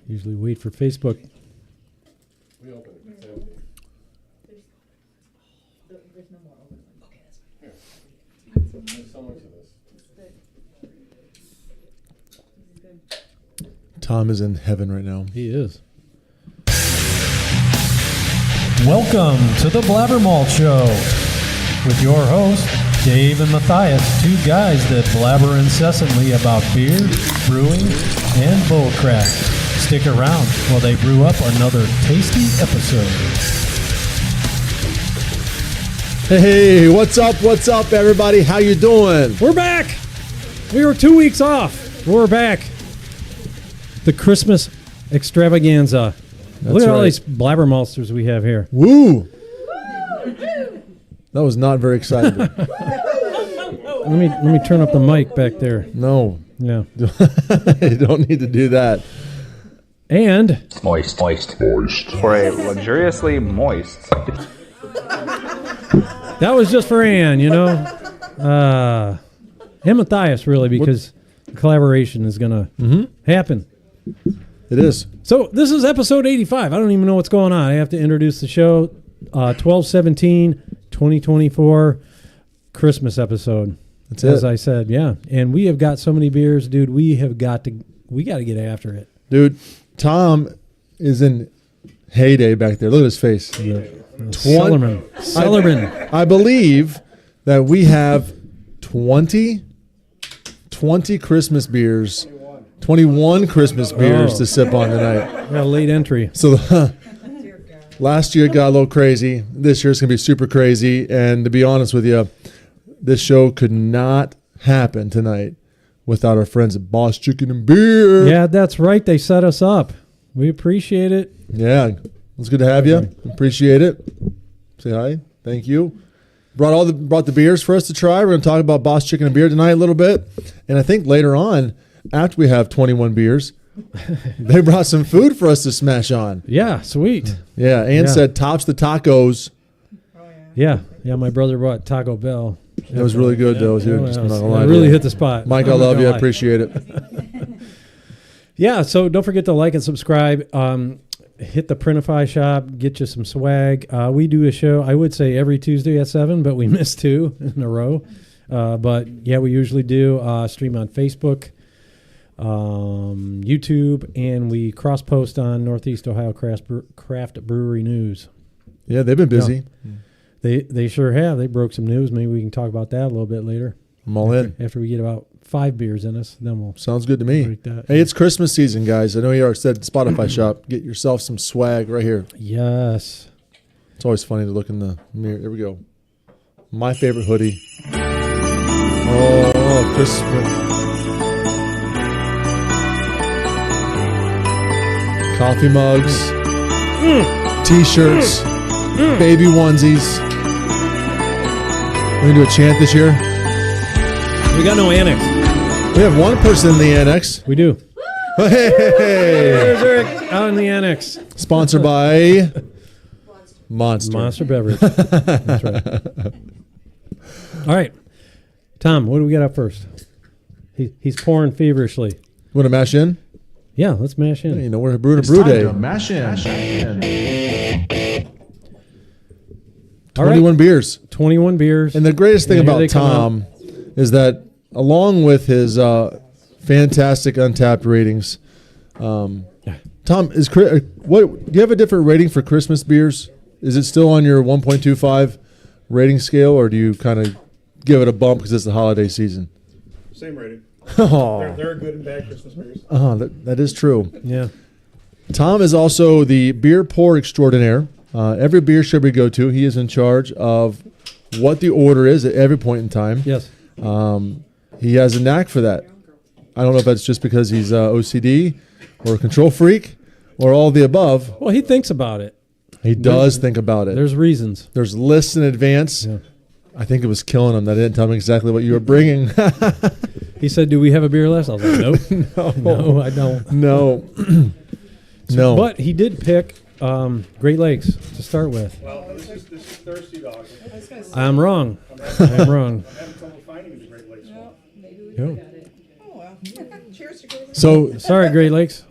Usually wait for Facebook. We open it. It's empty. There's no more open ones. Okay, that's fine. There's so much of this. Tom is in heaven right now. He is. Welcome to the BlabberMalt Show with your hosts, Dave and Matthias, two guys that blabber incessantly about beer, brewing, and bullcrap. Stick around while they brew up another tasty episode. Hey, what's up, everybody? How you doing? We're back! We were 2 weeks off. We're back. The Christmas extravaganza. Look at all these blabbermalsters we have here. Woo! That was not very exciting. Let me turn up the mic back there. No. Yeah. You don't need to do that. And Moist. For a luxuriously moist. that was just for Ann, you know. And Matthias, really, because the collaboration is going to happen. It is. So this is episode 85. I don't even know what's going on. I have to introduce the show. 12/17/2024 Christmas episode. That's as it. I said, yeah. And we have got so many beers, dude. We got to get after it. Dude, Tom is in heyday back there. Look at his face. Sellerman. I believe that we have 20 Christmas beers, 21 Christmas beers to sip on tonight. Got a late entry. So last year got a little crazy. This year's going to be super crazy. And to be honest with you, this show could not happen tonight without our friends at Boss Chicken and Beer. Yeah, that's right. They set us up. We appreciate it. Yeah, it's good to have you. Appreciate it. Say hi. Thank you. Brought the beers for us to try. We're going to talk about Boss Chicken and Beer tonight a little bit. And I think later on, after we have 21 beers, they brought some food for us to smash on. Yeah, sweet. Yeah, Ann said tops the tacos. Yeah, my brother brought Taco Bell. That was really good, though. Dude. Just not gonna lie I to really you. hit the spot. Mike, I love you. I appreciate it. Yeah, so don't forget to like and subscribe. Hit the Printify shop. Get you some swag. We do a show, I would say, every Tuesday at 7, but we missed 2 in a row. But, yeah, we usually do stream on Facebook, YouTube, and we cross-post on Northeast Ohio Craft Brewery News. Yeah, they've been busy. Yeah. They sure have. They broke some news. Maybe we can talk about that a little bit later. I'm all in. After we get about 5 beers in us, then we'll... Sounds good to me. break that. Hey, it's Christmas season, guys. I know you already said Spotify shop. Get yourself some swag right here. Yes. It's always funny to look in the mirror. Here we go. My favorite hoodie. Oh, Christmas. Coffee mugs. T-shirts. Baby onesies. We're going to do a chant this year. We got no annex. We have one person in the annex. We do. Hey! There's Eric out in the annex. Sponsored by Monster. Monster Beverage. That's right. All right. Tom, what do we got up first? He's pouring feverishly. Want to mash in? Yeah, let's mash in. You know, we're brewing a brew day. Mash in. 21 beers. 21 beers. And the greatest thing And here about they come Tom is that along with his fantastic Untapped ratings, Tom, do you have a different rating for Christmas beers? Is it still on your 1.25 rating scale, or do you kind of give it a bump because it's the holiday season? Same rating. Oh, There are good and bad Christmas beers. that is true. Yeah. Tom is also the beer pour extraordinaire. Every beer show we go to, he is in charge of what the order is at every point in time. Yes. He has a knack for that. I don't know if that's just because he's OCD or a control freak or all the above. Well, he thinks about it. He does think about it. There's reasons. There's lists in advance. Yeah. I think it was killing him that I didn't tell him exactly what you were bringing. He said, "Do we have a beer list?" I was like, "Nope, no, I don't." No. No. But he did pick Great Lakes to start with. Well, this is Thirsty Dog. I'm wrong. I'm wrong. I'm having trouble finding the Great Lakes one. Maybe we Yeah. got it. Oh, well. Cheers to Great Lakes. So Sorry, Great Lakes.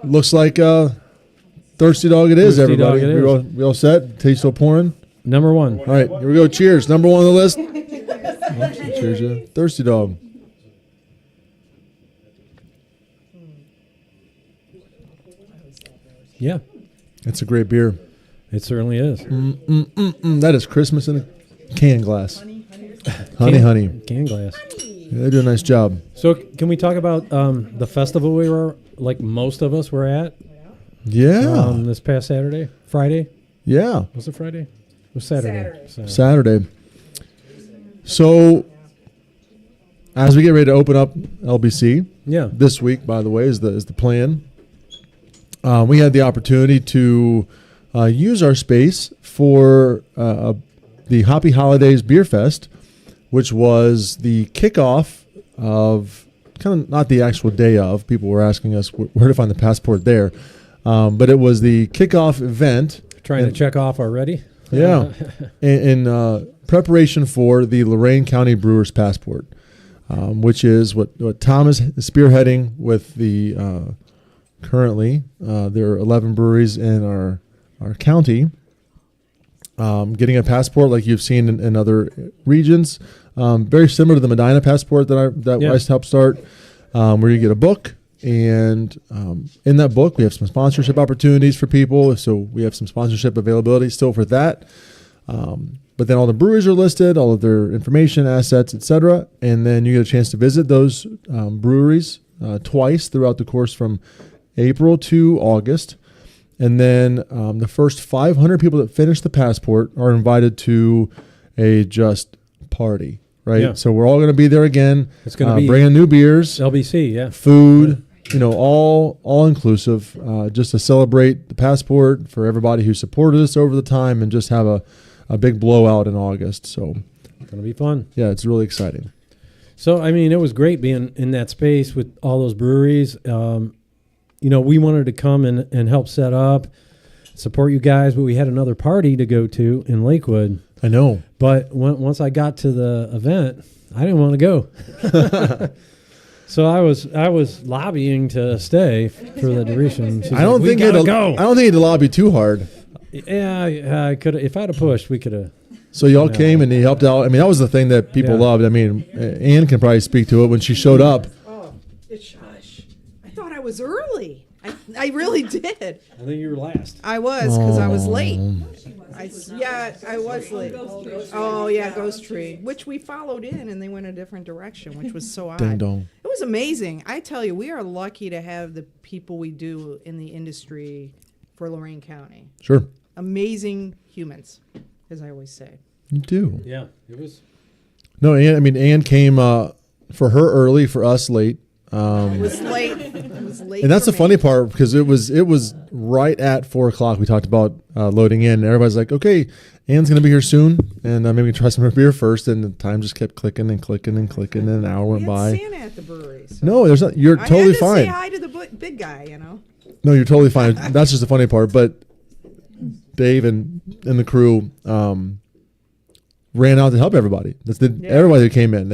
Looks like Thirsty Dog it is, Thirsty everybody. Dog it is. We all set? Tea still pouring? Number one. All right, here we go. Cheers. Number one on the list. Cheers, yeah. Thirsty Dog. Yeah, It's a great beer. it certainly is. That is Christmas in a can glass. Honey. Can glass. Yeah, they do a nice job. So can we talk about the festival we were, like most of us were at Yeah. this past Friday? Yeah. Was it Friday? It was Saturday. Saturday. So, as we get ready to open up LBC Yeah. this week, by the way, is the plan. We had the opportunity to use our space for the Hoppy Holidays Beer Fest, which was the kickoff of kind of not the actual day of. People were asking us where to find the passport there, but it was the kickoff event. Trying to check off already? Yeah, in preparation for the Lorain County Brewers Passport, which is what Tom is spearheading with the currently. There are 11 breweries in our county getting a passport like you've seen in other regions, very similar to the Medina passport that Yeah. I helped start, where you get a book. And in that book, we have some sponsorship opportunities for people. So we have some sponsorship availability still for that. But then all the breweries are listed, all of their information, assets, etc. And then you get a chance to visit those breweries twice throughout the course from April to August. And then the first 500 people that finish the passport are invited to a just party, right? Yeah. So we're all going to be there again. It's going to be bringing new beers, LBC, yeah. food, all inclusive, just to celebrate the passport for everybody who supported us over the time and just have a big blowout in August. So It's going to be fun. yeah, it's really exciting. So, I mean, it was great being in that space with all those breweries. We wanted to come and help set up, support you guys, but we had another party to go to in Lakewood. I know. But once I got to the event, I didn't want to go. So I was lobbying to stay for the duration. She's I don't like, think we gotta go. I don't think it'd lobby too hard. Yeah, I could. If I'd have pushed, we could have. So y'all came and he helped out. I mean, that was the thing that people Yeah. loved. I mean, Ann can probably speak to it when she showed up. Oh, shush. I thought I was early. I really did. I think you were last. I was, because I was late. I was late. Oh, yeah, Ghost Tree, which we followed in, and they went a different direction, which was so odd. Ding dong. It was amazing. I tell you, we are lucky to have the people we do in the industry for Lorain County. Sure. Amazing humans, as I always say. You do. Yeah, it was. No, Ann came for her early, for us late. It was late. It was late. And that's for the funny me. part, because it was right at 4:00. We talked about loading in, and everybody's like, "Okay, Ann's gonna be here soon, and maybe we try some of her beer first." And the time just kept clicking and clicking and clicking, and an hour We went had by. Santa at the brewery. So. No, there's not. You're I totally had to fine. say hi to the big guy, No, you're totally fine. That's just the funny part. But Dave and the crew ran out to help everybody. Everybody that came in.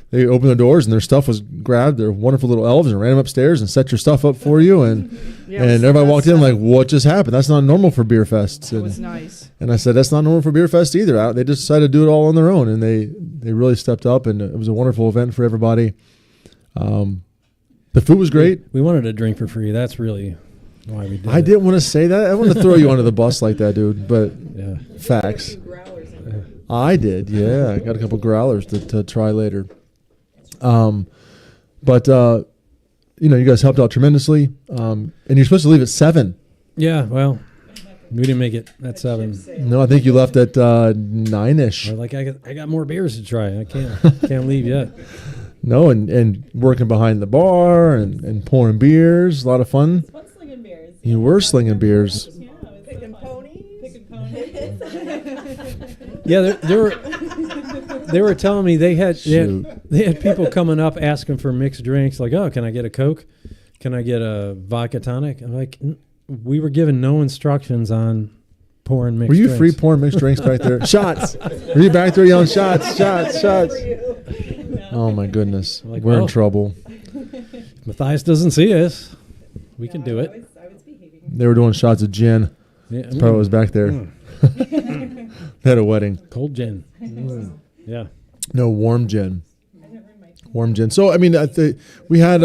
They opened the doors and their stuff was grabbed. They're wonderful little elves and ran them upstairs and set your stuff up for you. And Yeah, and everybody walked in like, what just happened? That's not normal for beer fests. It was nice. And I said, that's not normal for beer fest either. They just decided to do it all on their own, and they really stepped up, and it was a wonderful event for everybody. The food was great. We wanted a drink for free. That's really why we did. I didn't want to say that. I wanted to throw you under the bus like that, dude. But Yeah. facts. I did, yeah. I got a couple growlers to try later. But you guys helped out tremendously. And you're supposed to leave at 7. Yeah. Well, we didn't make it at 7. No, I think you left at 9-ish. We're like, I got more beers to try. I can't leave yet. No, and working behind the bar and pouring beers, a lot of fun. Slinging beers. You were slinging beers. Yeah, I was Picking ponies. picking ponies. Yeah, they were telling me they had Shoot. people coming up asking for mixed drinks. Like, oh, can I get a Coke? Can I get a vodka tonic? I'm like, we were given no instructions on pouring mixed Were you drinks. free pouring mixed drinks back there? Shots. Were you back there yelling shots, shots, shots? Oh my goodness, Like, we're in well. trouble. Matthias doesn't see us. We can do it. I was behaving. They were doing shots of gin. Yeah, That's probably what was back there. They had a wedding. cold gin. Yeah. No, warm gin. I didn't bring my Warm gin. So I mean, we had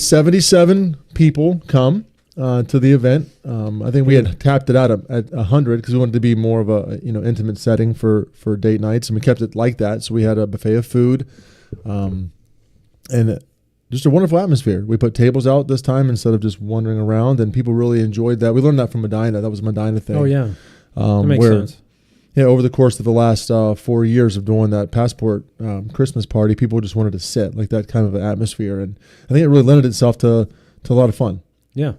77 people come to the event. I think we had tapped it out at 100 because we wanted to be more of a intimate setting for date nights, and we kept it like that. So we had a buffet of food, and just a wonderful atmosphere. We put tables out this time instead of just wandering around, and people really enjoyed that. We learned that from Medina. That was a Medina thing. Oh yeah. That makes sense. Yeah, over the course of the last 4 years of doing that passport Christmas party, people just wanted to sit like that kind of an atmosphere, and I think it really lended itself to a lot of fun. Yeah.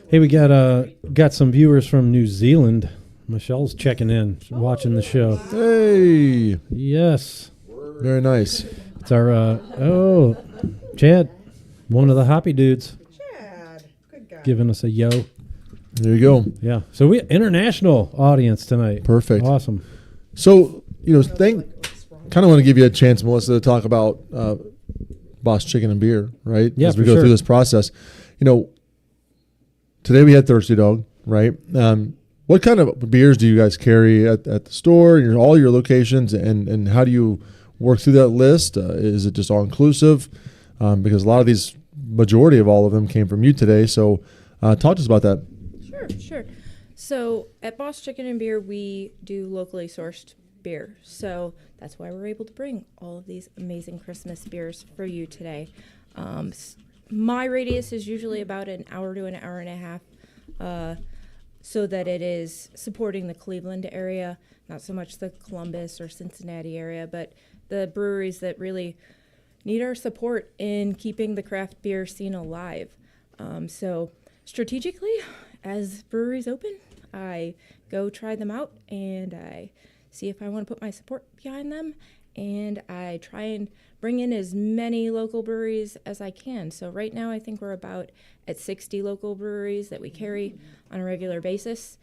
Hey, we got some viewers from New Zealand. Michelle's checking in, watching the show. Hey, Yes. very nice. It's our Chad, one of the hoppy dudes, Chad, good guy. giving us a yo. There you go. Yeah. So we international audience tonight. Perfect. Awesome. So kind of want to give you a chance, Melissa, to talk about Boss Chicken and Beer, right? Yeah, As we for go sure. through this process, today we had Thirsty Dog, right? What kind of beers do you guys carry at the store, and all your locations, and how do you work through that list? Is it just all inclusive? Because a lot of these, majority of all of them came from you today. So talk to us about that. Sure. So at Boss Chicken and Beer, we do locally sourced beer. So that's why we're able to bring all of these amazing Christmas beers for you today. My radius is usually about an hour to an hour and a half, so that it is supporting the Cleveland area, not so much the Columbus or Cincinnati area, but the breweries that really need our support in keeping the craft beer scene alive. So strategically, as breweries open, I go try them out and I see if I want to put my support behind them, and I try and bring in as many local breweries as I can. So right now I think we're about at 60 local breweries that we carry on a regular basis.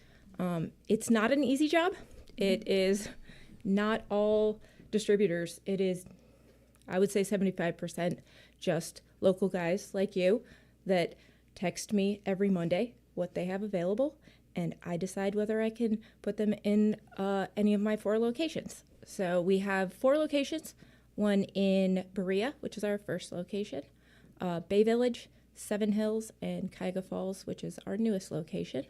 It's not an easy job. It is not all distributors. It is, I would say, 75% just local guys like you that text me every Monday what they have available, and I decide whether I can put them in any of my 4 locations. So we have 4 locations, one in Berea, which is our first location, Bay Village, Seven Hills, and Cuyahoga Falls, which is our newest location.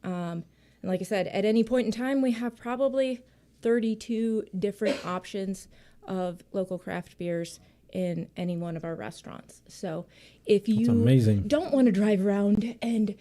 And like I said, at any point in time, we have probably 32 different options of local craft beers in any one of our restaurants. So if you amazing. don't want to drive around and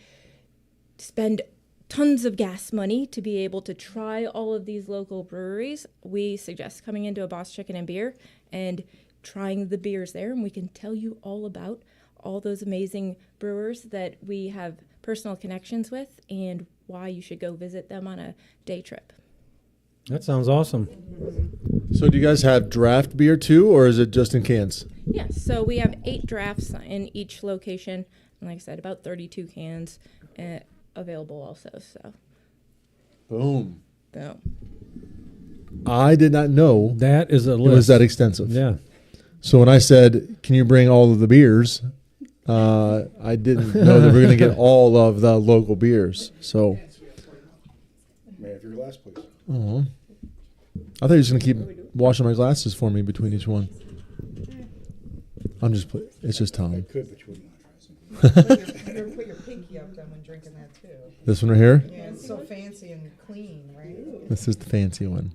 spend tons of gas money to be able to try all of these local breweries, we suggest coming into a Boss Chicken and Beer and trying the beers there, and we can tell you all about all those amazing brewers that we have personal connections with and why you should go visit them on a day trip. That sounds awesome. So do you guys have draft beer too, or is it just in cans? Yes, so we have 8 drafts in each location, and like I said, about 32 cans available also. So, Boom. boom. I did not know That is a it list. was that extensive. Yeah. So when I said, "Can you bring all of the beers?" I didn't know that we're going to get all of the local beers. So, May I have your glass, please? I thought you were just going to keep washing my glasses for me between each one. I'm just. It's just I Tom. could, but you wouldn't want to try some. Put your pinky up then when drinking that too. This one right here. Yeah, it's so fancy and clean, right? This is the fancy one.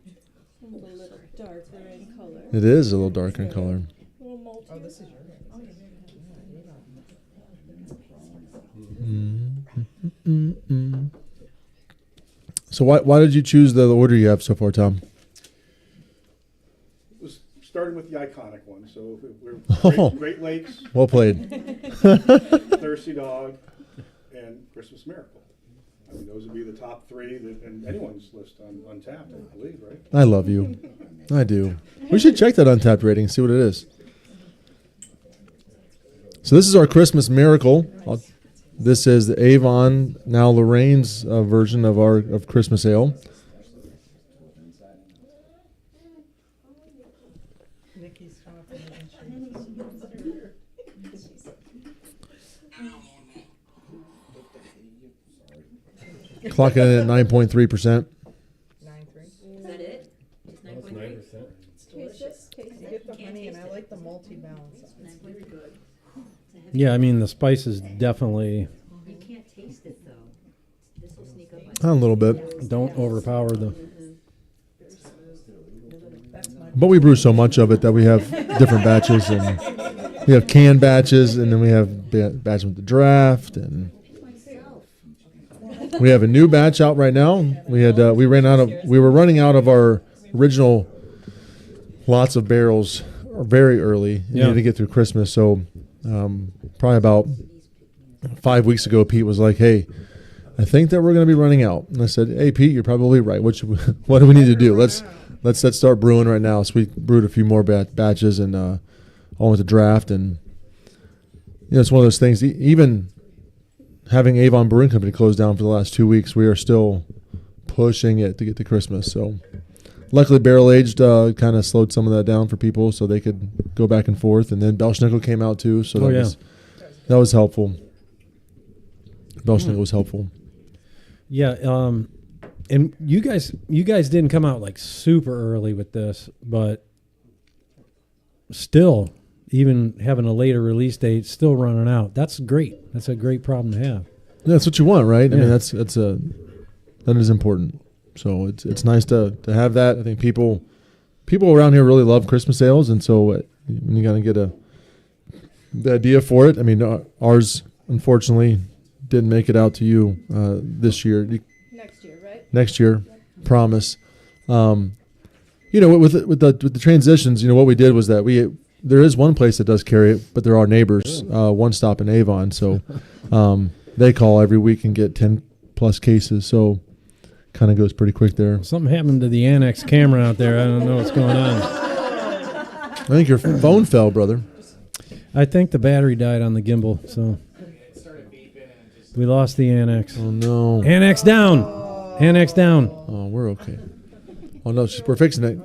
a little darker in color. It is a little darker in color. A little malty. Oh, this is yours. So why did you choose the order you have so far, Tom? It was starting with the iconic one. So we're Oh. Great Lakes, Well played. Thirsty Dog, and Christmas Miracle. I mean, those would be the top 3 that, in anyone's list on Untapped, I believe, right? I love you. I do. We should check that Untapped rating, see what it is. So this is our Christmas Miracle. This is the Avon, now Lorraine's version of Christmas Ale. Nikki's talking. Clocking in at 9.3%. 9.3. Is that it? Just That's 9.3? 9%. It's delicious. You get the honey, and I like the multi-balance. It's very good. Yeah, I mean the spice is definitely You can't taste it though. This will sneak up on A little bit. don't overpower the. But we brew so much of it that we have different batches, and we have canned batches, and then we have batches with the draft, and we have a new batch out right now. We were running out of our original lots of barrels very early. We Yeah. needed to get through Christmas, so probably about 5 weeks ago, Pete was like, "Hey, I think that we're going to be running out." And I said, "Hey, Pete, you're probably right. What do we need to do? Let's start brewing right now." So we brewed a few more batches, and on with the draft. And it's one of those things. Even having Avon Brewing Company closed down for the last 2 weeks, we are still pushing it to get to Christmas. So luckily, barrel aged kind of slowed some of that down for people, so they could go back and forth. And then Belschnickel came out too, so that was helpful. Belschnickel was helpful. Yeah, and you guys didn't come out like super early with this, but still, even having a later release date, still running out. That's great. That's a great problem to have. Yeah, that's what you want, right? I Yeah. mean, that is important. So it's nice to have that. I think people around here really love Christmas ales, and so when you got to get the idea for it. I mean, ours unfortunately didn't make it out to you this year. Next year, right? Next year, promise. With the transitions, what we did was that there is one place that does carry it, but there are neighbors, One Stop in Avon, so they call every week and get 10 plus cases. So kind of goes pretty quick there. Something happened to the Annex camera out there. I don't know what's going on. I think your phone fell, brother. I think the battery died on the gimbal, so we lost the Annex. Oh no! Annex down. Annex down. Oh, we're okay. Oh no, we're fixing it.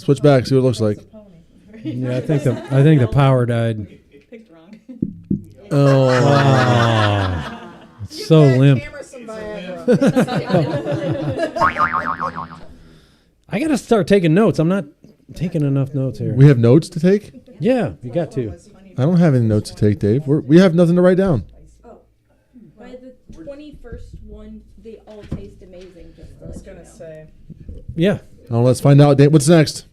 Switch back, see what it looks like. Yeah, I think the power died. Picked wrong. Oh, it's so limp. I gotta start taking notes. I'm not taking enough notes here. We have notes to take? Yeah, you got to. I don't have any notes to take, Dave. We have nothing to write down. By the 21st one, they all taste amazing. Just I was gonna say. Yeah. Oh, let's find out, Dave. What's next?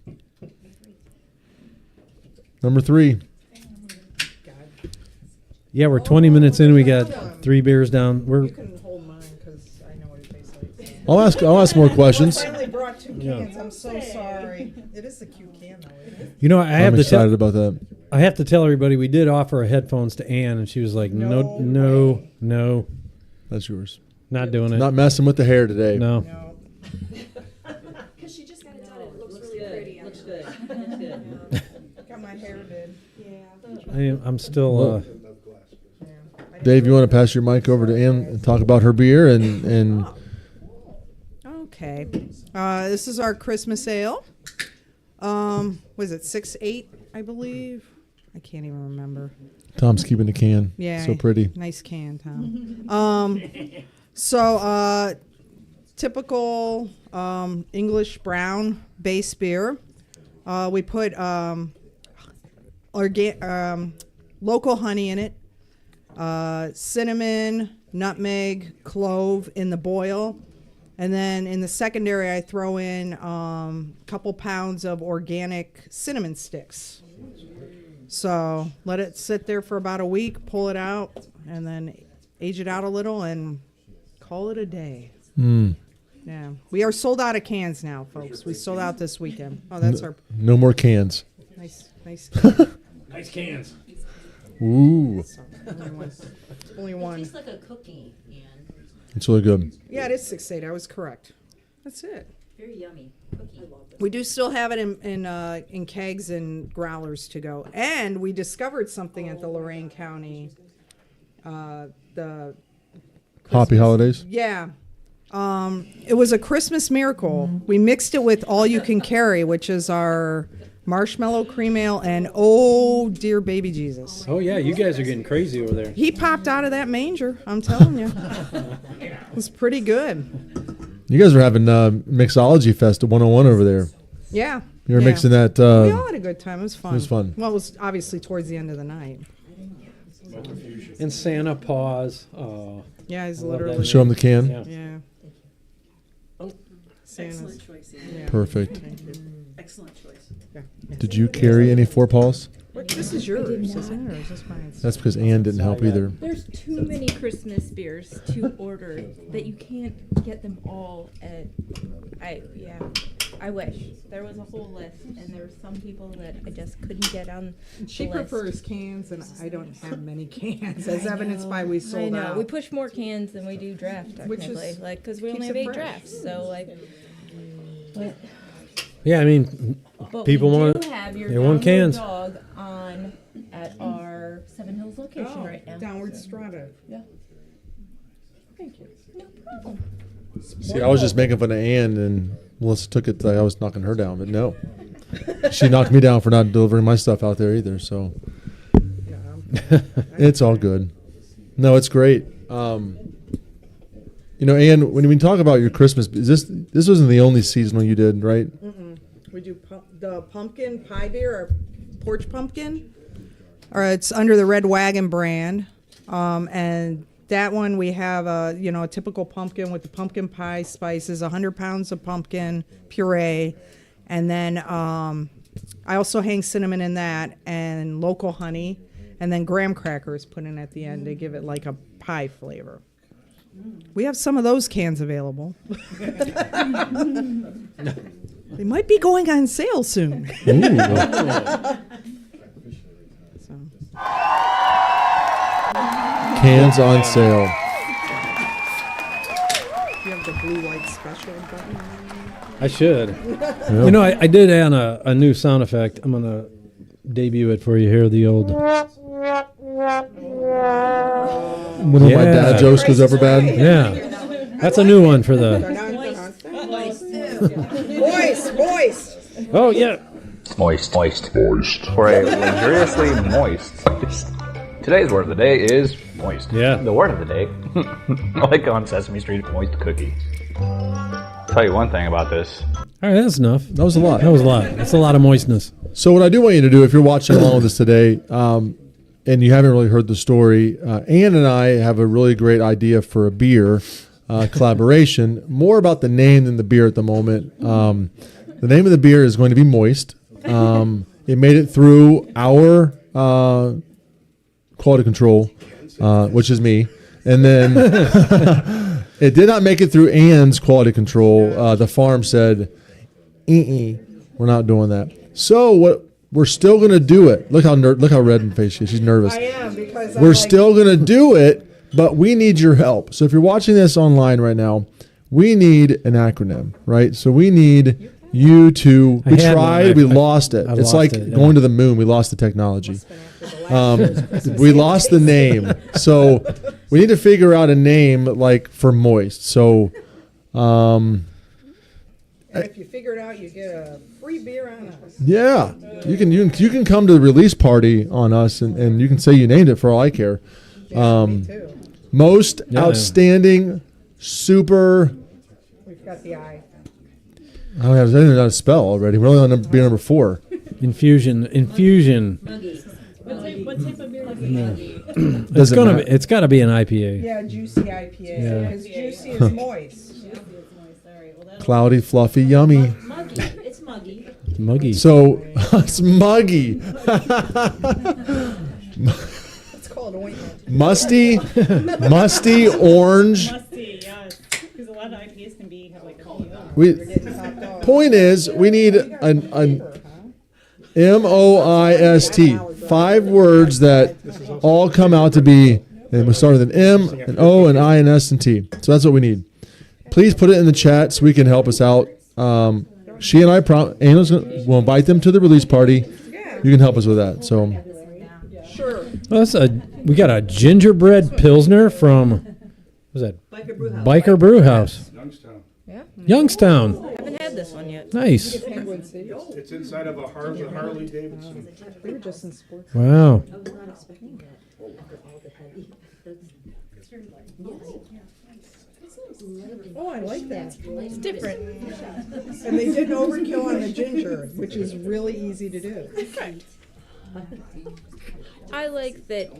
Number 3. Yeah, we're 20 minutes in. We got 3 beers down. You can hold mine because I know what it tastes like. I'll ask more questions. I only brought 2 cans. I'm so sorry. It is a cute can though. Isn't it? I'm excited about that. I have to tell everybody we did offer headphones to Ann, and she was like, "No, That's yours. not doing it. Not messing with the hair today. No." No. Because she just got it done. It looks really pretty. Looks good. Got my hair did. I'm still. Dave, you want to pass your mic over to Ann and talk about her beer and Okay. This is our Christmas ale. Was it 6.8, I believe? I can't even remember. Tom's keeping the can. Yeah. So pretty. Nice can, Tom. Typical English brown base beer. We put local honey in it, cinnamon, nutmeg, clove in the boil. And then in the secondary, I throw in a couple pounds of organic cinnamon sticks. So let it sit there for about a week, pull it out, and then age it out a little and call it a day. Yeah. We are sold out of cans now, folks. We sold out this weekend. Oh, that's our No more cans. nice. Nice cans. Ooh. Only one. Tastes like a cookie, Ann. It's really good. Yeah, it is 6.8. I was correct. That's it. Very yummy. Cookie. We do still have it in kegs and growlers to go. And we discovered something at the Lorain County. The Hoppy holidays. Yeah. It was a Christmas miracle. We mixed it with All You Can Carry, which is our marshmallow cream ale, and oh dear baby Jesus. Oh yeah, you guys are getting crazy over there. He popped out of that manger, I'm telling you. It was pretty good. You guys were having Mixology Fest at 101 over there. Yeah. You were yeah. mixing that. We all had a good time. It was fun. It was fun. Well, it was obviously towards the end of the night. And Santa Paws. Oh, Yeah, he's I love that. literally. Show them the can. Yeah. Yeah. Santa's. Excellent choice. Yeah. Perfect. Excellent choice. Yeah. Did you carry any forepaws? What, this is yours, isn't it? Or is this mine? That's because Ann didn't help either. There's too many Christmas beers to order that you can't get them all at. I wish there was a whole list, and there were some people that I just couldn't get on. She the list. prefers cans, and I don't have many cans, as evidenced by we I sold know out. we push more cans than we do draft Which technically, is- like because we only keeps have it 8 fresh. drafts, so like. Yeah, I mean, But people we want do have your they want downward cans. dog on at our Seven Hills location right now. Downward Strata. Yeah. Thank you. No problem. See, I was just making fun of Ann, and Melissa took it like I was knocking her down, but no. She knocked me down for not delivering my stuff out there either, so it's all good. No, it's great. You know, Ann, when we talk about your Christmas, this wasn't the only seasonal you did, right? We do the pumpkin pie beer, or porch pumpkin, or it's under the Red Wagon brand, and that one we have a typical pumpkin with the pumpkin pie spices, 100 pounds of pumpkin puree, and then I also hang cinnamon in that and local honey, and then graham crackers put in at the end to give it like a pie flavor. We have some of those cans available. They might be going on sale soon. So. Cans on sale. You have the blue light special button. I should. You know, I did add a new sound effect. I'm gonna debut it for you here. The old. One of my dad jokes goes over bad. Yeah, that's a new one for the. Voice. Oh yeah. Moist. For a luxuriously moist. Today's word of the day is moist. Yeah. The word of the day, like on Sesame Street, moist cookie. Tell you one thing about this. All right, that's enough. That was a lot. That was a lot. That's a lot of moistness. So what I do want you to do, if you're watching along with us today, and you haven't really heard the story, Ann and I have a really great idea for a beer collaboration. More about the name than the beer at the moment. The name of the beer is going to be Moist. It made it through our quality control, which is me. And then it did not make it through Ann's quality control. The farm said, we're not doing that. So what? We're still going to do it. Look how red in the face she is. She's nervous. I am, because We're still going to do it, but we need your help. So if you're watching this online right now, we need an acronym, right? So we need you to. We tried, we lost it. It's like going to the moon. We lost the technology. We lost the name. So we need to figure out a name like for Moist. So. And if you figure it out, you get a free beer on us. Yeah, you can come to the release party on us, and you can say you named it for all I care. Me too. Most outstanding, super. We've got the eye. I don't know how to spell already. We're only on beer number 4. Infusion. What type of beer do you It's it's got to be an IPA. Yeah, juicy IPA. Yeah. Because juicy is moist. Cloudy, fluffy, yummy. Muggy. It's muggy. Muggy. So it's muggy. It's called ointment. musty, orange. Musty, yes. Because a lot of IPAs can have like Point is, we need an MOIST. 5 words that all come out to be. And we start with an M, an O, an I, an S, and T. So that's what we need. Please put it in the chat so we can help us out. She and I, we'll invite them to the release party. You can help us with that. So, Sure. Well, we got a gingerbread pilsner from, what's that? Biker Brew House. Youngstown. Yeah. Youngstown. Haven't had this one yet. Nice. Penguin City. It's inside of a Harley Davidson. We were just in sports. Wow. Oh, I like that. It's different. And they didn't overkill on the ginger, which is really easy to do. I like that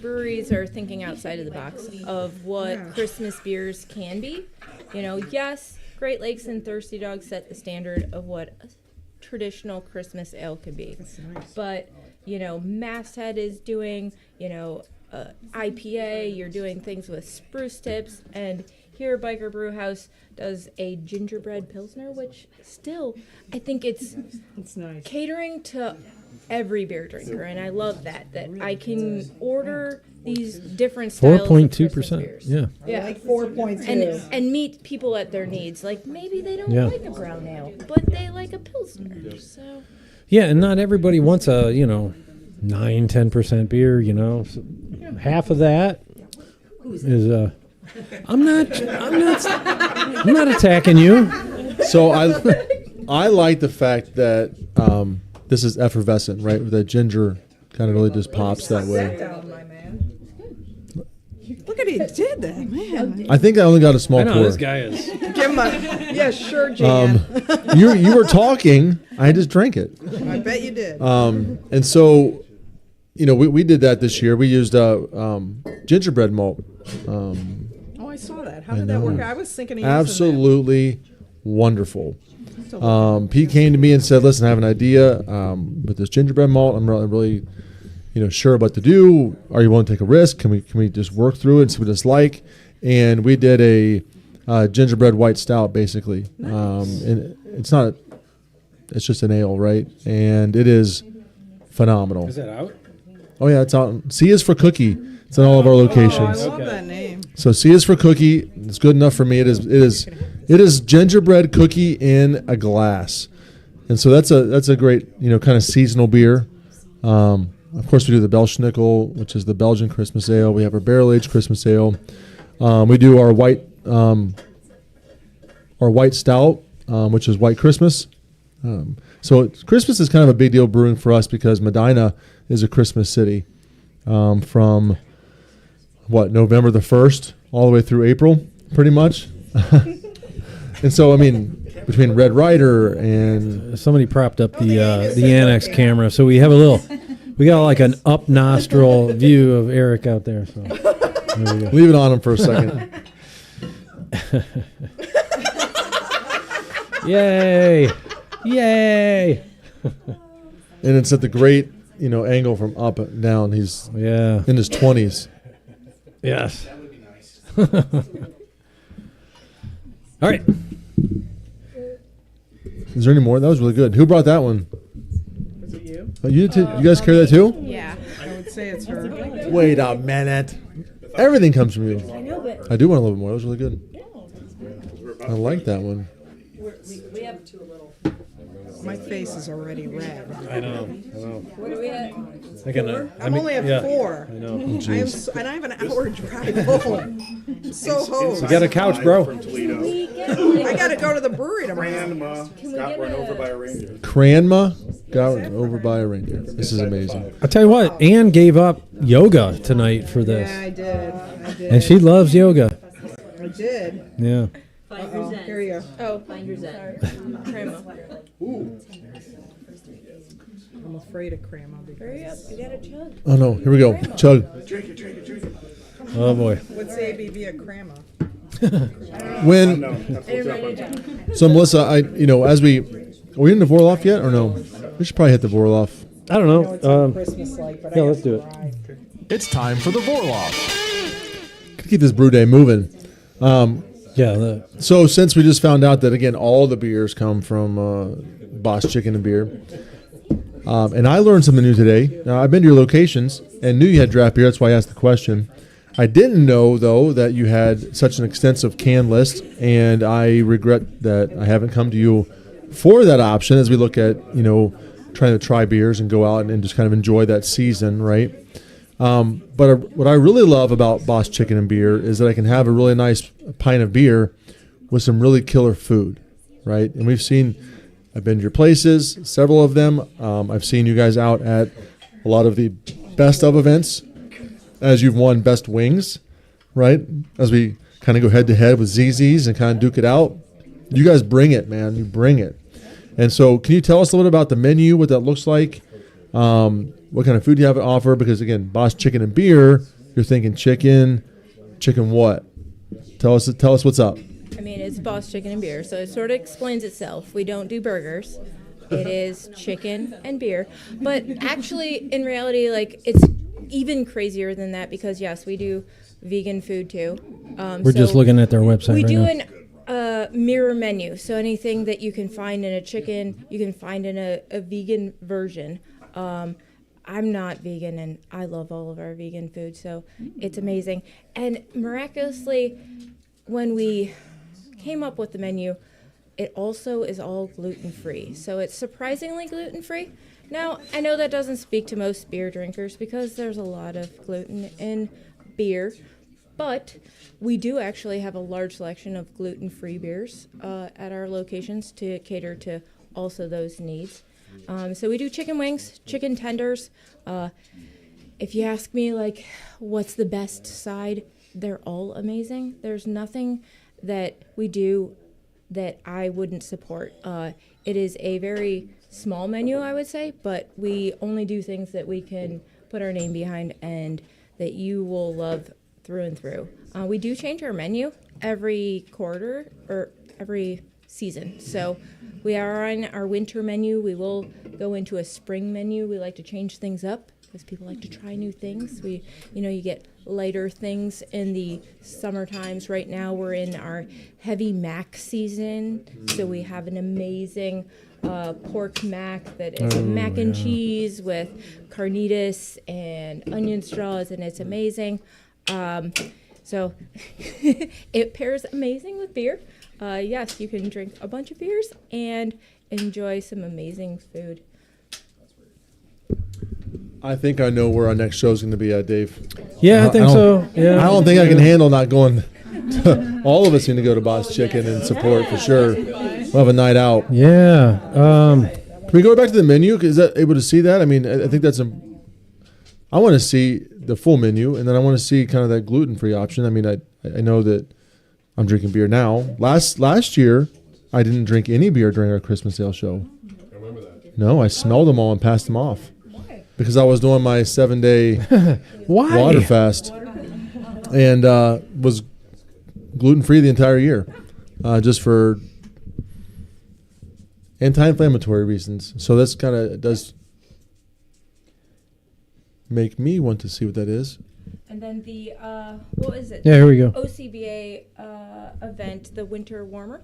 breweries are thinking outside of the box of what Christmas beers can be. You know, yes, Great Lakes and Thirsty Dog set the standard of what a traditional Christmas ale could be. But, you know, Masthead is doing, you know, IPA, you're doing things with spruce tips, and here Biker Brew House does a gingerbread pilsner, which still, I think it's nice. catering to every beer drinker, and I love that I can order these different styles of 4.2%. Christmas beers. Yeah. I like 4.2. And meet people at their needs. Like maybe they don't Yeah. like a brown ale, but they like a pilsner. So Yeah, and not everybody wants a, 9-10% beer, So half of that is I'm not attacking you. So I like the fact that this is effervescent, right? The ginger kind of really just pops that way. Down, my man. Look at he did that, man. I think I only got a small I know pour. this guy is. Give him a yeah, sure, Jan. You were talking. I just drank it. I bet you did. And so, we did that this year. We used gingerbread malt. Oh, I saw that. How did that work? I was thinking of using Absolutely wonderful. Pete came to me and said, "Listen, I have an idea with this gingerbread malt. I'm really, sure what to do. Are you willing to take a risk? Can we just work through it and see what it's like?" And we did a gingerbread white stout, basically. Nice. And it's just an ale, right? And it is phenomenal. Is that out? Oh yeah, it's out. C is for cookie. It's in all of our locations. Oh, I love that name. So C is for cookie. It's good enough for me. It is gingerbread cookie in a glass, and so that's a great kind of seasonal beer. Of course, we do the Belschnickel, which is the Belgian Christmas ale. We have our barrel aged Christmas ale. We do our white stout, which is White Christmas. So Christmas is kind of a big deal brewing for us because Medina is a Christmas city from November the 1st all the way through April, pretty much. And so, I mean, between Red Rider and somebody propped up the Annex camera, so we got like an up nostril view of Eric out there. So there we go. Leave it on him for a second. Yay! Yay! And it's at the great angle from up and down. He's in his 20s. Yes. That would be nice. All right. Is there any more? That was really good. Who brought that one? Was it you? Oh, you guys carry that too? yeah. I would say it's her. Wait a minute. Everything comes from you. I know, but I do want a little bit more. That was really good. I like that one. We have two little. My face is already red. I know. what are we at? I'm only at 4. I know. And I have an hour drive home. I'm so home. You got a couch, bro. From Toledo. I got to go to the brewery tomorrow. Grandma got run over by a reindeer. Cranma got run over by a reindeer. This is amazing. I'll tell you what, Ann gave up yoga tonight for this. Yeah, I did. And she loves yoga. I did. Yeah. Find your zen. Here you go. Oh, Find your zen. Crema. I'm afraid of cream. I'll be Hurry up, you gotta chug. Oh no, here we go. Chug. Drink it. Oh boy. What's the ABV of crema? When No, that's what's up. so Melissa, are we in the Vorloff yet or no? We should probably hit the Vorloff. I don't know. It's not Christmas like, but yeah, I let's do it. tried. It's time for the Vorloff. Could keep this brew day moving. Yeah. So since we just found out that again all the beers come from Boss Chicken and Beer, and I learned something new today. Now, I've been to your locations and knew you had draft beer. That's why I asked the question. I didn't know though that you had such an extensive can list, and I regret that I haven't come to you for that option as we look at trying to try beers and go out and just kind of enjoy that season, right? But what I really love about Boss Chicken and Beer is that I can have a really nice pint of beer with some really killer food, right? And I've been to your places, several of them. I've seen you guys out at a lot of the best of events as you've won best wings, right? As we kind of go head to head with ZZ's and kind of duke it out. You guys bring it, man. You bring it. And so can you tell us a little bit about the menu, what that looks like, what kind of food you have to offer? Because, again, Boss Chicken and Beer, you're thinking chicken what? Tell us what's up. I mean, it's Boss Chicken and Beer, so it sort of explains itself. We don't do burgers. It is chicken and beer. But actually, in reality, like, it's even crazier than that because, yes, we do vegan food, too. We're just looking at their website we right do now. Mirror menu. So anything that you can find in a chicken, you can find in a vegan version. I'm not vegan, and I love all of our vegan food, so it's amazing. And miraculously, when we came up with the menu, it also is all gluten-free. So it's surprisingly gluten-free. Now, I know that doesn't speak to most beer drinkers because there's a lot of gluten in beer, but we do actually have a large selection of gluten-free beers at our locations to cater to also those needs. So we do chicken wings, chicken tenders. If you ask me, like, what's the best side, they're all amazing. There's nothing that we do that I wouldn't support. It is a very small menu, I would say, but we only do things that we can put our name behind and that you will love through and through. We do change our menu every quarter or every season. So we are on our winter menu. We will go into a spring menu. We like to change things up because people like to try new things. You get lighter things in the summer times. Right now we're in our heavy mac season. So we have an amazing pork mac that is mac and cheese with carnitas and onion straws, and it's amazing. So it pairs amazing with beer. Yes, you can drink a bunch of beers and enjoy some amazing food. I think I know where our next show is going to be at, Dave. Yeah, I think so. Yeah. I don't think I can handle not going. All of us need to go to Boss Chicken and support for sure. We'll have a night out. Yeah. Can we go back to the menu? Is that able to see that? I mean, I think that's I want to see the full menu, and then I want to see kind of that gluten-free option. I mean, I know that I'm drinking beer now. Last year, I didn't drink any beer during our Christmas sale show. I remember that. No, I smelled them all and passed them off. Why? Because I was doing my 7-day water fast and was gluten-free the entire year, just for anti-inflammatory reasons. So that's kind of does make me want to see what that is. And then the, what is it? Yeah, here we go. OCBA event, the Winter Warmer.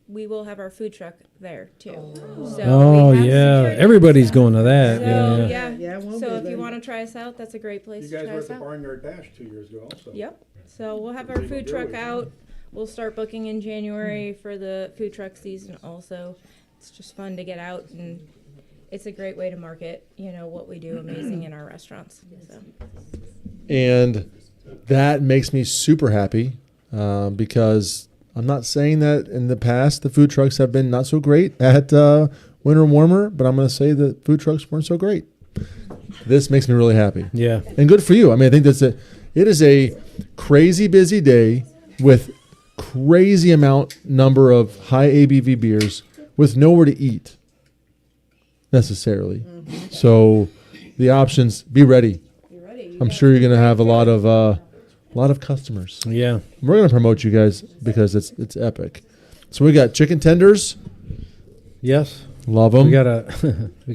We will have our food truck there, too. So Oh, we have yeah. security. Everybody's going to that. So, Yeah. Yeah, it won't So be if you then. want to try us out, that's a great place You to guys try were us at the out. Barnyard Bash 2 years ago also. Yep. So we'll have our food truck out. We'll start booking in January for the food truck season also. It's just fun to get out, and it's a great way to market, what we do amazing in our restaurants. So. And that makes me super happy because I'm not saying that in the past the food trucks have been not so great at Winter Warmer, but I'm going to say that food trucks weren't so great. This makes me really happy. Yeah. And good for you. I mean, I think it is a crazy busy day with crazy number of high ABV beers with nowhere to eat necessarily. So the options, be ready. I'm sure you're going to have a lot of customers. Yeah. We're going to promote you guys because it's epic. So we got chicken tenders. Yes. Love them. We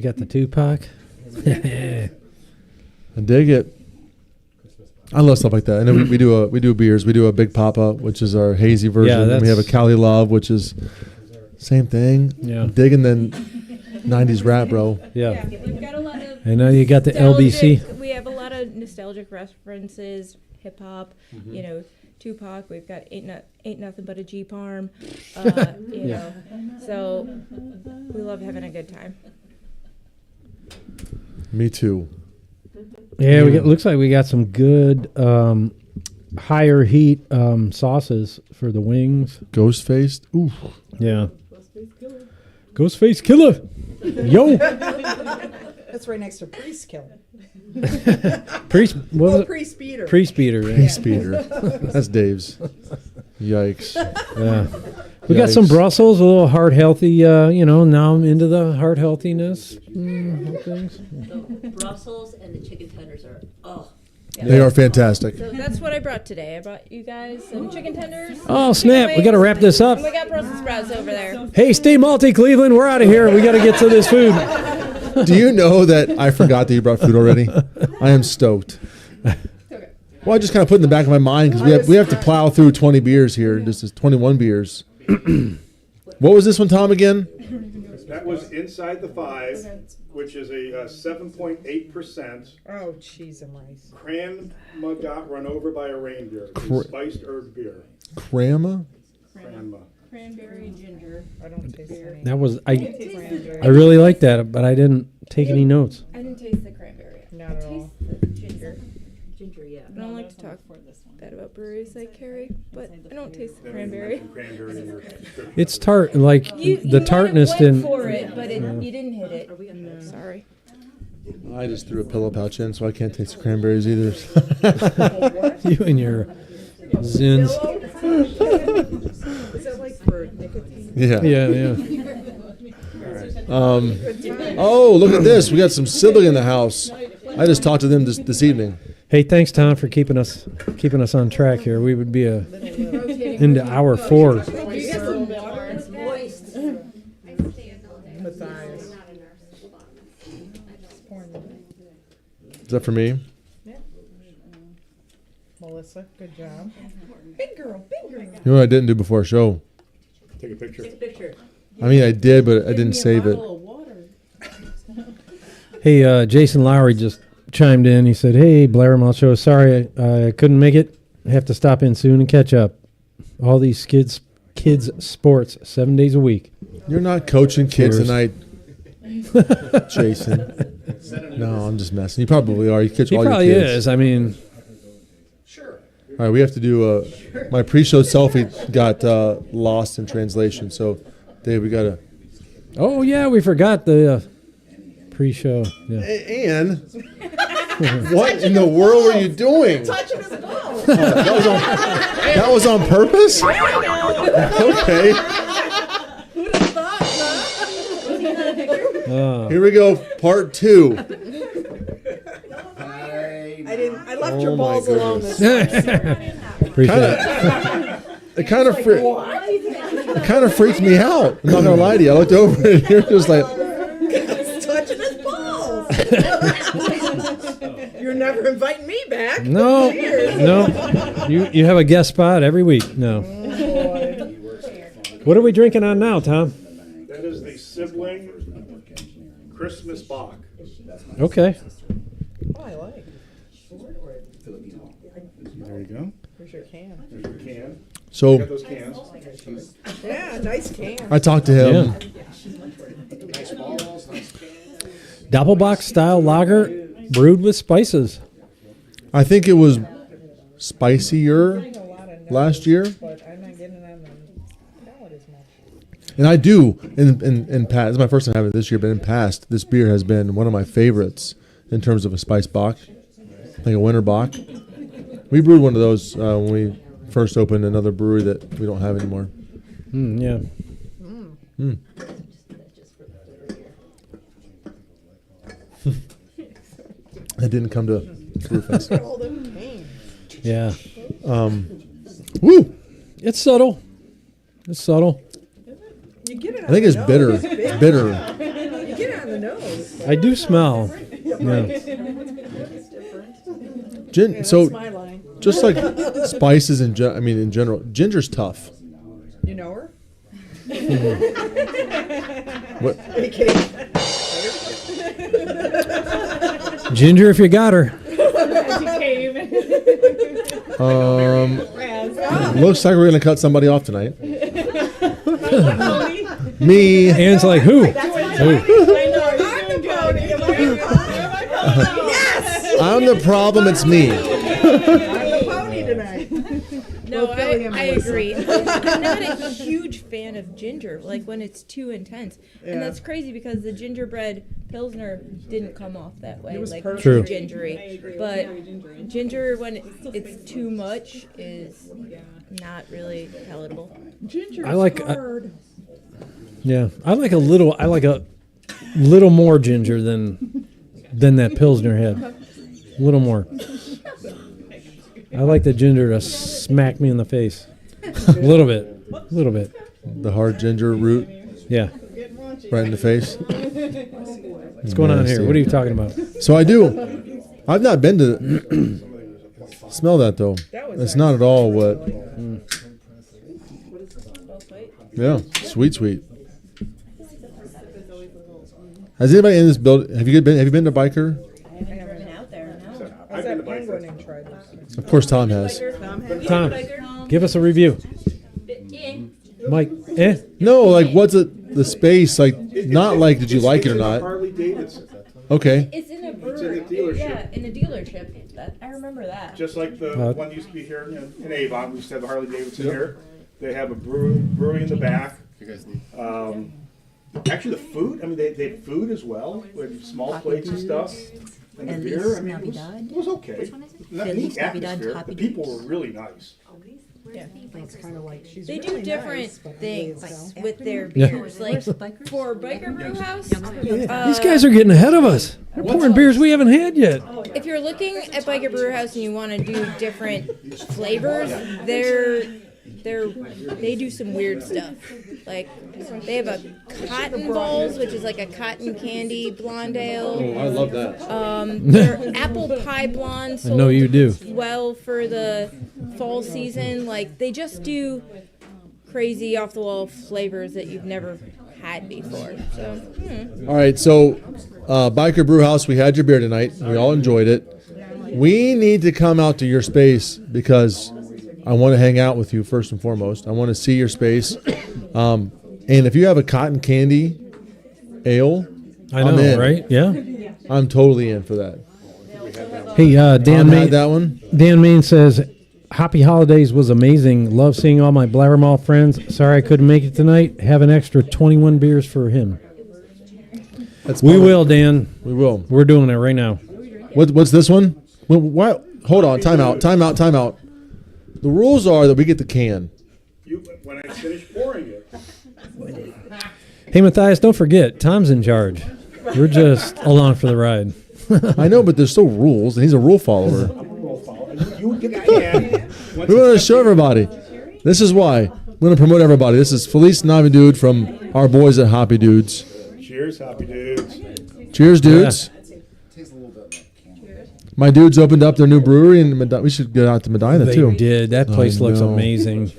got the Tupac. I dig it. I love stuff like that. And then we do beers. We do a Big Papa, which is our hazy version. Yeah, and we have a Cali Love, which is same thing. Yeah. I'm digging the 90s rap, bro. Yeah. We've got a lot of And now you got the nostalgic- LBC. We have a lot of nostalgic references, hip hop, Tupac. We've got Ain't Nothing But a G Parm, know. So we love having a good time. Me too. Yeah, looks like we got some good higher heat sauces for the wings. Ghost-faced. Ooh. Yeah. Ghostface Killer. Yo. That's right next to Priest Killer. Priest. What was it? Priest Beater. Priest Beater. Yeah. Priest Beater. That's Dave's. Yikes. Yeah. We got some Yikes. Brussels, a little heart healthy. Now I'm into the heart healthiness things. Brussels and the chicken tenders are, They are fantastic. So that's what I brought today. I brought you guys some chicken tenders. Oh, snap. We got to wrap this up. And we got Brussels sprouts over there. Hey, stay malty, Cleveland. We're out of here. We got to get to this food. Do you know that I forgot that you brought food already? I am stoked. Well, I just kind of put in the back of my mind because we have to plow through 20 beers here. This is 21 beers. What was this one, Tom, again? That was Inside the Five, which is a 7.8%. Oh, cheese and rice. Cranma got run over by a reindeer. A spiced herb beer. Cranma? Cranma. Cranberry ginger. I don't taste any. That was I really like that, but I didn't take any notes. I didn't taste the cranberry. Not at all. The ginger. ginger, yeah. I don't like to talk bad about breweries like Carrie, but I don't taste the cranberry. It's tart, like the tartness didn't. didn't. For it, but you didn't hit it. No. Sorry. I just threw a pillow pouch in, so I can't taste the cranberries either. You and your zins. Is that like for nicotine? Yeah. Yeah. Oh, look at this. We got some sibling in the house. I just talked to them this evening. Hey, thanks, Tom, for keeping us on track here. We would be into hour 4. It's moist. Matthias. Is that for me? Yeah. Melissa, good job. Big girl, big girl. You know what I didn't do before a show? Take a picture. I mean, I did, but I didn't save it. Hey, Jason Lowry just chimed in. He said, "Hey, BlabberMalt Show. Sorry I couldn't make it. I have to stop in soon and catch up. All these kids sports 7 days a week." You're not coaching kids Cheers. tonight, Jason. No, I'm just messing. You probably are. You catch He all your probably kids. is. I mean, All right, we have to do my pre-show selfie got lost in translation. So, Dave, we got to. oh yeah, we forgot the pre-show. Yeah. And what in the world are you doing? Touching his balls. That was on purpose? Okay. Who'd have thought, huh? Here we go, part 2. I left your Oh, my balls alone goodness. this time. Appreciate it. It kind of freaked me out. I'm not gonna lie to you. I looked over and you're just like, He's touching his balls. You're never inviting me back. No, Cheers. no. You have a guest spot every week. No. What are we drinking on now, Tom? That is the sibling Christmas Bach. Okay. Oh, I like. There you go. Here's your can. There's your can. You so got those cans. Yeah, nice can. I talked to him. Nice balls, nice cans. Doppelbock style lager brewed with spices. I think it was spicier last year. But I'm not getting it on the palate as much. And I do in past. This is my first time having it this year, but in past, this beer has been one of my favorites in terms of a spice bock, like a winter bock. We brewed one of those when we first opened another brewery that we don't have anymore. Yeah. I didn't come to Brewfest. All them cans. Yeah. Woo! It's subtle. It's subtle. You get it on I think the it's nose. bitter. It's bitter. You get it on the nose. I do smell. Yeah. So, my line. just like spices in general, ginger's tough. You know her? What? Ginger, if you got her. Looks like we're gonna cut somebody off tonight. Me. Ann's like, who? Yes! I'm the problem. It's me. I'm the pony tonight. No, Both Billy and I Melissa. agree. I'm not a huge fan of ginger, like when it's too intense. Yeah. And that's crazy because the gingerbread Pilsner didn't come off that way, like True. gingery. But ginger, when it's too much, is not really palatable. I like yeah, I like a little more ginger than that Pilsner had. A little more. I like the ginger to smack me in the face. A little bit. The hard ginger root Yeah. right in the face. What's going on here? What are you talking about? So I do. I've not been to smell that though. It's not at all what. Yeah, sweet. Has anybody in this building? Have you been to Biker? I've never been out there, no. I've been to Biker. Of course, Tom has. Tom, give us a review. Mike, No, like what's the space like? Not like did you like it or not? Harley Davidson. Okay. It's in a It's in a brewery. dealership. Yeah, in a dealership. I remember that. Just like the one used to be here in Avon, we used to have the Harley Davidson here. They have a brewery in the back. Actually, the food, I mean, they had food as well, with small plates and stuff. And the beer, I mean, it was okay. Not neat atmosphere. The people were really nice. Yeah. It's kind of like she's They really do different nice, but things so- with their beers. Like for Biker Brew House, these guys are getting ahead of us. They're pouring beers we haven't had yet. if you're looking at Biker Brew House and you want to do different flavors, they do some weird stuff. Like they have a cotton balls, which is like a cotton candy blonde ale. Oh, I love that. Their apple pie blonde sold know you do. well for the fall season. Like they just do crazy off the wall flavors that you've never had before. So All right, so Biker Brew House, we had your beer tonight. We all enjoyed it. We need to come out to your space because I want to hang out with you first and foremost. I want to see your space. And if you have a cotton candy ale, I know, I'm in. right? Yeah. I'm totally in for that. Hey, Dan Tom Main. had that one. Dan Main says, "Happy holidays was amazing. Love seeing all my BlabberMalt friends. Sorry I couldn't make it tonight. Have an extra 21 beers for him." We will, Dan. We will. We're doing it right now. What's this one? Why? Hold on. Time out. The rules are that we get the can. When I finish pouring it. Hey, Matthias, don't forget, Tom's in charge. We're just along for the ride. I know, but there's still rules, and he's a rule follower. You get the can. We want to show everybody. This is why. We're going to promote everybody. This is Felice Navidude from our boys at Hoppy Dudes. Cheers, happy dudes. Cheers, dudes. My dudes opened up their new brewery, and we should get out to Medina, They too. did. That place looks know. amazing.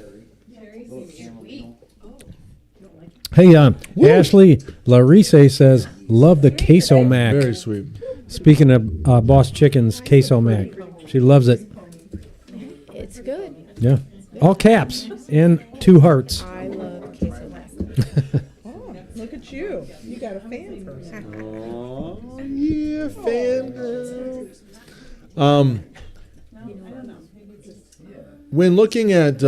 Hey, Ashley Larice says, "Love the queso mac." Very sweet. Speaking of Boss Chicken's queso mac, she loves it. it's good. Yeah, all caps and 2 hearts. I love queso mac. Oh, look at you. You got a fan person. Oh, yeah, fangirl. When looking at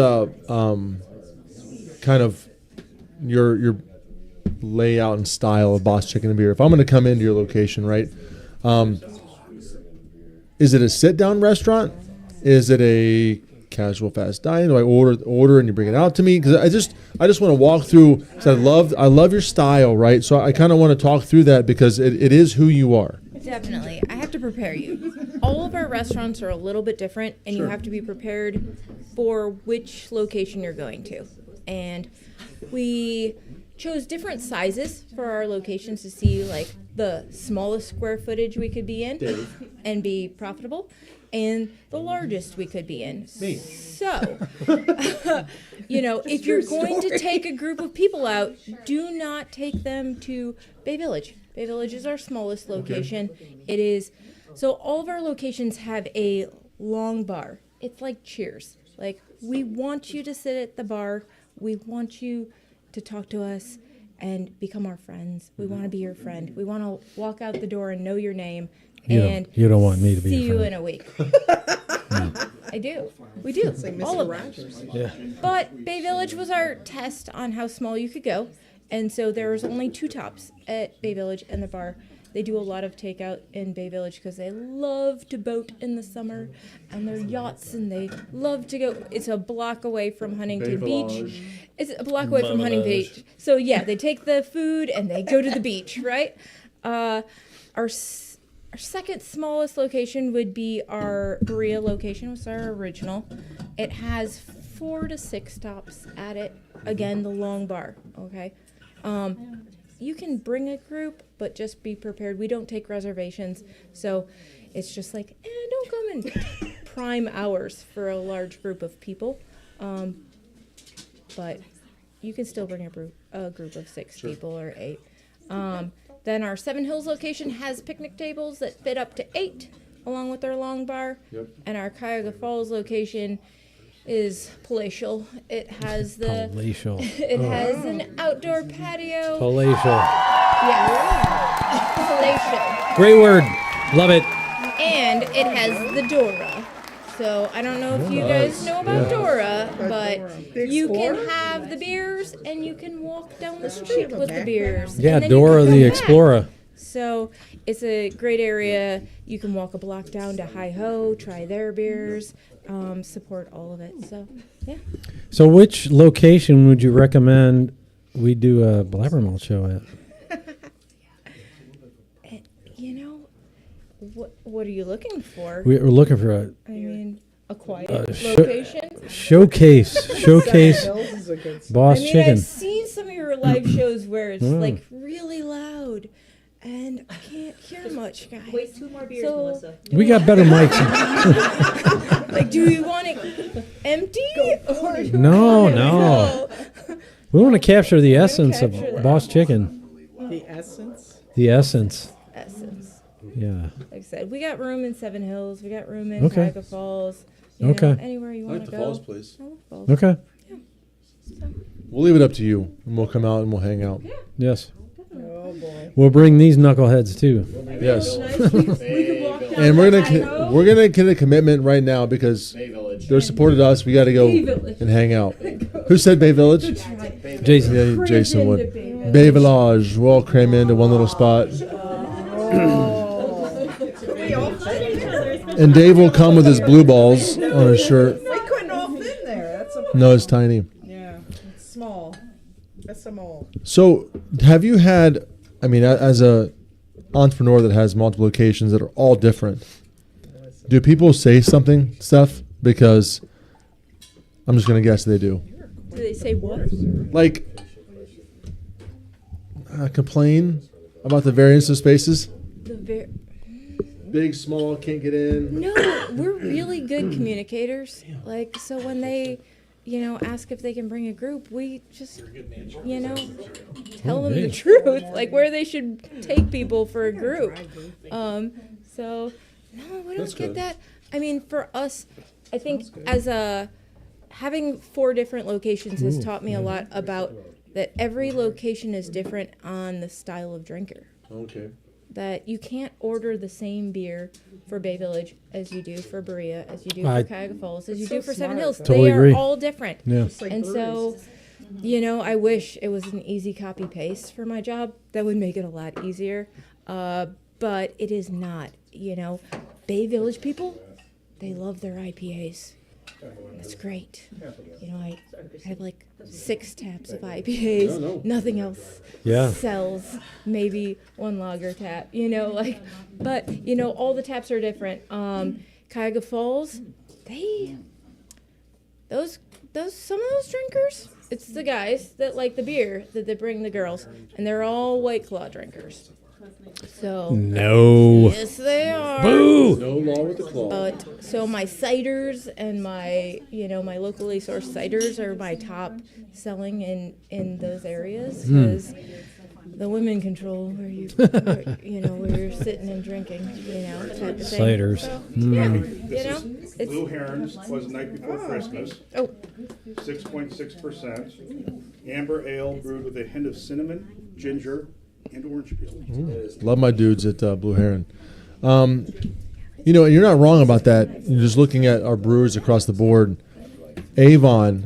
kind of your layout and style of Boss Chicken and Beer, if I'm going to come into your location, right, is it a sit-down restaurant? Is it a casual fast dining? Do I order and you bring it out to me? Because I just want to walk through. Because I love your style, right? So I kind of want to talk through that because it is who you are. Definitely. I have to prepare you. All of our restaurants are a little bit different, and you have to be prepared for which location you're going to. And we chose different sizes for our locations to see like the smallest square footage we could be in and be profitable, and the largest we could be in. So, if you're going to take a group of people out, do not take them to Bay Village. Bay Village is our smallest location. It is, so all of our locations have a long bar. It's like Cheers. Like, we want you to sit at the bar. We want you to talk to us and become our friends. We want to be your friend. We want to walk out the door and know your name. You don't want me to be see your you friend. in a week. I do. We do. All of them. Yeah. But Bay Village was our test on how small you could go. And so there was only 2 tops at Bay Village, and the bar They do a lot of takeout in Bay Village because they love to boat in the summer, and their yachts, and they love to go. It's a block away from Huntington Beach. It's a block away from Huntington Beach. So yeah, they take the food and they go to the beach, right? Our second smallest location would be our Berea location, which is our original. It has 4 to 6 stops at it. Again, the long bar, okay? You can bring a group, but just be prepared. We don't take reservations, so it's just like, don't come in prime hours for a large group of people. But you can still bring a group of 6 people or 8. Then our Seven Hills location has picnic tables that fit up to 8, along with our long bar. Yep. And our Cuyahoga Falls location is palatial. It has Palatial. It has an outdoor patio. Palatial. Yes. Palatial. Great word. Love it. And it has the Dora. So I don't know if you guys know about Dora, but you can have the beers and you can walk down the street with the beers. Yeah, and then you Dora can the come back. Explorer. So it's a great area. You can walk a block down to Hi Ho, try their beers, support all of it. So, yeah. So which location would you recommend we do a BlabberMalt show at? You know, what are you looking for? We're looking for I mean, a quiet location. location. Showcase Boss I mean, Chicken. I've seen some of your live shows where it's like really loud, and I can't hear much, guys. Wait 2 more beers, So- Melissa. We got better mics. Like, do you want it empty? Or No, no. We want to capture the essence of capture that. Boss Chicken. The essence. The essence. Essence. Yeah. Like I said, we got room in Seven Hills. We got room in Okay. Cuyahoga Falls. You Okay. know, anywhere you want to go. please. I love Falls. Okay. We'll leave it up to you, and we'll come out and we'll hang out. Yes. Oh boy. We'll bring these knuckleheads too. Yes. We could walk down And we're to gonna Hi-Ho. we're gonna get a commitment right now because Bay Village. they're supported us. We got to go Bay Village. and hang out. Who said Bay Village? Jason. Yeah, Crammed Jason into would. Bay Village. Bay Village. We'll all cram into one little spot. And Dave will come with his blue balls on his shirt. We couldn't all fit in there. That's a No, it's tiny. yeah. It's small. That's small. So, have you had? I mean, as a entrepreneur that has multiple locations that are all different, do people say stuff? Because I'm just gonna guess they do. Do they say what? Like, complain about the variance of spaces. Big, small, can't get in. No, we're really good communicators. Like, so when they, ask if they can bring a group, we just, tell them the truth, like where they should take people for a group. So, no, we don't get that. I mean, for us, I think having 4 different locations has taught me a lot about that every location is different on the style of drinker. Okay. That you can't order the same beer for Bay Village as you do for Berea, as you do I for Cuyahoga Falls, as you so do for Seven smart, Hills. though. Totally They agree. are all different. Yeah. like And so, I wish it was an easy copy paste for my job. That would make it a lot easier. But it is not. Bay Village people, they love their IPAs. That's great. I have like 6 taps of IPAs. Nothing else Yeah. sells. Maybe 1 lager tap. But all the taps are different. Cuyahoga Falls, those some of those drinkers, it's the guys that like the beer that they bring the girls, and they're all White Claw drinkers. So No. yes, they are. Boo! No law with the claw. But so my ciders and my my locally sourced ciders are my top selling in those areas because the women control where where you're sitting and drinking, type of thing. Ciders. So, This it's Blue Herons was the night before Christmas. oh 6.6%. Amber ale brewed with a hint of cinnamon, ginger, and orange peel. Love my dudes at Blue Heron. And you're not wrong about that. You're just looking at our brewers across the board. Avon,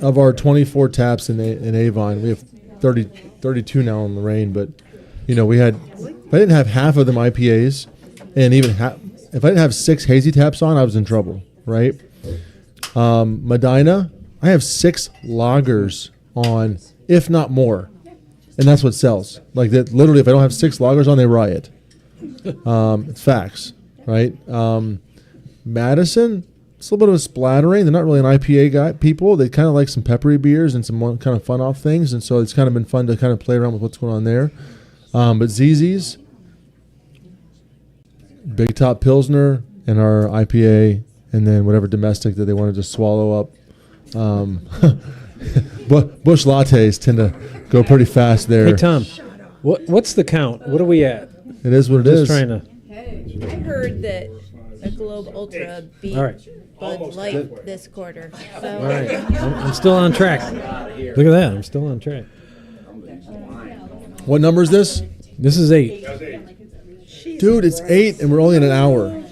of our 24 taps in Avon, we have 32 now in Lorraine. But, we had I didn't have half of them IPAs, and even if I didn't have 6 hazy taps on, I was in trouble, right? Medina, I have 6 lagers on, if not more, and that's what sells. Like that, literally, if I don't have 6 lagers on, they riot. It's facts, right? Madison, it's a little bit of a splattering. They're not really an IPA guy people. They kind of like some peppery beers and some kind of fun off things, and so it's kind of been fun to kind of play around with what's going on there. But ZZ's, Big Top Pilsner, and our IPA, and then whatever domestic that they wanted to swallow up. Bush lattes tend to go pretty fast there. Hey, Tom, what's the count? What are we at? It is what it is. Just trying to. I heard that a Globe Ultra beat Bud Light this quarter. So. All right, I'm still on track. Look at that, I'm still on track. What number is this? This is 8. Dude, it's 8, and we're only in an hour.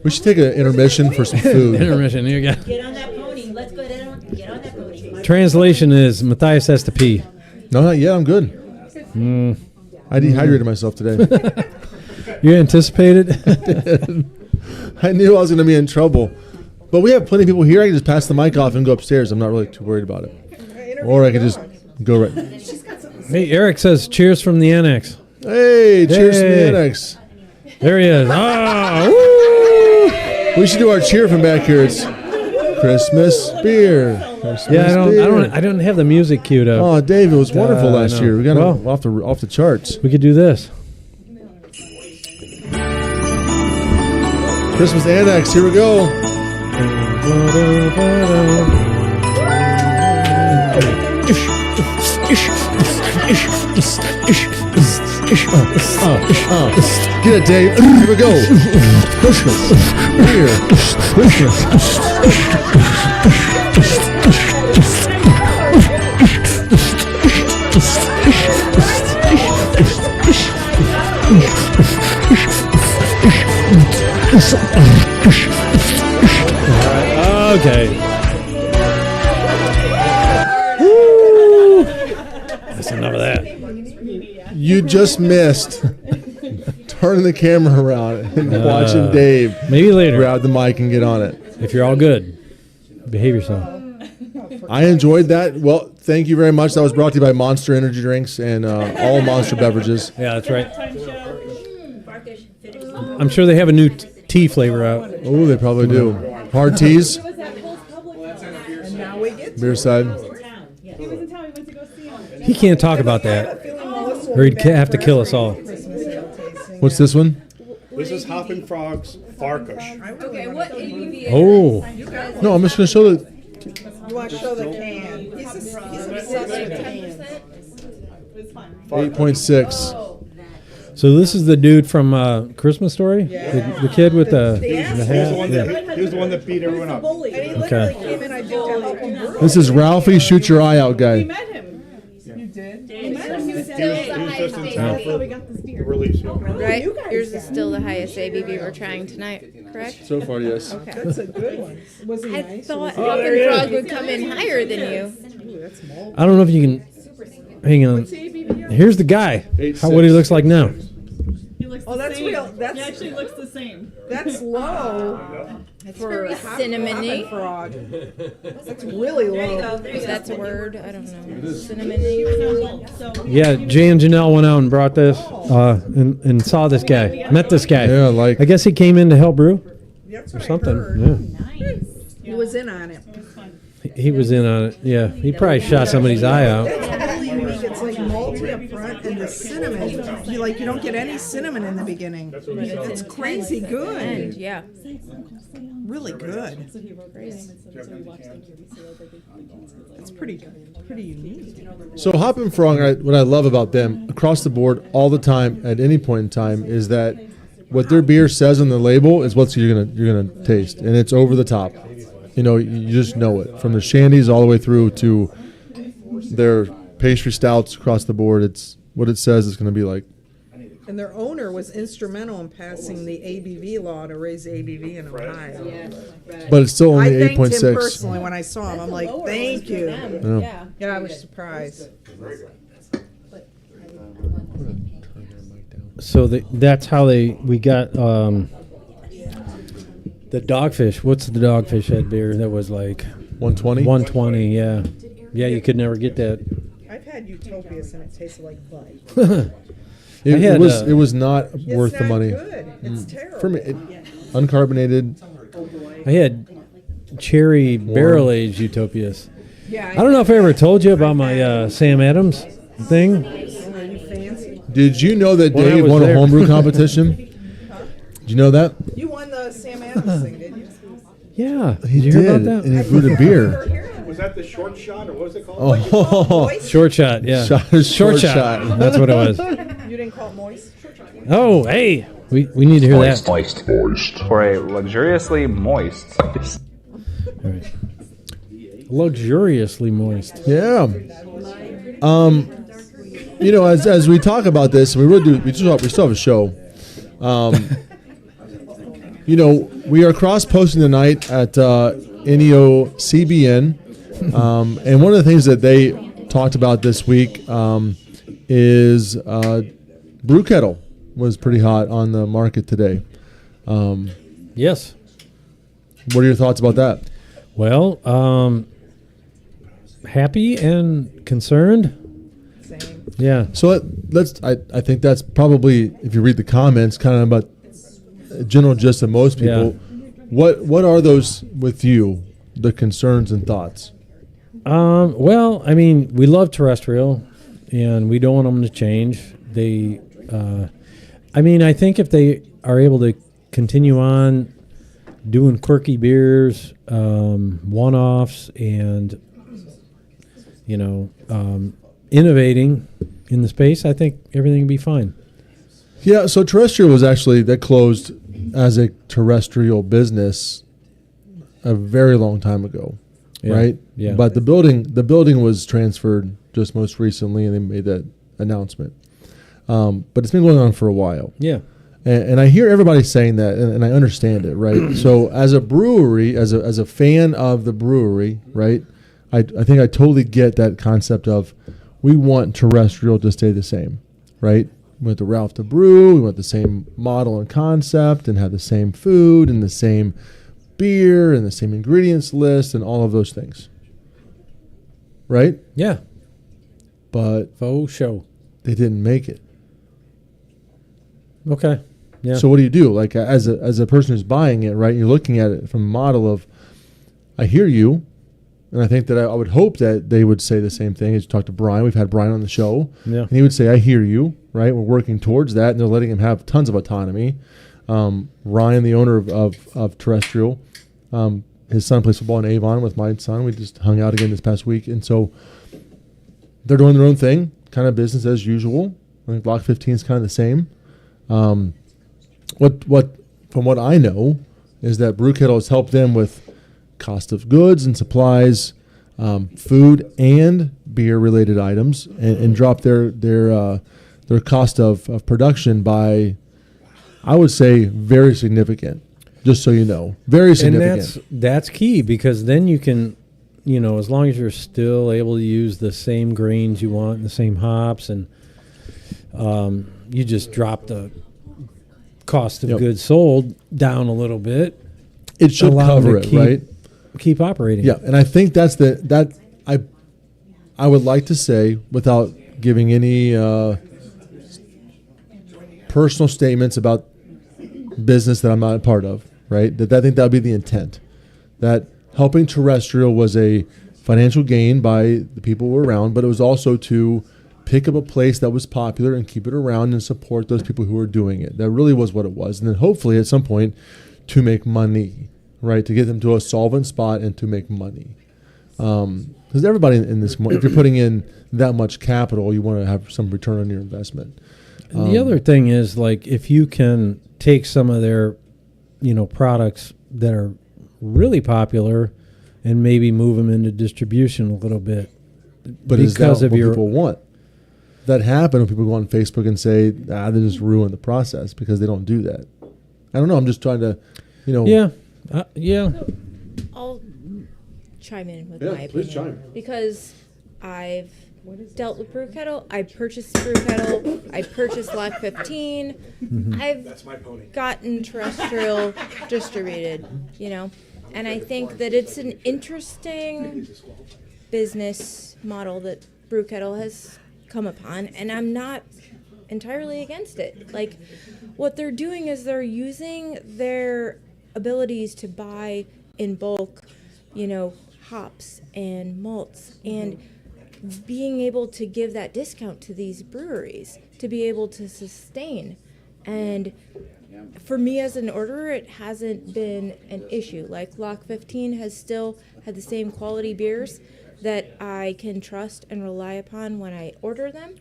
We should take an intermission for some food. Intermission, here you go. Get on that pony. Let's go get on that pony. Translation is Matthias has to pee. No, not yet. I'm good. I dehydrated myself today. You anticipated? I knew I was going to be in trouble. But we have plenty of people here. I can just pass the mic off and go upstairs. I'm not really too worried about it. Or I can just go right. Hey, Eric says cheers from the annex. Hey, cheers from the annex. There he is. Ah, woo! We should do our cheer from back here. It's Christmas beer. Christmas beer. I don't have the music queued up. Oh, Dave, it was wonderful last year. We got off the charts. We could do this. Christmas Annex, here we go. Get it, Dave. Here we go. Christmas. Here. Okay. Woo. That's enough of that. You just missed turning the camera around and watching Dave maybe later grab the mic and get on it. If you're all good, behave yourself. I enjoyed that. Well, thank you very much. That was brought to you by Monster Energy Drinks and all Monster beverages. Yeah, that's right. I'm sure they have a new tea flavor out. Oh, they probably do. Hard teas. Beer side. He can't talk about that, or he'd have to kill us all. What's this one? This is Hoppin' Frog's Farkush. Okay, what ABV? Oh. No, I'm just going to show the... You want to show the can? He's obsessed with cans. 8.6. So this is the dude from Christmas Story? Yeah. The kid with the hat? He was the one that beat everyone up. Okay. This is Ralphie, shoot your eye out guy. You met him. You did? You met him. He was He was just in town for the release. Right? Yours is still the highest ABV we're trying tonight, correct? So far, yes. Okay. That's a good one. Was he I nice? thought Hoppin' Frog would come in higher than you. I don't know if you can... Hang on. Here's the guy. What he looks like now. He looks Oh, that's same. real. He actually looks the same. That's low. That's For very cinnamony. Frog. That's really low. If that's a word, I don't know. Cinnamony. Yeah, Jay and Janelle went out and brought this and saw this guy. Met this guy. Yeah, like... I guess he came in to help brew That's or what I something. heard. Yeah. He was in on it. He was in on it. Yeah, he probably shot somebody's eye out. That's really unique. It's like malty up front and the cinnamon. You don't get any cinnamon in the beginning. It's crazy And good. yeah. Really good. It's pretty unique. So Hoppin' Frog, what I love about them across the board all the time at any point in time is that what their beer says on the label is what you're gonna taste, and it's over the top. You just know it from the shandies all the way through to their pastry stouts across the board. It's what it says it's going to be like. And their owner was instrumental in passing the ABV law to raise the ABV in Ohio. But it's still only I thanked 8.6. him personally when I saw him. I'm like, thank you. Yeah. Yeah, I was surprised. So that's how we got the Dogfish. What's the Dogfish head beer that was like 120? 120, yeah. Yeah, you could never get that. I've had Utopias and it tasted like Bud. It was not worth the money. Good. It's terrible. For me, uncarbonated. I had cherry barrel aged Utopias. Yeah, I don't know if I ever told you about my Sam Adams thing. Are you fancy? Did you know that When I Dave was won a there. homebrew competition? Did you know that? You won the Sam Adams thing, didn't you? Yeah. He Did you hear about and that? he brewed a beer. Was that the short shot or what was it called? Oh, Short shot, yeah. Short shot. That's what it was. You didn't call it moist? Oh, hey. We need to hear that. Moist. For a luxuriously moist. All right. Luxuriously moist. Yeah. You know, as we talk about this, we still have a show. You know, we are cross-posting tonight at NEO CBN. And one of the things that they talked about this week is Brew Kettle was pretty hot on the market today. Yes. What are your thoughts about that? Well, happy and concerned. Same. Yeah. So I think that's probably, if you read the comments, kind of about general gist of most people. Yeah. What are those with you, the concerns and thoughts? Well, I mean, we love terrestrial, and we don't want them to change. I think if they are able to continue on doing quirky beers, one-offs, and innovating in the space, I think everything will be fine. Yeah, so terrestrial was actually, that closed as a terrestrial business a very long time ago, right? Yeah. But the building was transferred just most recently, and they made that announcement. But it's been going on for a while. Yeah. And I hear everybody saying that, and I understand it, right? So as a brewery, as a fan of the brewery, right, I think I totally get that concept of we want terrestrial to stay the same, right? We want the Ralph to brew, we want the same model and concept, and have the same food and the same beer and the same ingredients list and all of those things, right? Yeah. But Faux show. they didn't make it. Okay. Yeah. So what do you do? Like as a person who's buying it, right? You're looking at it from a model of, I hear you, and I think that I would hope that they would say the same thing. As you talk to Brian, we've had Brian on the show, and he would say, "I hear you." Right? We're working towards that, and they're letting him have tons of autonomy. Ryan, the owner of Terrestrial, his son plays football in Avon with my son. We just hung out again this past week, and so they're doing their own thing, kind of business as usual. I think Block 15 is kind of the same. What from what I know is that Brew Kettle has helped them with cost of goods and supplies, food and beer related items, and drop their cost of production by, I would say, very significant. Just so you know, very significant. And that's key, because then you can, as long as you're still able to use the same grains you want and the same hops, and you just drop the cost of goods sold down a little bit. It should cover it, right? Keep operating. Yeah, and I think that's I would like to say, without giving any personal statements about business that I'm not a part of, right? That I think that would be the intent. That helping Terrestrial was a financial gain by the people who were around, but it was also to pick up a place that was popular and keep it around and support those people who were doing it. That really was what it was. And then hopefully at some point to make money, right? To get them to a solvent spot and to make money. Because everybody in this, if you're putting in that much capital, you want to have some return on your investment. And the other thing is, like, if you can take some of their, products that are really popular and maybe move them into distribution a little bit. But because of what people want. That happen when people go on Facebook and say, they just ruin the process, because they don't do that. I don't know. I'm just trying to, Yeah. I'll chime in with Yeah, my please opinion. chime. Because I've dealt with Brew Kettle. I purchased Brew Kettle. I purchased Lock 15. I've gotten terrestrial distributed, you know, and I think that it's an interesting business model that Brew Kettle has come upon, and I'm not entirely against it. Like, what they're doing is they're using their abilities to buy in bulk, you know, hops and malts, and being able to give that discount to these breweries to be able to sustain. And for me as an orderer, it hasn't been an issue. Like, Lock 15 has still had the same quality beers that I can trust and rely upon when I order them.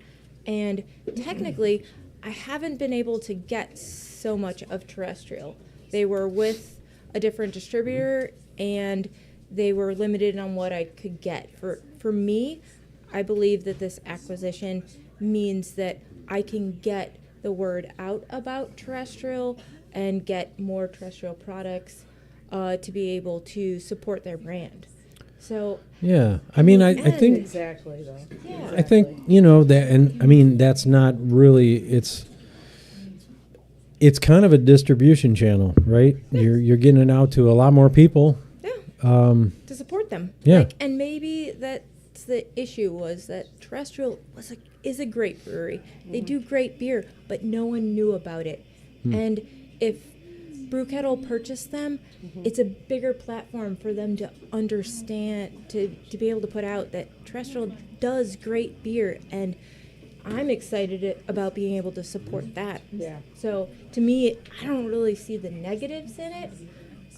And technically, I haven't been able to get so much of terrestrial. They were with a different distributor, and they were limited on what I could get. For me, I believe that this acquisition means that I can get the word out about terrestrial and get more terrestrial products to be able to support their brand. So yeah, I mean, I think exactly though. Yeah. I think, you know, that, and I mean, that's not really, it's kind of a distribution channel, right? You're getting it out to a lot more people. Yeah. To support them. Yeah. Like, and maybe that's the issue, was that terrestrial is a great brewery. They do great beer, but no one knew about it. And if Brew Kettle purchased them, it's a bigger platform for them to understand, to be able to put out that terrestrial does great beer, and I'm excited about being able to support that. Yeah. So to me, I don't really see the negatives in it.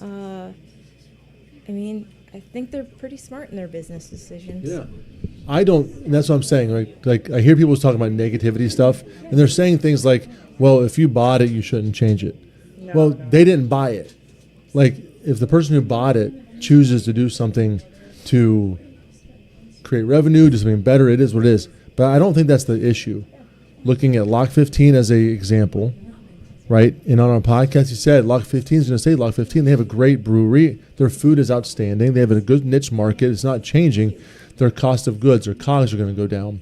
I mean, I think they're pretty smart in their business decisions. Yeah. I don't, and that's what I'm saying. Like I hear people talking about negativity stuff, and they're saying things like, well, if you bought it, you shouldn't change it. No, well, no. they didn't buy it. Like, if the person who bought it chooses to do something to create revenue, do something better, it is what it is. But I don't think that's the issue. Looking at Lock 15 as an example, right? And on our podcast, you said Lock 15 is going to say Lock 15. They have a great brewery. Their food is outstanding. They have a good niche market. It's not changing. Their cost of goods, their COGS are going to go down.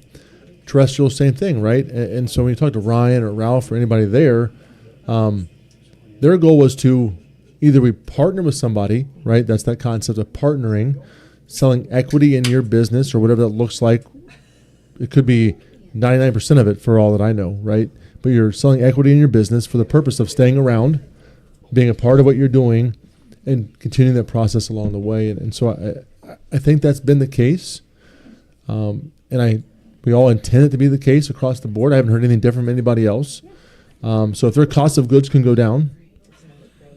Terrestrial, same thing, right? And so when you talk to Ryan or Ralph or anybody there, their goal was to either we partner with somebody, right? That's that concept of partnering, selling equity in your business or whatever that looks like. It could be 99% of it for all that I know, right? But you're selling equity in your business for the purpose of staying around, being a part of what you're doing, and continuing that process along the way. And so I think that's been the case. And we all intend it to be the case across the board. I haven't heard anything different from anybody else. So if their cost of goods can go down,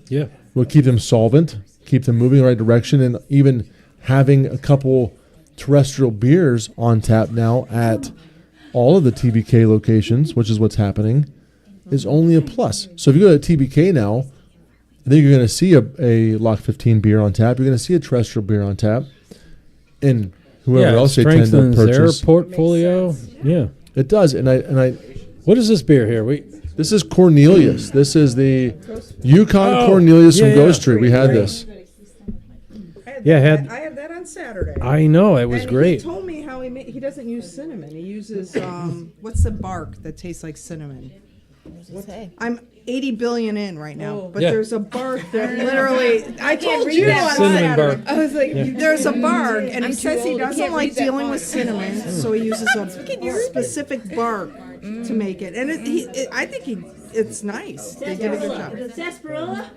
yeah, we'll keep them solvent, keep them moving in the right direction, and even having a couple terrestrial beers on tap now at all of the TBK locations, which is what's happening, is only a plus. So if you go to TBK now, I think you're going to see a Lock 15 beer on tap. You're going to see a terrestrial beer on tap, and whoever else they tend to strengthens purchase. their portfolio. Yeah, it does. And I. What is this beer here? This is Cornelius. This is the Yukon Cornelius from Ghost Tree. We had this. I had that on Saturday. I know, it was great. He told me how he doesn't use cinnamon. He uses what's the bark that tastes like cinnamon? I'm 80 billion in right now, but there's a bark that literally. I told you on cinnamon Saturday. bark. I was like, there's a bark, and he says he doesn't like dealing with cinnamon, so he uses a specific bark to make it, and I think it's nice. They did a good job. Sarsaparilla?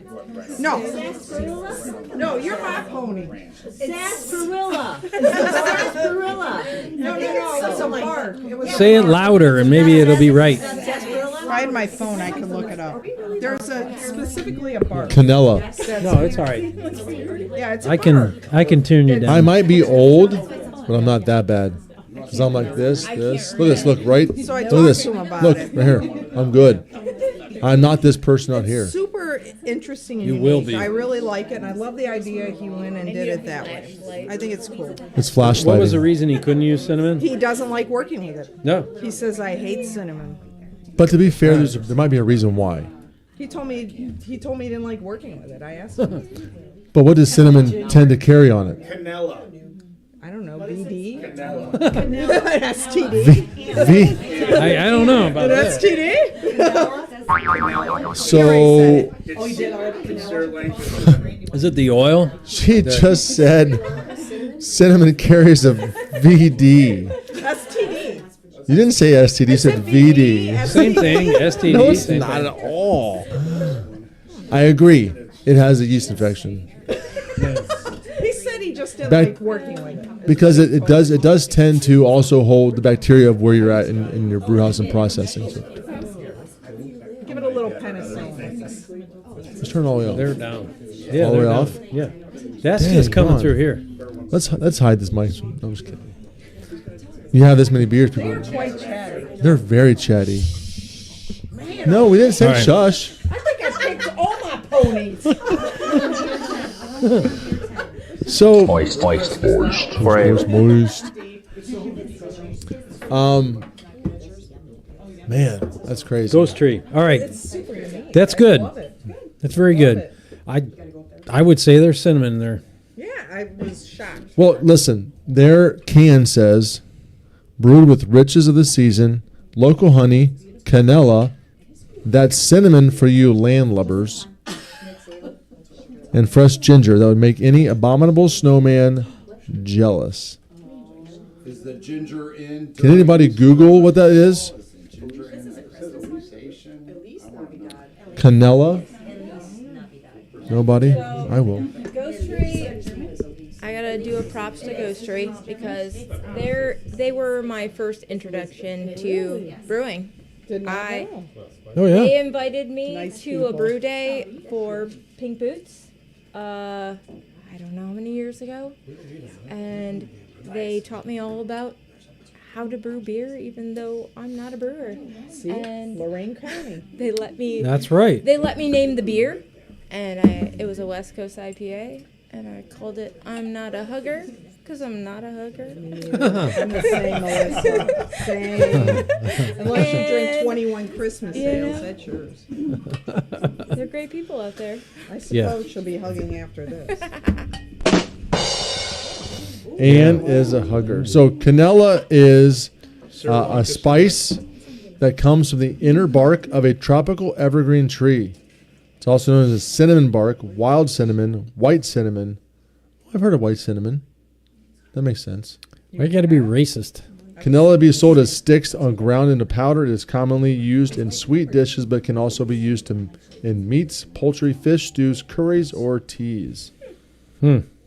No, Sarsaparilla? no, you're my pony. Sarsaparilla. Sarsaparilla. No, it's a bark. It was Say it louder, and maybe it'll be right. If I had my phone, I could look it up. There's specifically a bark. Canella. No, it's all right. Yeah, it's a I bark. can tune you down. I might be old, but I'm not that bad. Because I'm like this. Look at this. Look, right? So I Look at talked this. to him about Look, it. right here. I'm good. I'm not this person out here. Super interesting and You unique. will be. I really like it, and I love the idea he went and did it that way. I think it's cool. It's flashlighting. What was the reason he couldn't use cinnamon? He doesn't like working with it. No. He says, I hate cinnamon. But to be fair, there might be a reason why. He told me he didn't like working with it. I asked him. But what does cinnamon tend to carry on it? Canella. I don't know, BD? V. STD? I don't know about An that. STD? So Is it the oil? she just said cinnamon carries a VD. STD. You didn't say STD, you said VD. Same thing. STD. No, it's same not thing. at all. I agree. It has a yeast infection. He said he just didn't Back- like working with it. Because it does tend to also hold the bacteria of where you're at in your brew house and processing. So Give it a little penicillin. let's turn it all the way off. They're down. Yeah, All the they're way down. off? Yeah. That's Dang, just coming come on. through here. Let's hide this mic. I'm just kidding. You have this many beers, people. They're quite chatty. They're very chatty. No, we didn't say All right. shush. I think I picked all my ponies. So Moist. For a moist. Man, that's crazy. Ghost tree. All right. That's good. That's very good. I would say there's cinnamon there. Yeah, I was shocked. Well, listen, their can says brewed with riches of the season, local honey, canela, that's cinnamon for you landlubbers, and fresh ginger that would make any abominable snowman jealous. Is the ginger in? Can anybody Google what that is? Canela? Nobody? I will. Ghost Tree, I gotta do a props to Ghost Tree because they were my first introduction to brewing. Did not know. Oh, yeah. They invited me Nice to people. a brew day for Pink Boots. I don't know how many years ago, and they taught me all about how to brew beer, even though I'm not a brewer. See, And Lorain County. they let me. That's right. They let me name the beer, and it was a West Coast IPA, and I called it "I'm Not a Hugger" because I'm not a hugger. I'm the same, Melissa. Same. Unless you drink 21 Christmas ales, that's yours. They're great people out there. I suppose she'll be hugging after this. Anne is a hugger. So canela is a spice that comes from the inner bark of a tropical evergreen tree. It's also known as cinnamon bark, wild cinnamon, white cinnamon. I've heard of white cinnamon. That makes sense. Why you got to be racist? Canela be sold as sticks on ground into powder. It is commonly used in sweet dishes, but can also be used in meats, poultry, fish stews, curries, or teas.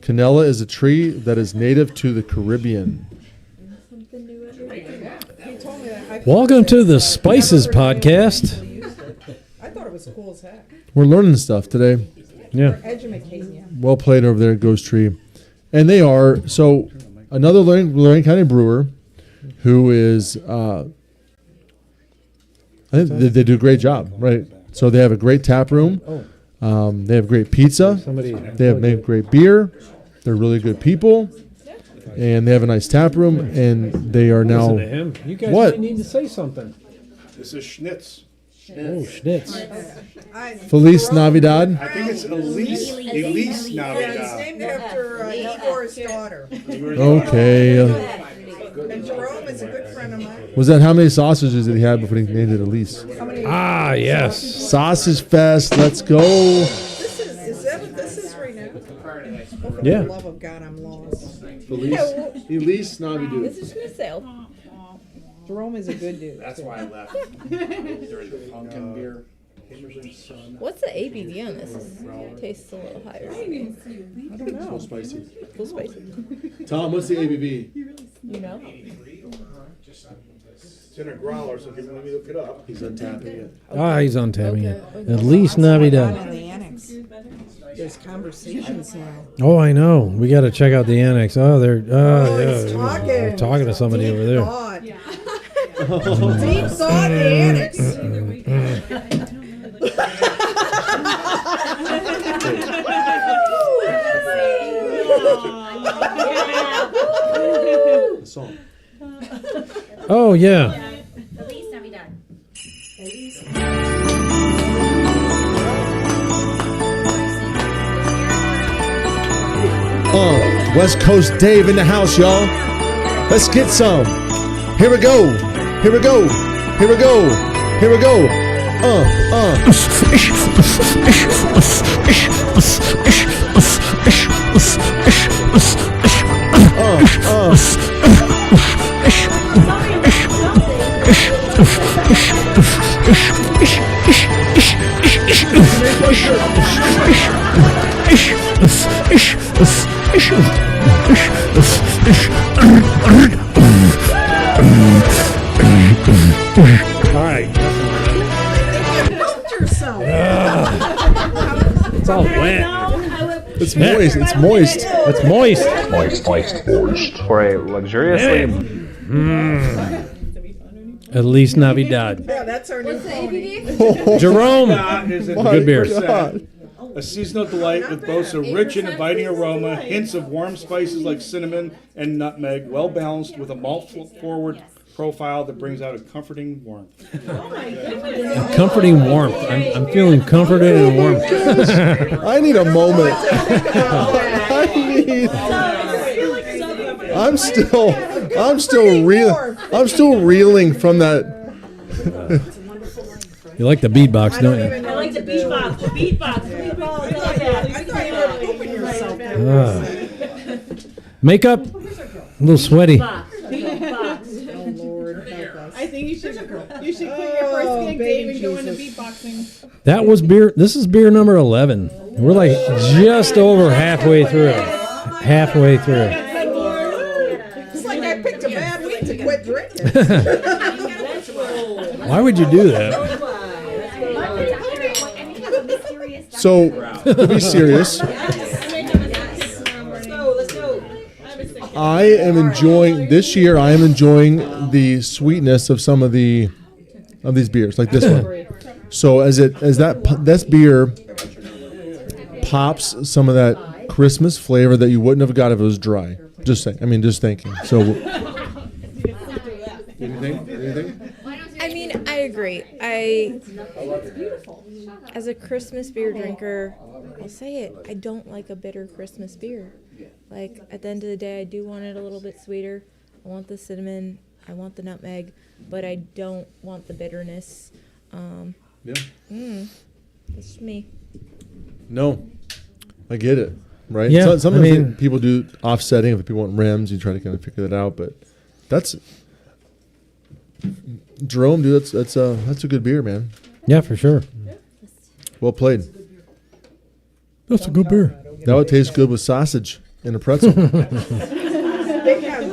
Canela is a tree that is native to the Caribbean. Welcome to the Spices Podcast. I thought it was cool as heck. We're learning stuff today. Yeah. Educating you. Well played over there, Ghost Tree. And they are, so another Lorain County brewer who is, I think they do a great job, right? So they have a great tap room. They have great pizza. They have made great beer. They're really good people. And they have a nice tap room. And they are now. Listen to him. You guys What? might need to say something. This is Schnitz. Oh, schnitz. Feliz Navidad. I think it's Elise It's Navidad. named after Igor's daughter. Okay. And Jerome is a good friend of mine. Was that how many sausages did he have before he named it Elise? Ah, yes. Sausage Fest. Let's go. Is that what this is right now? Oh, for Yeah. the love of God, I'm lost. Elise Navidad. This is Schnitzel. Jerome is a good dude. That's why I left. During the pumpkin beer. What's the ABV on this? It tastes a little higher. I don't know. Spicy. A little spicy. Tom, what's the ABV? You know? It's in a growler, so if you let me look it up. He's untapping it. Ah, he's untapping it. Okay. At least Navidad. In the annex. There's conversations now. Oh, I know. We got to check out the annex. Oh, they're he's yeah. talking. We're talking to somebody over there. Thought. Deep thought in the annex. Song. Oh, yeah. Feliz Navidad. West Coast Dave in the house, y'all. Let's get some. Here we go. Here we go. Here we go. Here we go. All right. Helped yourself. It's all wet. It's moist. It's moist. It's moist. Moist. For a luxuriously At least Navidad. Yeah, that's our new pony. Jerome. Is it Good beer. A seasonal delight with both a rich and inviting aroma, hints of warm spices like cinnamon and nutmeg, well balanced with a malt-forward profile that brings out a comforting warmth. Comforting warmth. I'm feeling comforted and warm. I need a moment. I'm still reeling from that. You like the beatbox, don't you? I like the beatbox. The beatbox. Makeup, a little sweaty. Beatbox. Lord, help us. I think you should quit your first gig, Dave, and go into beatboxing. That was beer. This is beer number 11. We're like just over halfway through. Halfway through. It's like I picked a bad week to quit drinking. Why would you do that? So, to be serious, I am enjoying this year. I am enjoying the sweetness of some of these beers, like this one. So as this beer pops some of that Christmas flavor that you wouldn't have got if it was dry. Just saying. I mean, just thinking. So, anything? I mean, I agree. As a Christmas beer drinker, I'll say it. I don't like a bitter Christmas beer. Like, at the end of the day, I do want it a little bit sweeter. I want the cinnamon. I want the nutmeg. But I don't want the bitterness. That's just me. No, I get it. Right? Yeah, Sometimes people do offsetting. If people want rims, you try to kind of figure that out. But that's Jerome, dude. That's a good beer, man. Yeah, for sure. Well played. That's a good beer. That would taste good with sausage and a pretzel. They have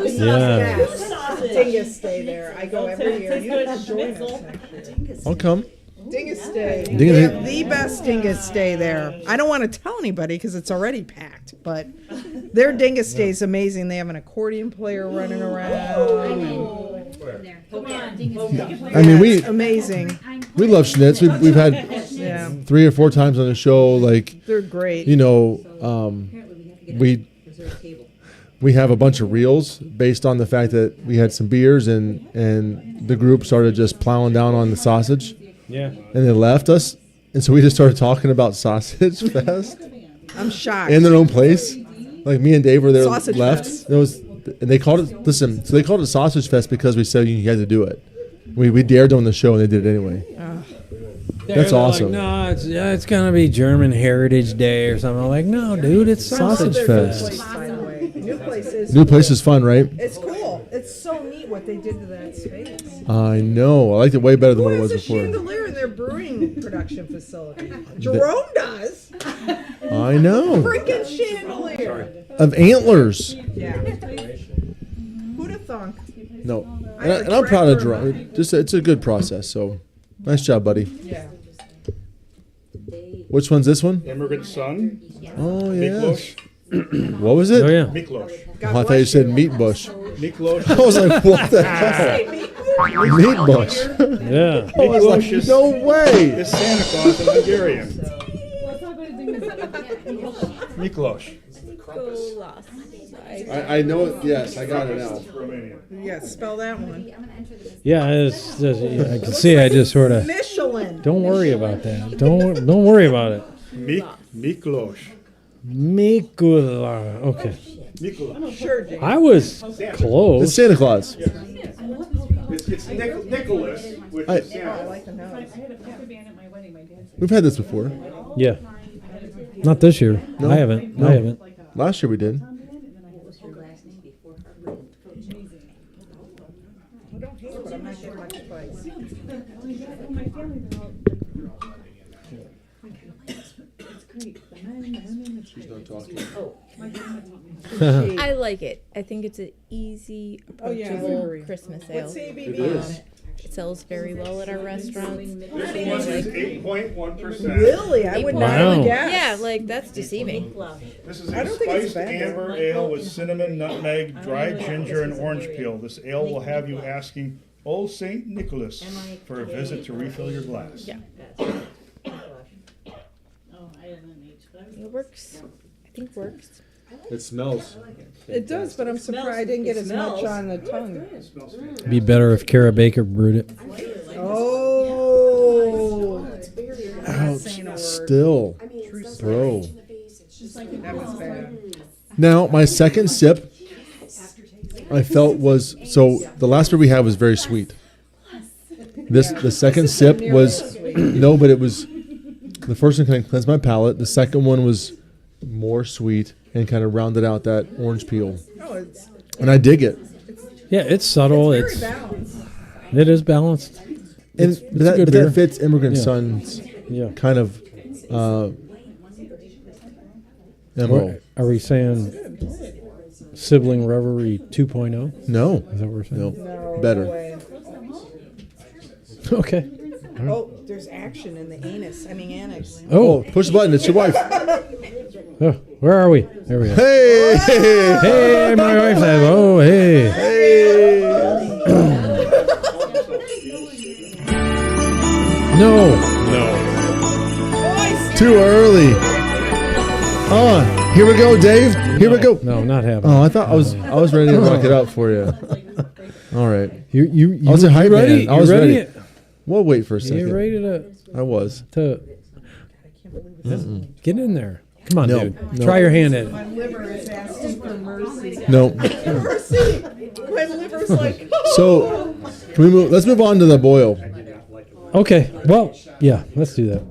Dingus Day there. I go every year. You have to join us next year. I'll come. Dingus Day. Dingus They Day. have the best Dingus Day there. I don't want to tell anybody because it's already packed, but their Dingus Day is amazing. They have an accordion player running around. I mean, It's amazing. we love schnitz. We've had Yeah, 3 or 4 times on the show. Like, they're great. you know, we have a bunch of reels based on the fact that we had some beers and the group started just plowing down on the sausage. Yeah. And they left us, and so we just started talking about Sausage Fest I'm shocked. in their own place. Like me and Dave were there, Sausage left. Fest. And they called it. Listen, so they called it Sausage Fest because we said you had to do it. We dared them on the show, and they did it anyway. That's awesome. Like, no, it's gonna be German Heritage Day or something. I'm like, no, dude, it's Sausage Fest. By the way. New place is New place is fun, right? It's cool. It's so neat what they did to that space. I know. I liked it way better than Who what it has was a before. chandelier in their brewing production facility? Jerome does. I know. Freaking chandelier. Of antlers. Yeah. Who'd have thunk? No. And I'm proud of Jerome. Just it's a good process. So, nice job, buddy. Yeah. Which one's this one? Immigrant Son. Oh Miklos. What was it? Oh yeah. Miklos. Oh, I thought you said meat bush. Miklos. I was like, what the hell? Meat bush. Yeah. I was like, Miklos no way. is Santa Claus in Hungarian. Miklos. I know it. Yes, I got it now. Romanian. Yeah, spell that one. Yeah, it's just, I can see. I just sort of. Michelin. Don't worry about that. Don't worry about it. Miklos. Mikula. Okay. Nicola. Sure, Dave. I was Santa. close. It's Santa Claus. It's Nicholas, which I- is Santa. We've had this before. Yeah. Not this year. No. I haven't. No. I haven't. Last year we did. She's not talking. I like it. I think it's an easy, approachable Christmas ale. What's ABV It is. on it? It sells very well at our restaurants. This one is 8.1%. Really? I would not Wow. have guessed. Yeah, like that's deceiving. This is I a don't think it's spiced bad. amber ale with cinnamon, nutmeg, dried ginger, and orange peel. This ale will have you asking, "Oh, Saint Nicholas," for a visit to refill your glass. Yeah. It works. I think works. It smells. It does, but I'm surprised I didn't get as much on the tongue. Be better if Kara Baker brewed it. Oh. Ouch. Still. Bro. That was bad. Now, my second sip, I felt was, so the last beer we had was very sweet. The second sip was, no, but it was, the first one kind of cleansed my palate. The second one was more sweet and kind of rounded out that orange peel. Oh, it's And I dig it. Yeah, it's subtle. very It's balanced. it is balanced. And It's a that, good but beer. that fits Immigrant Yeah. Son's Yeah. kind of MO. Are we saying sibling reverie 2.0? No. Is that what we're saying? No. No, Better. no way. Okay. Oh, there's action in the anus. I mean, annex. Oh, push the button. It's your wife. Oh, where are we? There we go. Hey! Hey, my wife said, oh, hey. No. Too early. Here we go, Dave. Here we go. No, not happening. Oh, I thought I was ready to rock it out for you. All right. You I was a hype ready? man. I was you ready? ready. We'll wait for a second. You ready to I was. Get in there? Come on, No, dude. no. Try your hand at it. My liver is asking for mercy. No. Mercy! My liver's like, So, can we move? Let's move on to the boil. Okay. Well, yeah. Let's do that.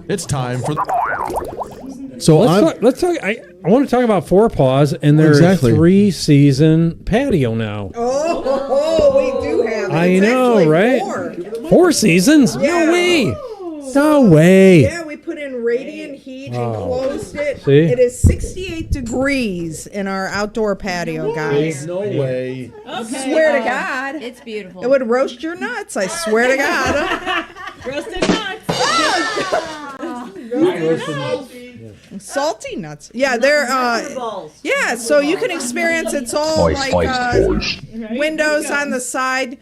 It's time for the So Let's talk. I want to talk about Four Paws and their Exactly. 3-season patio now. oh, we do have it. I It's know, actually right? 4. 4 seasons? Yeah. No way. No way. Yeah, we put in radiant heat and closed it. See? It is 68 degrees in our outdoor patio, guys. no way. Swear to God. It's beautiful. It would roast your nuts, I swear to God. Roasted nuts. Salty nuts. Yeah, they're yeah, so you can experience it's all like windows on the side.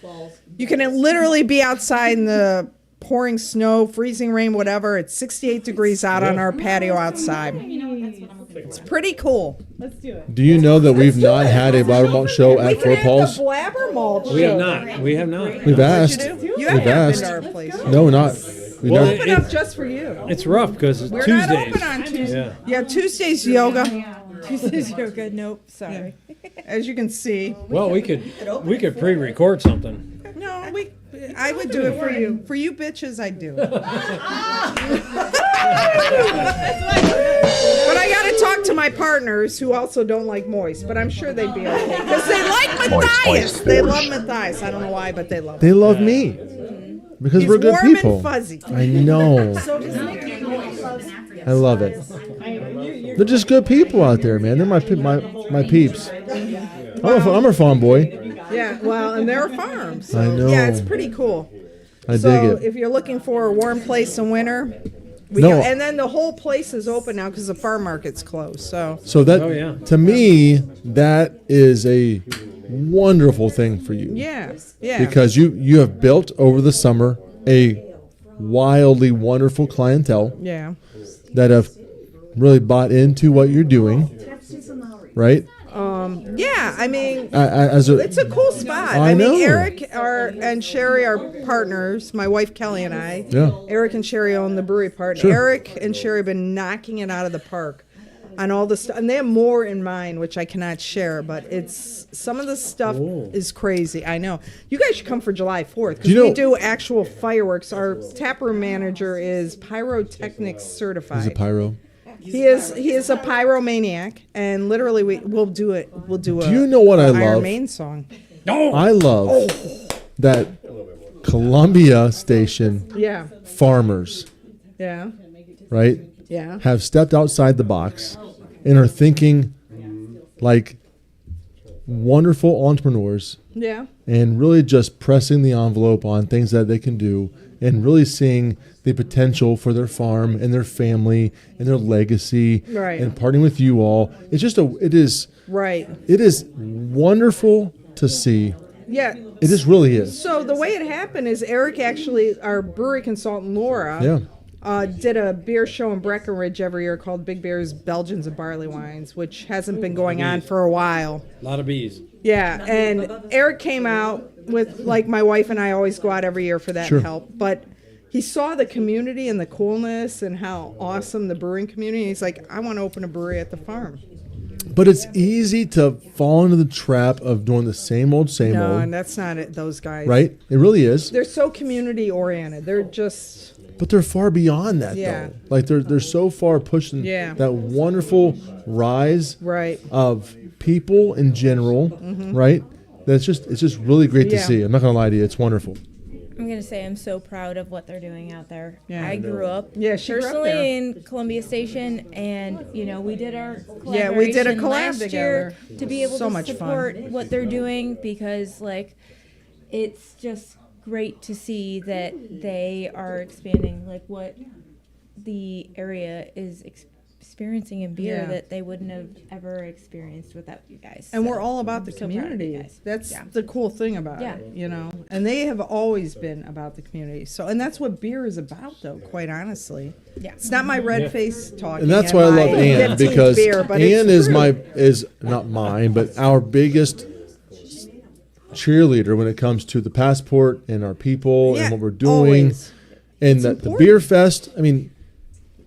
You can literally be outside in the pouring snow, freezing rain, whatever. It's 68 degrees out on our patio outside. It's pretty cool. Let's do it. Do you know that we've not had a BlabberMalt show at Four Paws? The BlabberMalt Show. We have not. We have not. We've asked. You We've haven't been asked. to our place. No, not. We Well, never. Open up just for you. It's rough because it's We're Tuesdays. not open on Tuesday. Yeah. Yeah, Tuesday's yoga, Tuesday's yoga. Nope. Sorry. as you can see. Well, we could pre-record something. No, I would do it for you. For you bitches, I'd do it. But I got to talk to my partners who also don't like moist, but I'm sure they'd be okay. Because they like Matthias. They love Matthias. I don't know why, but they love They him. love me because He's we're good warm people. and fuzzy. I know. I love it. They're just good people out there, man. They're my peeps. I'm a farm boy. Yeah, well, and there are farms. So, I know. Yeah, it's pretty cool. I So dig it. if you're looking for a warm place in winter, No. and then the whole place is open now because the farm market's closed. So So that Oh, yeah. to me, that is a wonderful thing for you. yeah, yeah. Because you have built over the summer a wildly wonderful clientele yeah. that have really bought into what you're doing, right? Yeah, I mean, As it's a cool spot. I mean, know. Eric and Sherry are partners. My wife Kelly and I. Yeah. Eric and Sherry own the brewery part. Sure. Eric and Sherry have been knocking it out of the park. on all the stuff, and they have more in mind, which I cannot share. But it's some of the stuff is crazy. I know. You guys should come for July 4th because we do actual fireworks. Our taproom manager is pyrotechnics certified. He's a pyro. He is a pyromaniac, and literally we'll do it. We'll do. Do you know what I Iron love? Maiden song. No, I love that Columbia Station Yeah. farmers, Yeah. right? Yeah. Have stepped outside the box and are thinking like wonderful entrepreneurs Yeah. and really just pressing the envelope on things that they can do and really seeing the potential for their farm and their family and their legacy Right. and partnering with you all. It's just it is wonderful to see. Yeah. It just really is. So the way it happened is Eric actually, our brewery consultant Laura, did a beer show in Breckenridge every year called Big Beers, Belgians, and Barley Wines, which hasn't been going on for a while. A lot of bees. Yeah, and Eric came out with, like, my wife and I always go out every year for that Sure. help, but he saw the community and the coolness and how awesome the brewing community. He's like, I want to open a brewery at the farm. But it's easy to fall into the trap of doing the same old, No, old. and that's not it. Those guys, Right? It really is. They're so community oriented. They're just. But they're far beyond that, Yeah. though. Like they're so far pushing that wonderful rise of people in general, right? That's it's just really great to see. I'm not gonna lie to you, it's wonderful. I'm going to say I'm so proud of what they're doing out there. Yeah. I grew up she grew up personally there. in Columbia Station, and, you know, we did our Yeah, we did a collaboration collab last together. year to be able So to much fun. support what they're doing because, like, it's just great to see that they are expanding, like, what the area is experiencing in beer Yeah. that they wouldn't have ever experienced without you guys. And So, we're all about the I'm so proud of you community. guys. That's Yeah. the cool thing about Yeah. it, you know. And they have always been about the community. So, and that's what beer is about, though. Quite honestly, Yeah. It's not my red face talking. And that's why I love my Ann 15th because beer, but Ann it's is true. is not mine, but our biggest cheerleader when it comes to the passport and our people and what we're doing. always. And the beer fest. I mean,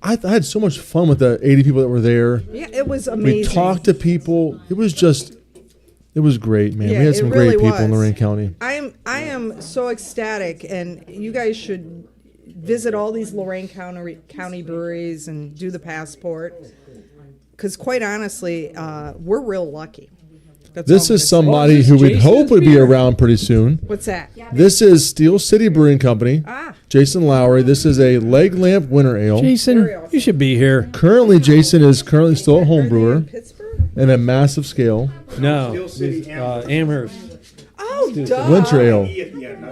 I had so much fun with the 80 people that were there. Yeah, it was amazing. We talked to people. It was great, man. Yeah, we had some it really great people in was. Lorraine County. I am so ecstatic, and you guys should visit all these Lorraine County breweries and do the passport. Because quite honestly, we're real lucky. That's all This I'm is gonna say. somebody who we'd hope would be around pretty soon. What's that? This is Steel City Brewing Company. Ah. Jason Lowry. This is a Leg Lamp Winter Ale. Jason, you should be here. Currently, Jason is still a home brewer in a massive scale. No, Amherst. Oh, duh. Winter Ale.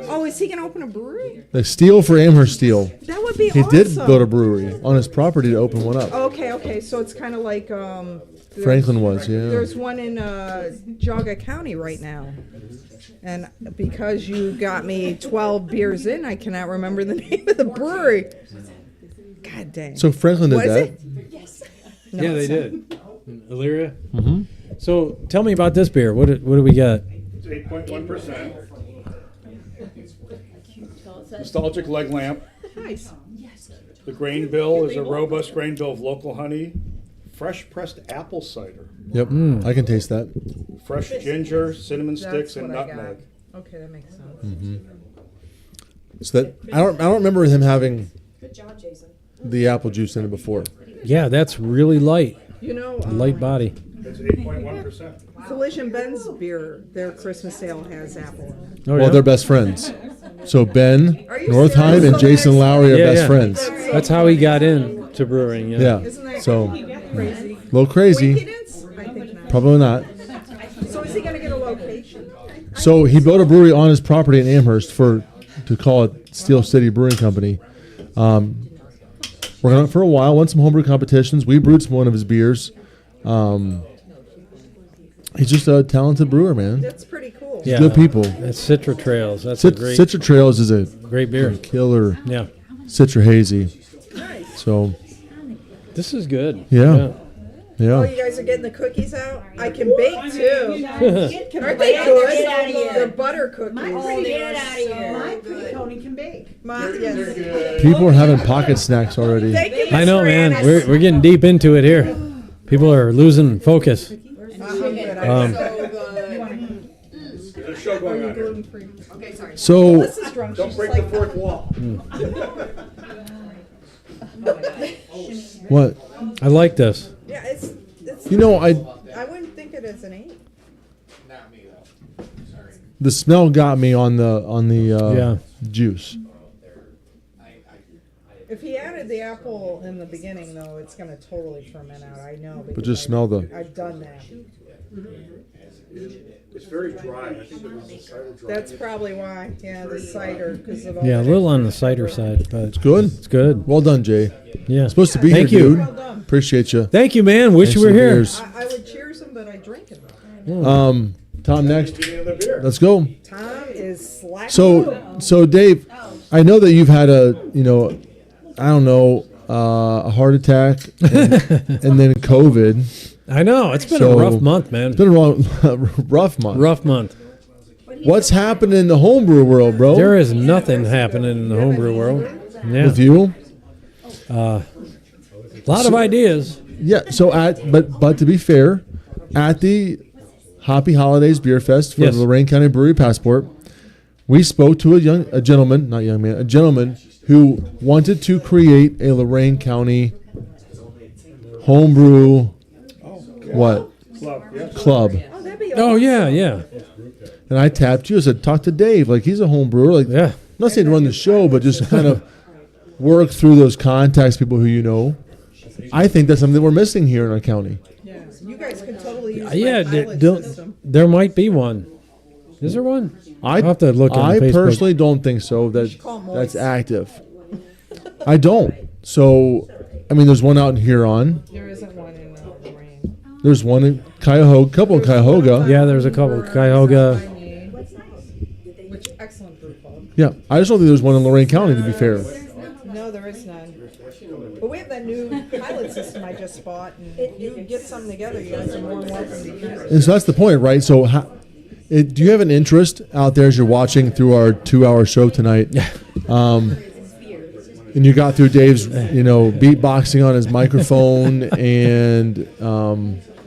Oh, is he going to open a brewery? The steel for Amherst Steel. That would be He awesome. did build a brewery on his property to open one up. Okay. So it's kind of like Franklin was, yeah. There's one in Geauga County right now. And because you got me 12 beers in, I cannot remember the name of the brewery. God dang. So Franklin did What is that. it? Yes. No, Yeah, they it's not. did. Illyria. Mm-hmm. So tell me about this beer. What do we got? It's 8.1%. Nostalgic leg lamp. Nice. The grain bill is a robust grain bill of local honey. Fresh pressed apple cider. Yep, I can taste that. Fresh ginger, cinnamon sticks, That's and what I got. nutmeg. Okay, that makes sense. Mm-hmm. So that I don't remember him having Good job, Jason. the apple juice in it before. Yeah, that's really light. You know, Light body. It's 8.1%. Collision Ben's beer, their Christmas ale has apple in it. Oh, Well, yeah? they're best friends. So Ben Are you Northeim serious? and Jason Lowry are best friends. That's how he got into brewing. Yeah. Isn't that So crazy? a little crazy. Coincidence? I think not. Probably not. So is he going to get a location? So he built a brewery on his property in Amherst to call it Steel City Brewing Company. Working on it for a while. Won some homebrew competitions. We brewed some one of his beers. He's just a talented brewer, man. That's pretty cool. Yeah. Good people. That's Citra Trails. That's a great, Citra Trails is a great beer. killer. Yeah. Citra Hazy. Nice. So This is good. yeah. Oh, Yeah. you guys are getting the cookies out? I can bake too. Can Aren't bake. they good? Get out of here. They're butter cookies. Get out of here. My pre-Tony can bake. Yes. People are having pocket snacks already. Thank you, I know, Mr. man. Annis. We're getting deep into it here. People are losing focus. I'm Um, There's a show going on here. Okay, sorry. So Melissa's drunk. Don't She's break like, the fourth wall. what? I like this. yeah, it's. You know, I wouldn't think it as an 8. the smell got me on the Yeah. juice. If he added the apple in the beginning, though, it's going to totally ferment out. I know. But because just smell the. I've done that. It's very dry. I think it was the cider dry. That's probably why. Yeah, the cider, because of all. Yeah, a the- little on the cider side, but it's Good. It's good. Well done, Jay. Yeah. Supposed to be Thank here, you. dude. Appreciate you. Thank you, man. Wish you were here. I would cheers him, but I drink him. Tom, next. Give me another beer. Let's go. Tom is slacking. So Dave, I know that you've had a heart attack and then COVID. I know. It's been So- a rough month, man. It's been a rough month. Rough month. What's happening in the homebrew world, bro? There is nothing happening in the homebrew world. Yeah. With you? A lot of ideas. Yeah. So but to be fair, at the Hoppy Holidays Beer Fest for Yes. the Lorain County Brewery Passport, we spoke to a gentleman who wanted to create a Lorain County homebrew Club, yeah. club. Oh, yeah, yeah. And I tapped you. I said, talk to Dave. Like, he's a home brewer. Like, Yeah. I'm not saying to run the show, but just kind of work through those contacts, people who you know. I think that's something that we're missing here in our county. Yeah, you guys can totally use Yeah, my pilot system. there might be one. Is there one? I'll have to look on I Facebook. personally don't think so. call 'em That's moist. active. I don't. So, I mean, there's one out in Huron. There isn't one in Lorraine. There's one in Cuyahoga. Couple in Cuyahoga. Yeah, there's a couple. Cuyahoga. Which excellent brew club. Yeah. I just don't think there's one in Lorain County, to be fair. No, there is none. But we have that new pilot system I just bought, and you can get something together. You guys are more than welcome to use it. And so that's the point, right? So, do you have an interest out there as you're watching through our 2-hour show tonight? And you got through Dave's, beatboxing on his microphone and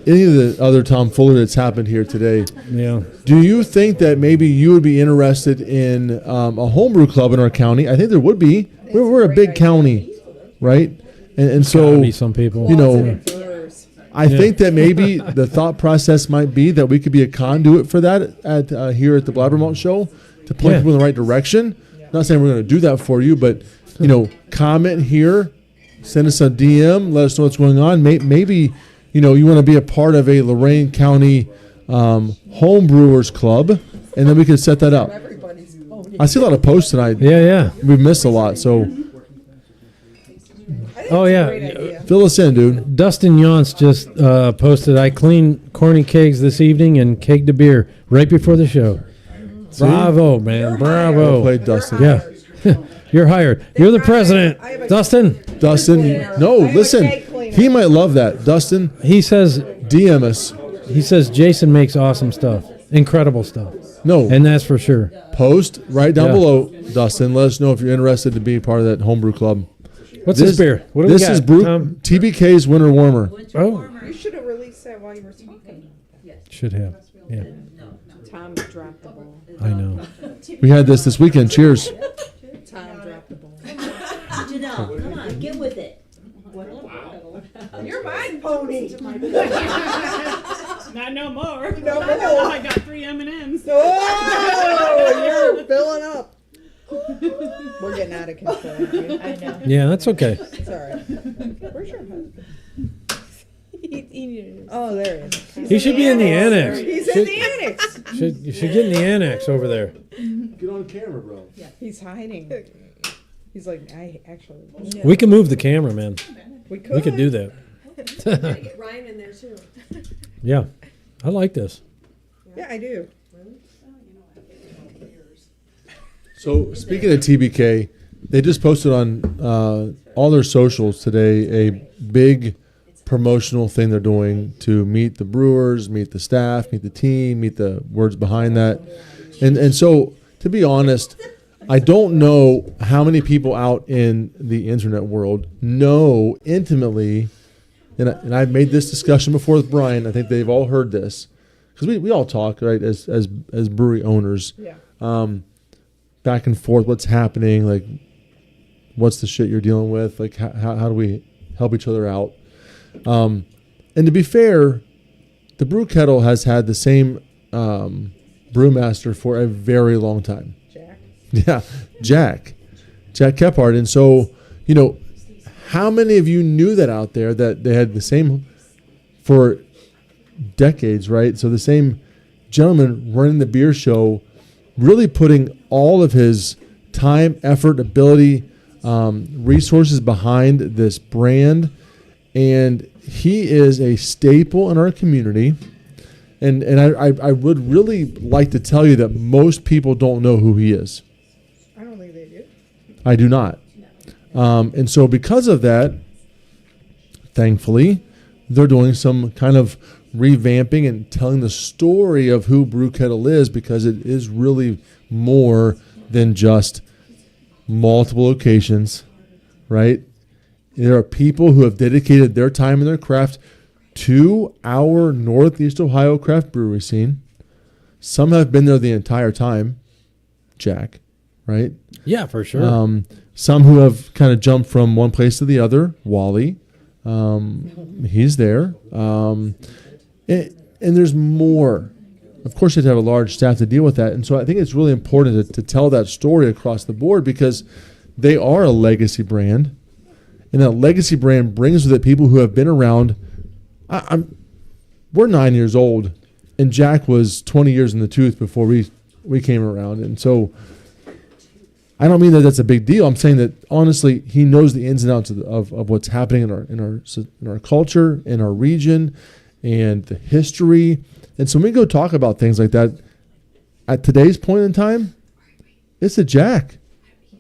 any of the other tomfoolery that's happened here today. Yeah. Do you think that maybe you would be interested in a homebrew club in our county? I think there would be. We're a big county, right? And so, Gotta be some people. I think that maybe the thought process might be that we could be a conduit for that at here at the BlabberMalt Show to point people in the right direction. Not saying we're going to do that for you, but comment here, send us a DM, let us know what's going on. Maybe you want to be a part of a Lorain County home brewers club, and then we can set that up. I see a lot of posts tonight. Yeah. We've missed a lot, so Oh, yeah. fill us in, dude. Dustin Yance just posted, I cleaned corny kegs this evening and kegged a beer right before the show. Bravo, man. Bravo. Well played, Dustin. Yeah. You're hired. You're the president. Dustin. No, listen. He might love that. Dustin, He says DM us. he says Jason makes awesome stuff. Incredible stuff. No. And that's for sure. Post right down Yeah. below, Dustin. Let us know if you're interested to be part of that homebrew club. What's this beer? What do we This got, is brew Tom? TBK's Winter Warmer. Oh, You should have released that while you were talking. should have. Yeah, Tom dropped the ball. I know. We had this weekend. Cheers. Tom dropped the ball. Janelle, come on, get with it. You're my pony. Not no more. No more. I got 3 M&Ms. Oh, you're filling up. We're getting out of control. I know. Yeah, that's okay. It's all right. Where's your husband? He Oh, there he is. He's He should be in the annex. He's in the annex. You should get in the annex over there. Get on camera, bro. He's hiding. He's like, I actually. We can move the camera, man. We could. We could do that. Get Ryan in there too. Yeah, I like this. Yeah, I do. So speaking of TBK, they just posted on all their socials today a big promotional thing they're doing to meet the brewers, meet the staff, meet the team, meet the words behind that. And so, to be honest, I don't know how many people out in the internet world know intimately and I've made this discussion before with Brian. I think they've all heard this because we all talk, right, as brewery owners. Yeah. Back and forth, what's happening, like what's the shit you're dealing with, like how do we help each other out? And to be fair, the brew kettle has had the same brewmaster for a very long time. Jack. Yeah, Jack Kephart. And so, how many of you knew that out there that they had the same for decades, right? So the same gentleman running the beer show, really putting all of his time, effort, ability, resources behind this brand. And he is a staple in our community. And I would really like to tell you that most people don't know who he is. I don't think they do. I do not. And so because of that, thankfully, they're doing some kind of revamping and telling the story of who Brew Kettle is, because it is really more than just multiple locations, right? There are people who have dedicated their time and their craft to our Northeast Ohio craft brewery scene. Some have been there the entire time, Jack, right? Yeah, for sure. Some who have kind of jumped from one place to the other, Wally. He's there. And there's more. Of course, you have to have a large staff to deal with that. And so I think it's really important to tell that story across the board, because they are a legacy brand. And that legacy brand brings with it people who have been around. We're 9 years old, and Jack was 20 years in the tooth before we came around. And so I don't mean that that's a big deal. I'm saying that, honestly, he knows the ins and outs of what's happening in our culture, in our region, and the history. And so when we go talk about things like that, at today's point in time, it's a Jack.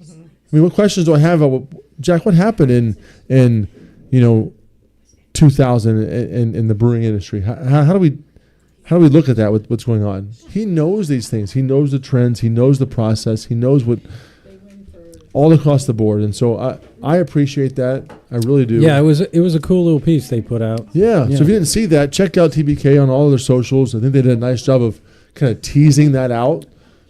I mean, what questions do I have about Jack? What happened in 2000 in the brewing industry? How do we look at that with what's going on? He knows these things. He knows the trends. He knows the process. He knows what all across the board. And so I appreciate that. I really do. Yeah, it was a cool little piece they put out. Yeah. So if you didn't see that, check out TBK on all of their socials. I think they did a nice job of kind of teasing that out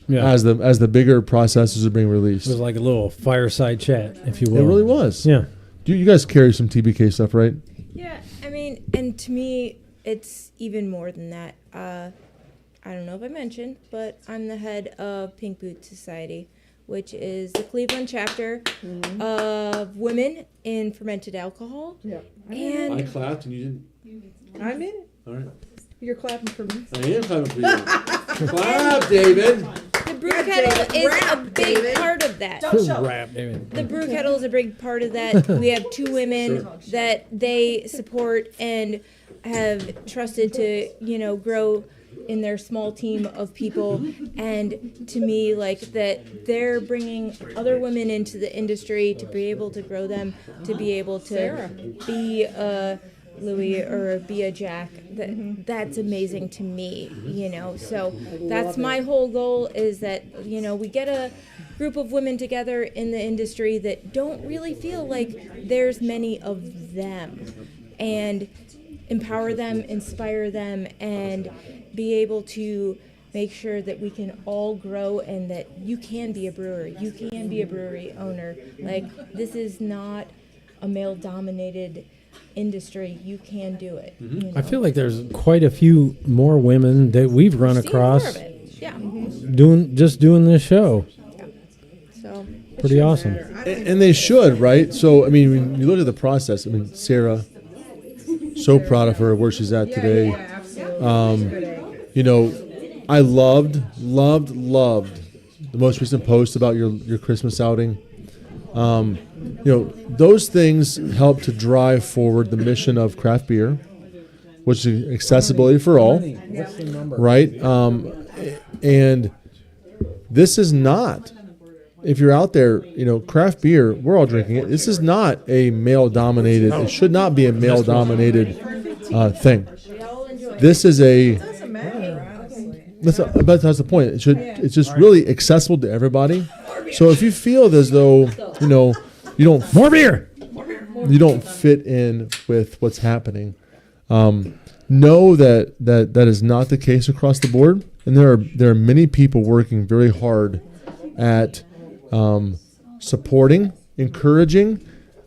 as the bigger processes are being released. It was like a little fireside chat, if you will. It really was. Yeah. You guys carry some TBK stuff, right? Yeah, I mean, and to me, it's even more than that. I don't know if I mentioned, but I'm the head of Pink Boot Society, which is the Cleveland chapter of women in fermented alcohol. Yeah. And I clapped and you didn't. I'm in it. All right. You're clapping for me. I am clapping for you. Clap, David. the brew kettle is a big part of that. The brew kettle is a big part of that. We have two women that they support and have trusted to, grow in their small team of people. And to me, like, that they're bringing other women into the industry to be able to grow them, to be able to be a Louis or be a Jack. That's amazing to me, so that's my whole goal, is that, we get a group of women together in the industry that don't really feel like there's many of them, and empower them, inspire them, and be able to make sure that we can all grow, and that you can be a brewer, you can be a brewery owner. Like, this is not a male-dominated industry. You can do it. I feel like there's quite a few more women that we've run across doing this show. So pretty awesome. And they should, right? So, I mean, when you look at the process, I mean, Sarah, so proud of her, where she's at today. I loved the most recent post about your Christmas outing. Those things help to drive forward the mission of craft beer, which is accessibility for all, right? And this is not, if you're out there, craft beer, we're all drinking it. This is not a male-dominated, it should not be a male-dominated thing. This is that's the point. It's just really accessible to everybody. So if you feel as though, you don't... More beer! you don't fit in with what's happening. Know that is not the case across the board, and there are many people working very hard at supporting, encouraging,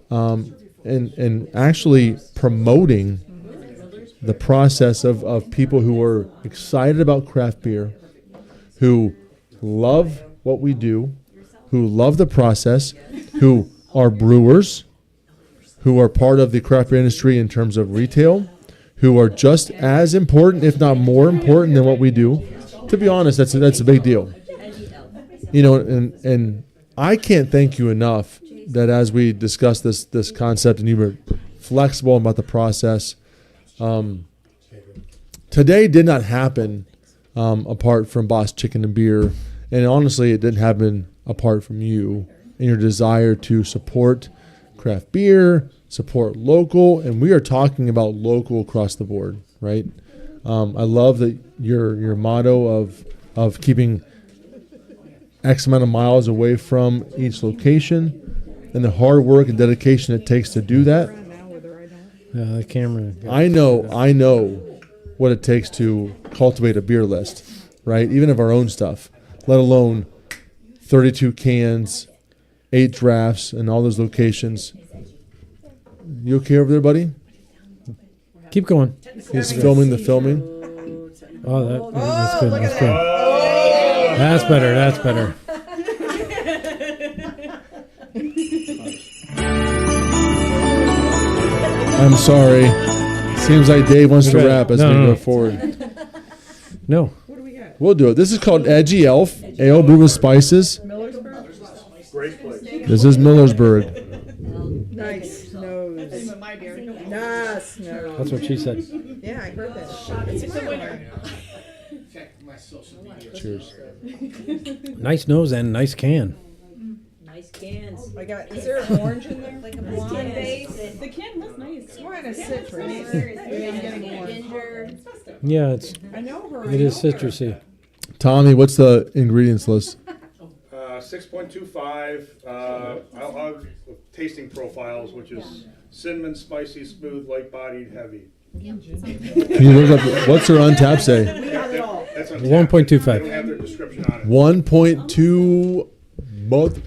and actually promoting the process of people who are excited about craft beer, who love what we do, who love the process, who are brewers, who are part of the craft beer industry in terms of retail, who are just as important, if not more important, than what we do. To be honest, that's a big deal. You know, and I can't thank you enough that as we discussed this concept and you were flexible about the process. Today did not happen apart from Boss Chicken and Beer, and honestly, it didn't happen apart from you and your desire to support craft beer, support local, and we are talking about local across the board, right? I love that your motto of keeping X amount of miles away from each location and the hard work and dedication it takes to do that. The camera. I know what it takes to cultivate a beer list, right? Even of our own stuff, let alone 32 cans, 8 drafts, and all those locations. You okay over there, buddy? Keep going. He's filming the filming. Oh, that's good. That's good. That's better. That's better. I'm sorry. Seems like Dave wants to wrap as we go forward. No. We'll do it. This is called Edgy Elf Ale Brewed with Spices. Great place. This is Millersburg. Nice nose. Nice nose. That's what she said. Yeah, I heard that. It's a winner. Cheers. Nice nose and nice can. Nice cans. I got. Is there an orange in there? Like a blonde base. The can looks nice. It's kind of citrus. Ginger. Yeah, I know her. it is citrusy. Tommy, what's the ingredients list? 6.25. I'll have tasting profiles, which is cinnamon, spicy, smooth, light-bodied, heavy. Can you look up what's their untapped say? That's on 1.25. They don't have their description on it. 1.2 both.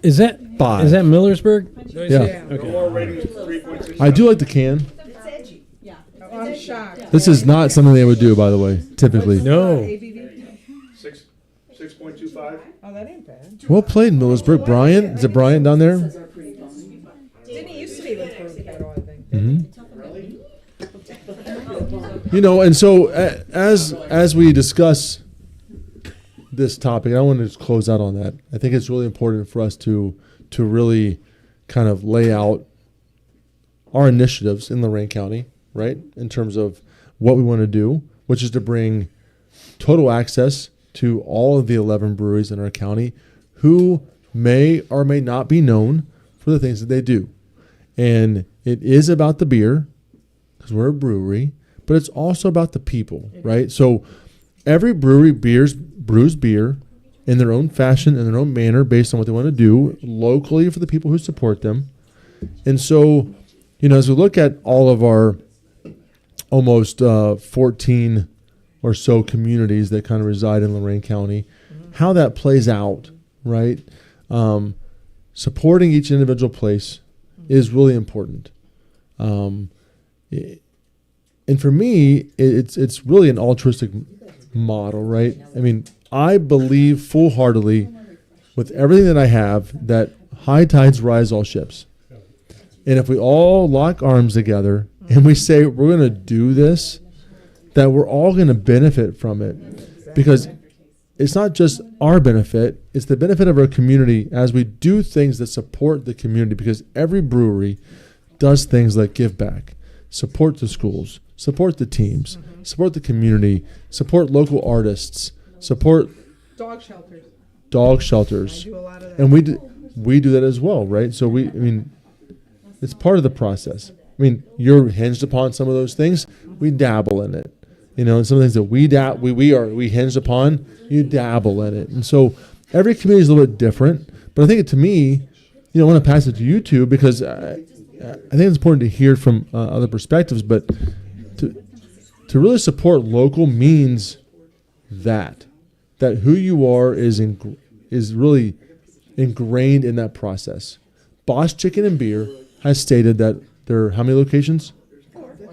Is that Five. Is that Millersburg? Yeah. The lower rating is 3.6. I do like the can. It's edgy. Yeah. Oh, I'm shocked. This is not something they would do, by the way, typically. No. 6.25. Oh, that ain't bad. Well played, Millersburg. Brian? Is it Brian down there? Didn't he used to be with Proto, I think? You know, and so as we discuss this topic, I want to just close out on that. I think it's really important for us to really kind of lay out our initiatives in Lorain County, right? In terms of what we want to do, which is to bring total access to all of the 11 breweries in our county who may or may not be known for the things that they do. And it is about the beer, because we're a brewery, but it's also about the people, right? So every brewery brews beer in their own fashion, in their own manner, based on what they want to do locally for the people who support them. And so, you know, as we look at all of our almost 14 or so communities that kind of reside in Lorain County, how that plays out, right? Supporting each individual place is really important. And for me, it's really an altruistic model, right? I mean, I believe full-heartedly with everything that I have that high tides rise all ships. And if we all lock arms together and we say we're going to do this, that we're all going to benefit from it, because it's not just our benefit, it's the benefit of our community as we do things that support the community, because every brewery does things like give back, support the schools, support the teams, support the community, support local artists, support Dog shelters. Dog shelters. I do a lot of that. And we do that as well, right? So it's part of the process. I mean, you're hinged upon some of those things. We dabble in it. You know, and some of the things that we hinged upon, you dabble in it. And so every community is a little bit different. But I think to me, you know, I want to pass it to you two, because I think it's important to hear from other perspectives, but to really support local means that who you are is really ingrained in that process. Boss Chicken and Beer has stated that there are how many locations?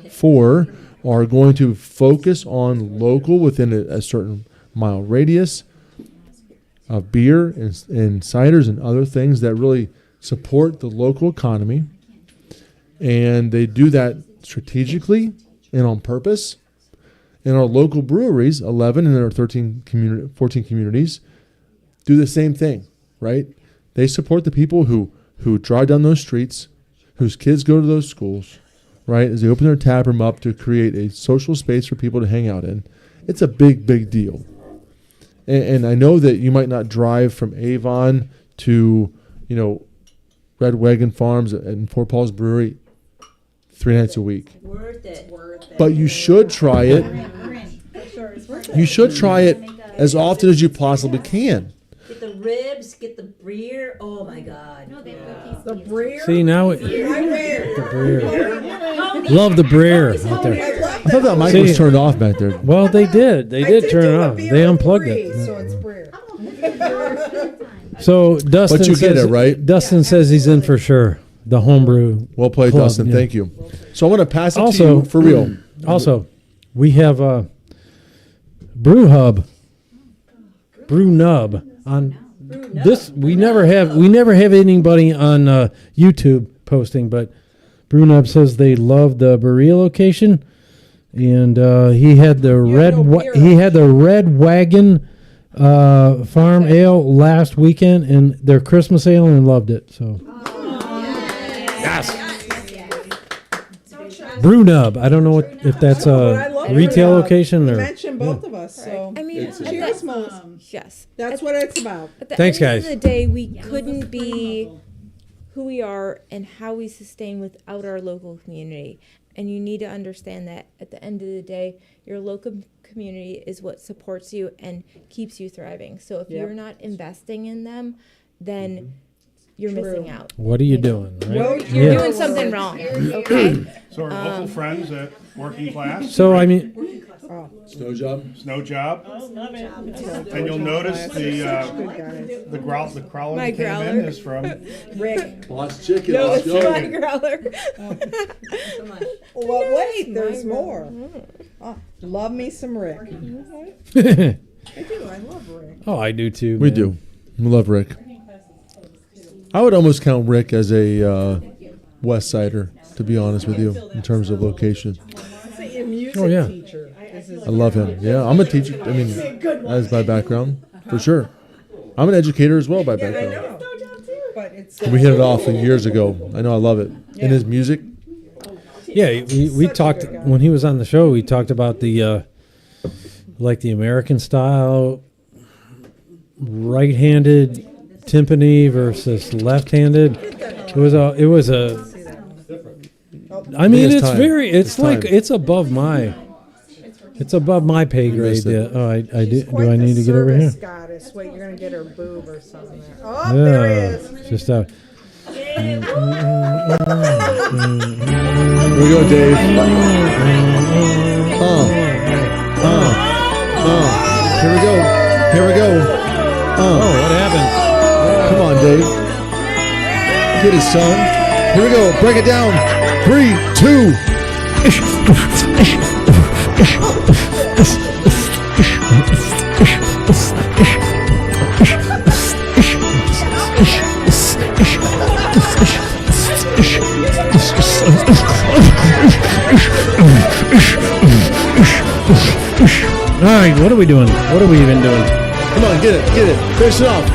4 are going to focus on local within a certain mile radius of beer and ciders and other things that really support the local economy. And they do that strategically and on purpose. And our local breweries, 11 in our 14 communities, do the same thing, right? They support the people who drive down those streets, whose kids go to those schools, right? As they open their tap room up to create a social space for people to hang out in. It's a big, big deal. And I know that you might not drive from Avon to, Red Wagon Farms and Fort Paul's Brewery 3 nights a week. Worth it. But you should try it. You should try it as often as you possibly can. Get the ribs, get the beer. Oh my God. No, The Breer. See, now the Breer. Love the Breer out there. I thought that mic was turned off back there. Well, they did. They did turn it off. They unplugged it. So it's Breer. So Dustin But you get says, it, right? Dustin says he's in for sure. The homebrew. Well played, club, Dustin. yeah. Thank you. So I want to pass it to Also, you for real. Also, we have a Brew Hub, Brew Nub on this. We never have anybody on YouTube posting, but Brew Nub says they love the Berea location, and he had the Red Wagon Farm Ale last weekend, and their Christmas ale, and loved it. So. Yes. Brew Nub. I don't know if that's a retail location or. Mention both of us. So I mean, cheers, Mose. Yes. That's what it's about. At the Thanks, end guys. of the day, we couldn't be who we are and how we sustain without our local community. And you need to understand that at the end of the day, your local community is what supports you and keeps you thriving. So if you're not investing in them, then you're missing out. What are you doing? Right? You're doing something wrong. Okay. So our local friends at Working Class. So I mean, Snow job. And you'll notice the growler My that came growler. in is from Rick. Boss Chicken. No, Let's it's go. my growler. Well, wait, there's more. Oh, love me some Rick. I do. I love Rick. oh, I do too. We man. do. We love Rick. I would almost count Rick as a West Sider, to be honest with you, in terms of location. He's a music Oh, yeah. teacher. I love him. Yeah, I'm a teacher. I mean, as by background, for sure. I'm an educator as well by I background. know. But it's We hit it off years ago. I know. I love it. And his music. Yeah, we talked when he was on the show. We talked about the like the American style right-handed timpani versus left-handed. It was a. I mean, it's it's time. very. It's It's like time. it's above my. It's above my pay grade. missed it. Yeah. Oh, I do. quite Do I the need to get over here? service goddess. Wait, you're gonna get her boob or something there. Oh, there he is. Just out. Here we go, Dave. Here we go. Here we go. Oh, what happened? Come on, Dave. Get it, son. Here we go. Break it down. 3, 2. All right, what are we doing? What are we even doing? Come on, get it. Get it. Finish it off.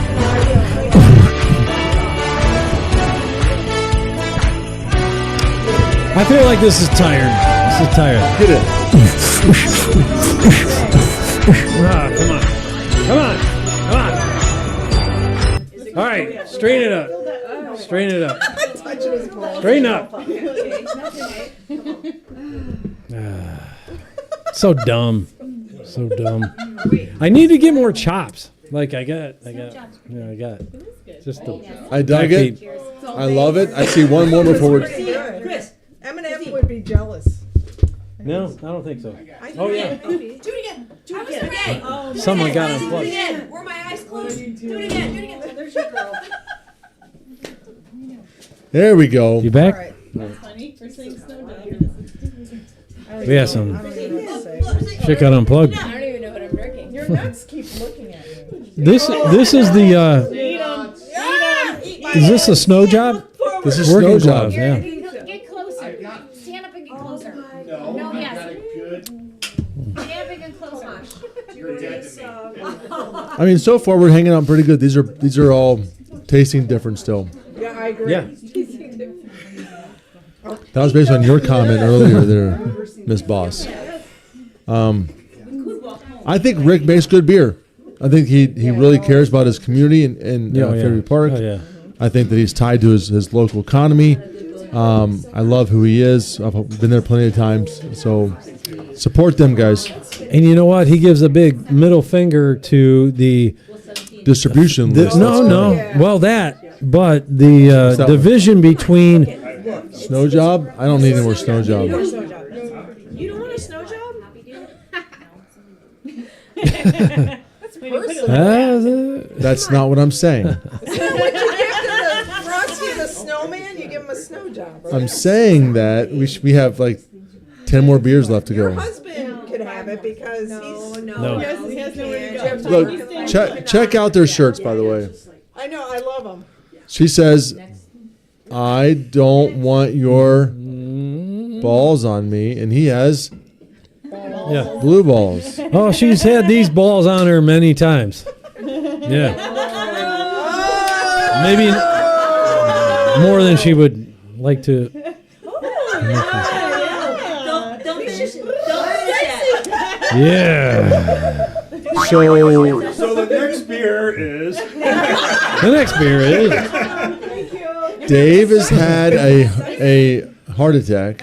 I feel like this is tired. This is tired. Get it. Ah, come on. Come on. Come on. All right, straighten it up. Straighten it up. Straighten up. So dumb. So dumb. I need to get more chops. Like I got. Just the. I dug it. I love it. I see one more before we're. good. Chris. Eminem would be jealous. No, I don't think so. I Oh, yeah. think maybe. Do it again. Do it I was again. okay. Oh, Someone got Do it unplugged. again. Were my eyes closed? Do it again. Do it again. There's your girl. There we go. You back? All right. Funny for saying snow dog. We got some I don't even know what to say. shit got unplugged. I don't even know what I'm drinking. Your nuts keep looking at me. This is the is this a snow job? This is Working snow job. gloves, yeah. Get closer. Stand up and get closer. No, yes. Stand up and get closer. I mean, so far we're hanging out pretty good. These are all tasting different still. Yeah, I agree. Yeah. That was based on your comment earlier there, Miss Boss. I think Rick makes good beer. I think he really cares about his community in Fairview Park. Oh, yeah. I think that he's tied to his local economy. I love who he is. I've been there plenty of times. So support them, guys. And you know what? He gives a big middle finger to the Distribution list. no. Well, but the division between Snow job? I don't need any more snow job. You don't want a snow job? That's not what I'm saying. What you give to the Frosty the Snowman? You give him a snow job. Right? I'm saying that we have like 10 more beers left to Your go. husband could have it because he's No. He has nowhere to go. Look, check out their shirts, by the way. I know, I love him. She says, I don't want your balls on me. And he has yeah. blue balls. Oh, she's had these balls on her many times. Yeah. Maybe more than she would like to. Yeah. So the next beer is. The next beer is. Dave has had a heart attack.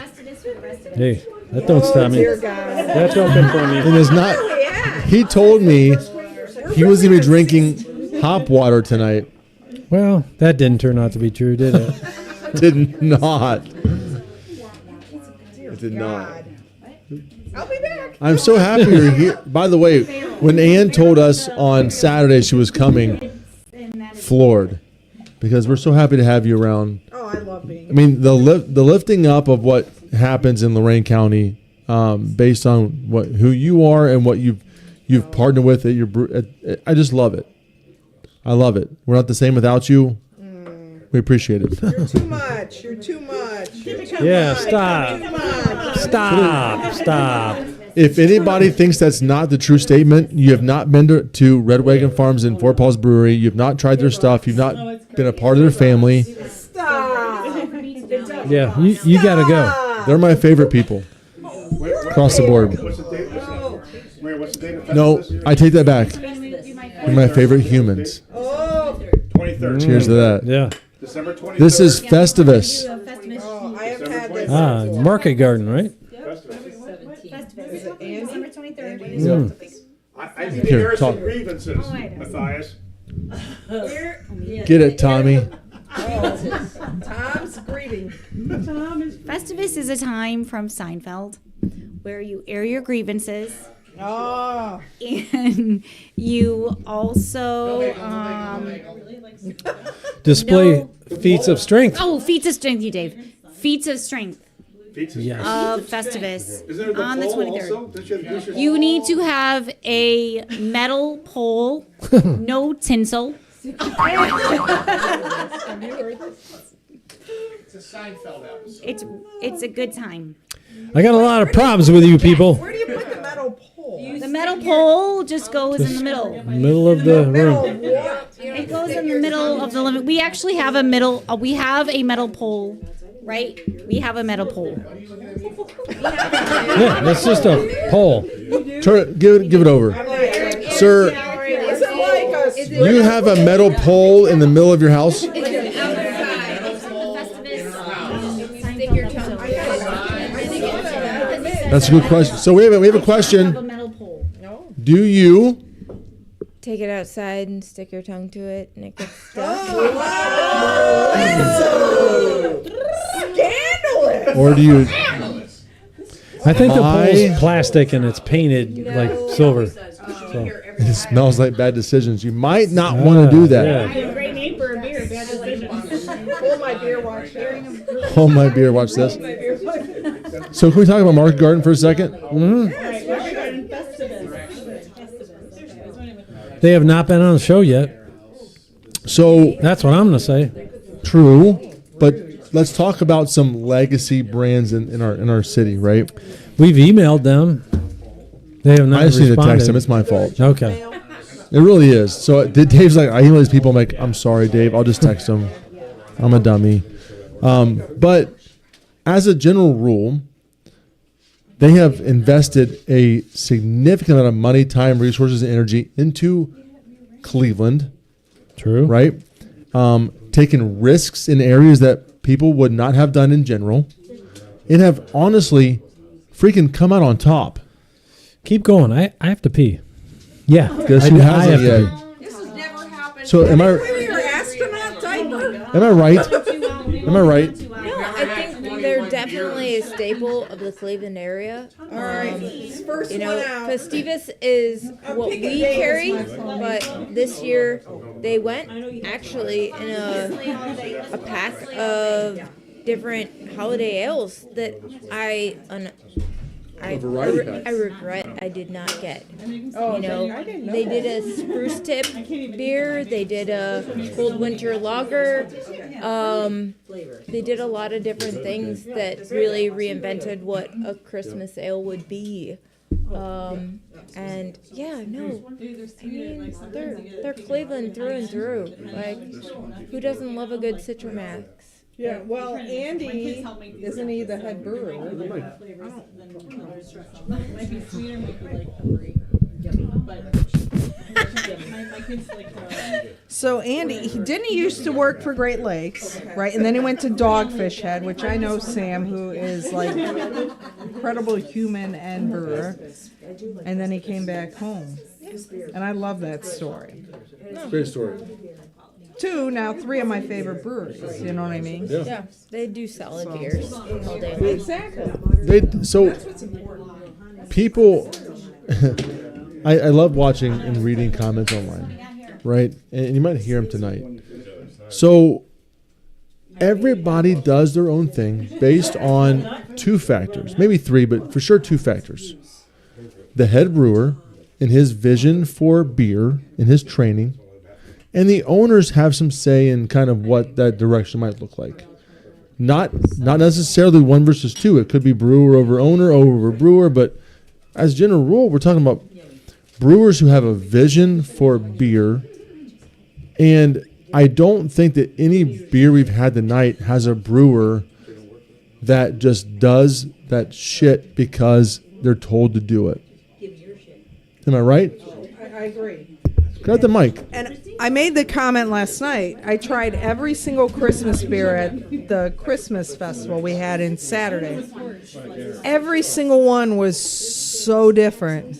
Hey, that don't stop me. Dear God. That's open for me. And is not. He told me he was going to be drinking hop water tonight. Well, that didn't turn out to be true, did it? Did not. It did not. I'll be back. I'm so happy you're here. By the way, when Ann told us on Saturday she was coming, floored, because we're so happy to have you around. Oh, I love being I mean, the lifting up of what happens in Lorain County, based on who you are and what you've partnered with at your I just love it. I love it. We're not the same without you. We appreciate it. You're too much. You're too much. Yeah, stop. Stop. If anybody thinks that's not the true statement, you have not been to Red Wagon Farms and Fort Paul's Brewery. You've not tried their stuff. You've not been a part of their family. Stop. Yeah, you got to go. They're my favorite people across the board. What's the date? What's the date of No, Festivus? I take that back. They're my favorite humans. Oh, 23rd. Cheers to that. Yeah. December 23rd. This is Festivus. oh, I have had this. Market Garden, right? Is it Andy? December 23rd. I think Here, there are some talk. grievances, Matthias. Get it, Tommy. Tom's greeting. Festivus is a time from Seinfeld where you air your grievances Oh. and you also Display feats of strength. feats of strength, you Dave. Feats of strength Yes. of Festivus Is there the on the poll 23rd. also? Don't you have to- You need to have a metal pole, no tinsel. It's a Seinfeld episode. It's a good time. I got a lot of problems with you people. Where do you put the metal pole? The metal pole just goes in the middle. Middle of the room. It goes in the middle of the living. We actually have a metal pole, right? We have a metal pole. Yeah, that's just a pole. Give it over. Sir, Is it like a you have a metal pole in the middle of your house? That's a good question. So we have a question. Do you Take it outside and stick your tongue to it, and it gets stuck. scandalous. Or do you? I think the Buy- pole's plastic and it's painted like silver. So. It smells like bad decisions. You might not want to do that. Yeah. Great name for a beer, bad decision. Hold my beer, watch there. Hold my beer. Watch this. So can we talk about Market Garden for a second? Mm-hmm. They have not been on the show yet. So that's what I'm going to say. True, but let's talk about some legacy brands in our city, right? We've emailed them. They have not I just need to responded. text them. It's my fault. Okay. It really is. So Dave's like, I email these people. I'm like, I'm sorry, Dave. I'll just text them. I'm a dummy. But as a general rule, they have invested a significant amount of money, time, resources, and energy into Cleveland. True. Right? Taking risks in areas that people would not have done in general, and have honestly freaking come out on top. Keep going. I have to pee. Yeah. Guess who I hasn't have to yet? pee. This has never happened. So am I? Your astronaut diaper. Am I right? Am I right? No, I think they're definitely a staple of the Cleveland area. All right, first You know, one out. Festivus is what picking we Vegas, carry, my fault. but this year they went actually in a pack of different holiday ales that I variety pack. I regret I did not get. Oh, You know, I didn't know they that. did a spruce tip beer. They did a cold winter lager. They did a lot of different things that really reinvented what a Christmas ale would be. And yeah, no, I mean they're Cleveland through and through. Like, who doesn't love a good Citromax? Yeah, well, Andy, isn't he the head brewer? Might be sweeter, might be like free. But my kids like So Andy, didn't he used to work for Great Lakes, right? And then he went to Dogfish Head, which I know Sam, who is like incredible human and brewer. And then he came back home. And I love that story. Great story. 2, now 3 of my favorite breweries. You know what I mean? Yeah, they do solid beers all day long. Exactly. People, I love watching and reading comments online, right? And you might hear them tonight. So everybody does their own thing based on 2 factors, maybe 3, but for sure 2 factors. The head brewer and his vision for beer and his training, and the owners have some say in kind of what that direction might look like. Not necessarily 1 versus 2. It could be brewer over owner over brewer, but as general rule, we're talking about brewers who have a vision for beer. And I don't think that any beer we've had tonight has a brewer that just does that shit because they're told to do it. Am I right? I agree. Grab the mic. And I made the comment last night. I tried every single Christmas beer at the Christmas festival we had in Saturday. Every single one was so different.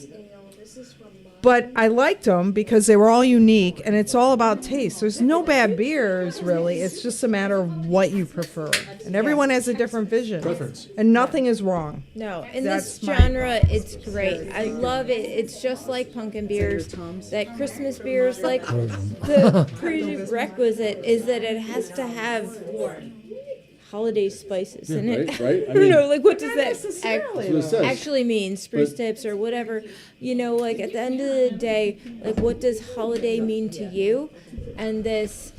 But I liked them because they were all unique, and it's all about taste. There's no bad beers, really. It's just a matter of what you prefer. And everyone has a different vision. Preference. And nothing is wrong. No, in That's this my genre, it's great. I love it. It's just like pumpkin beers. That Christmas beers, like the prerequisite is that it has to have holiday spices in it. Right. I don't know, like what does that necessarily, That's what it says. actually mean? Spruce But- tips or whatever. You know, like at the end of the day, like what does holiday mean to you? And this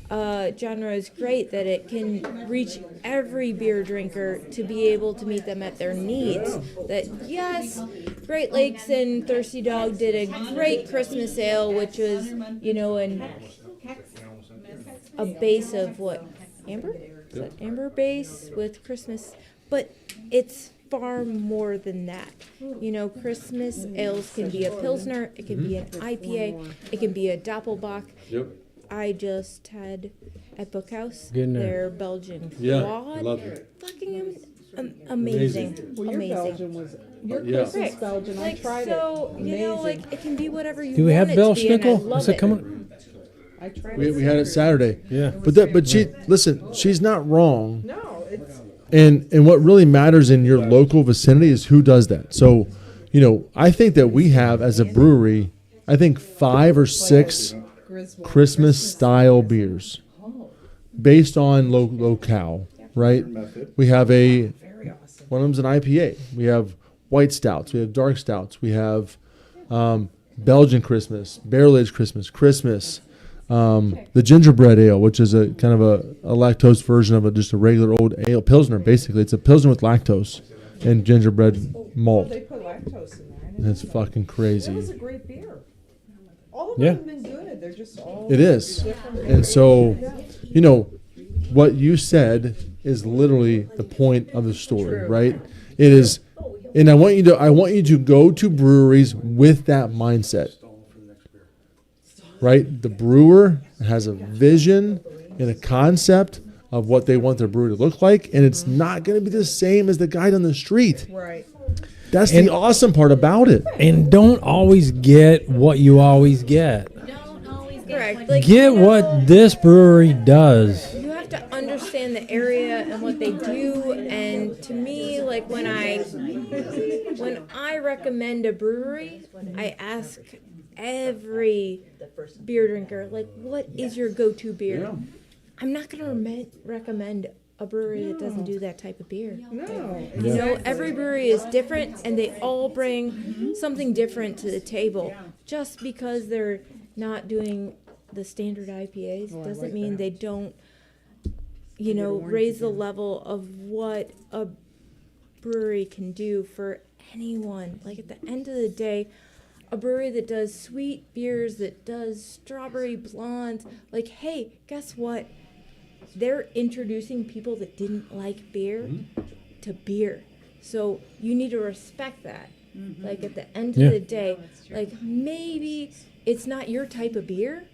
genre is great that it can reach every beer drinker to be able to meet them at their needs. That yes, Great Lakes and Thirsty Dog did a great Christmas ale, which was, you know, a base of what, amber? Is that amber base with Christmas? But it's far more than that. You know, Christmas ales can be a Pilsner, it can be an IPA, it can be a Doppelbock. Yep. I just had at Bookhouse Getting there. their Belgian Yeah, quad. I love it. Fucking amazing. Well, your Amazing. Belgian was your Yeah. Christmas Right. Belgian. I Like, tried so, it. you know, Amazing. like it can be whatever you Do we want have it Bell to be, and I Schnickel? love Is it it. coming? I tried We it. had it Saturday. Yeah. But she listen, she's not wrong. No, it's And what really matters in your local vicinity is who does that. So, I think that we have, as a brewery, I think 5 or 6 Christmas style beers based on locale, right? We have one of them's an IPA. We have white stouts. We have dark stouts. We have Belgian Christmas, barrel-aged Christmas, the gingerbread ale, which is a kind of a lactose version of just a regular old ale, Pilsner, basically. It's a Pilsner with lactose and gingerbread malt. They put lactose in there. And it's fucking crazy. That was a great beer. All of them have been good. They're just all It is. different. And so, what you said is literally the point of the story, right? It is, and I want you to go to breweries with that mindset. Right? The brewer has a vision and a concept of what they want their brewery to look like, and it's not going to be the same as the guy on the street. Right. That's the awesome part about it. And don't always get what you always get. Correct. Like, Get what this brewery does. You have to understand the area and what they do. And to me, like when I recommend a brewery, I ask every beer drinker, like, what is your go-to beer? Yeah. I'm not going to recommend a brewery that doesn't do that type of beer. No. You know, every brewery is different, and they all bring something different to the table. Just because they're not doing the standard IPAs doesn't mean they don't, raise the level of what a brewery can do for anyone. Like, at the end of the day, a brewery that does sweet beers, that does strawberry blondes, like, hey, guess what? They're introducing people that didn't like beer to beer. So you need to respect that. Like, at the end of the day, like, maybe it's not your type of beer,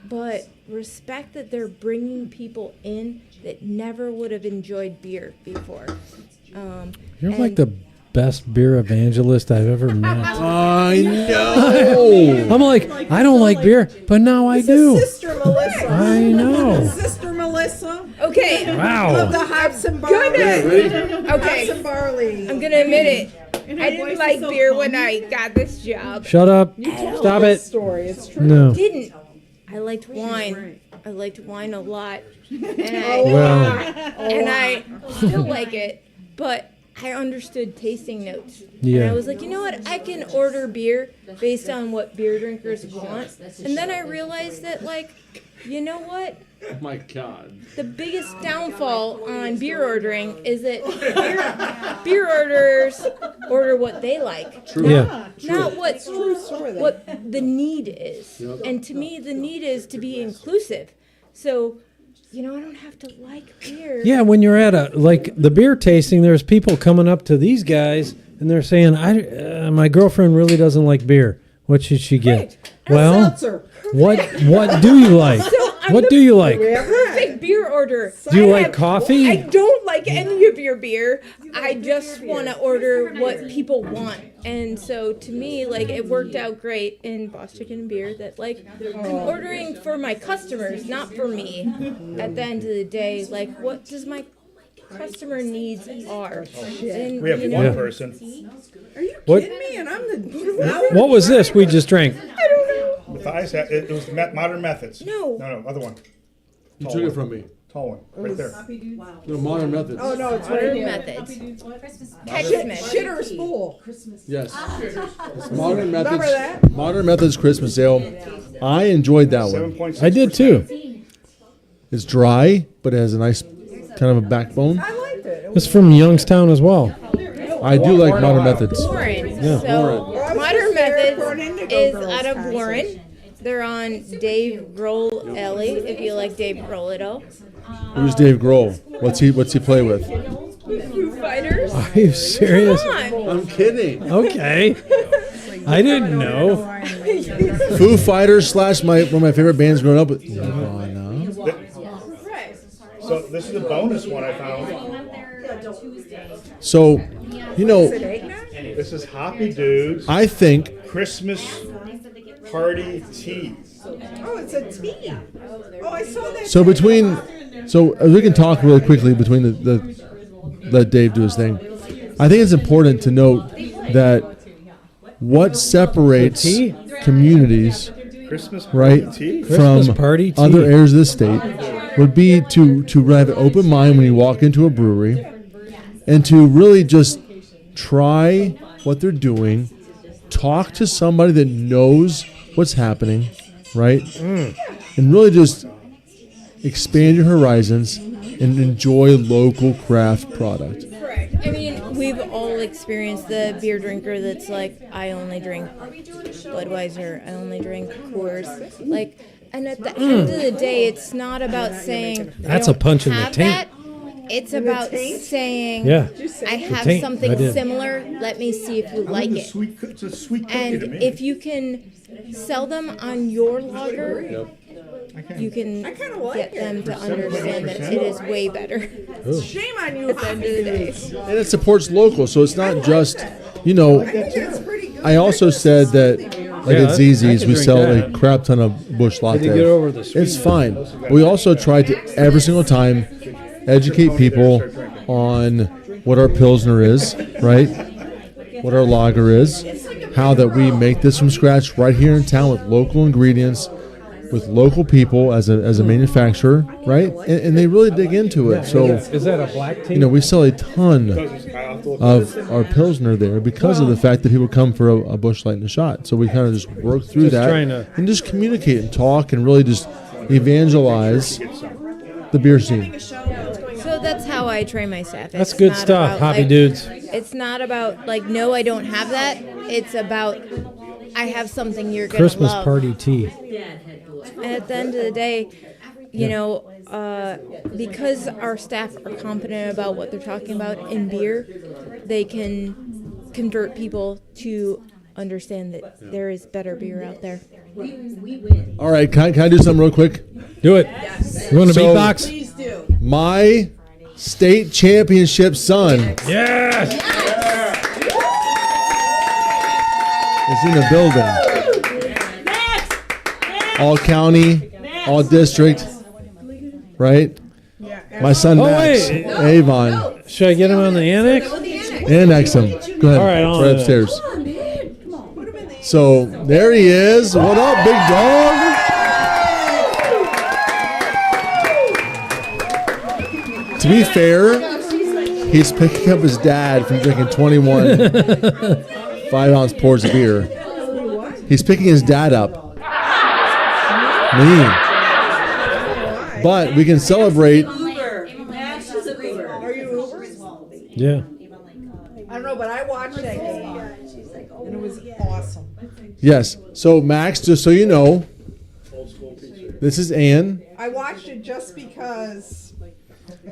but respect that they're bringing people in that never would have enjoyed beer before. You're like the best beer evangelist I've ever met. I know. I'm like, I don't like beer, but now I do. Sister Melissa. I know. Sister Melissa. Okay. Wow. Of the hops and barley. Okay. Hops and barley. I'm going to admit it. I didn't like beer when I got this job. Shut up. Stop it. Story. It's true. No. Didn't. I liked wine. I liked wine a lot. And I still like it, but I understood tasting notes. Yeah. And I was like, you know what? I can order beer based on what beer drinkers want. And then I realized that, like, you know what? Oh my God. The biggest downfall on beer ordering is that beer orders order what they like. True. Not what the need is. And to me, the need is to be inclusive. So, I don't have to like beer. Yeah, when you're at the beer tasting, there's people coming up to these guys and they're saying, my girlfriend really doesn't like beer. What should she get? Well, what do you like? What do you like? Perfect beer order. Do you like coffee? I don't like any of your beer. I just want to order what people want. And so to me, like, it worked out great in Boss Chicken and Beer that, like, I'm ordering for my customers, not for me. At the end of the day, like, what does my customer needs are? And, We have one person. Are you What? kidding me? And I'm the. What was this we just drank? I don't know. Matthias, it was Modern Methods. No, other one. You took it from me. Tall one, right there. No, Modern Methods. Oh no, it's Modern right Methods. Catchment. Shitter's Fool. Yes. It's Modern Methods. Remember that? Modern Methods Christmas Ale. I enjoyed that one. 7.6%. I did too. It's dry, but it has a nice kind of a backbone. I liked it. It's from Youngstown as well. I do like Modern Methods. Warren. Yeah. So Modern for an Methods Indigo is Girls out of concert. Warren. They're on Dave Grohl Ellie, if you like Dave Grohl at all. Who's Dave Grohl? What's he play with? Foo Fighters. Are you serious? Come on. I'm kidding. Okay. I didn't know. Foo Fighters / one of my favorite bands growing up with. Nirvana. So this is a bonus one I found. So, This is Hoppy Dudes I think Christmas Party Tea. Oh, it's a tea. Oh, I saw that. so. We can talk really quickly between the let Dave do his thing. I think it's important to note that what separates communities, Christmas right, party tea? from Christmas party tea. other areas of the state would be to have an open mind when you walk into a brewery and to really just try what they're doing, talk to somebody that knows what's happening, right? And really just expand your horizons and enjoy local craft product. I mean, we've all experienced the beer drinker that's like, I only drink Budweiser, I only drink Coors. Like, and at the end of the day, it's not about saying That's I a punch in the have taint. that. It's about saying, Yeah. I have taint, I something did. similar. Let me see if you like it. It's a sweet cookie And to me. if you can sell them on your lager, you can get them to understand that it is way better. Shame on you at the end of the day. And it supports local, so it's not just, you know, I also said that, like Yeah, at I ZZ's, can we drink sell that. a crap ton of bush latte. get over the It's sweetness. fine. We also try to, every single time, educate people on what our Pilsner is, right? What our lager is, how that we make this from scratch right here in town with local ingredients, with local people as a manufacturer, right? And they really dig into it. So, Is that a black tea? you know, we sell a ton of our Pilsner there because of the fact that people come for a Busch Light and a shot. So we kind of just work through Just that trying to- and just communicate and talk and really just evangelize the beer scene. So that's how I train my staff. That's It's good not stuff, about, hobby like- dudes. It's not about like, no, I don't have that. It's about I have something you're gonna Christmas love. party tea. And at the end of the day, you know, because our staff are competent about what they're talking about in beer, they can convert people to understand that there is better beer out there. All right, can I do something real quick? Do it. You want to So- beatbox? Please do. My state championship son Yes. is in the building. All county, all district, right? My son Oh, Max, wait. Avon, Should I get him on the annex? annex him. Go ahead, All right, it's on right it. upstairs. So there he is. What up, big dog? To be fair, he's picking up his dad from drinking 21 5-ounce pours of beer. He's picking his dad up. Me. But we can celebrate. Are you Uber? Yeah. I don't know, but I watched that game, and it was awesome. Yes. So Max, just so you know, this is Ann. I watched it just because.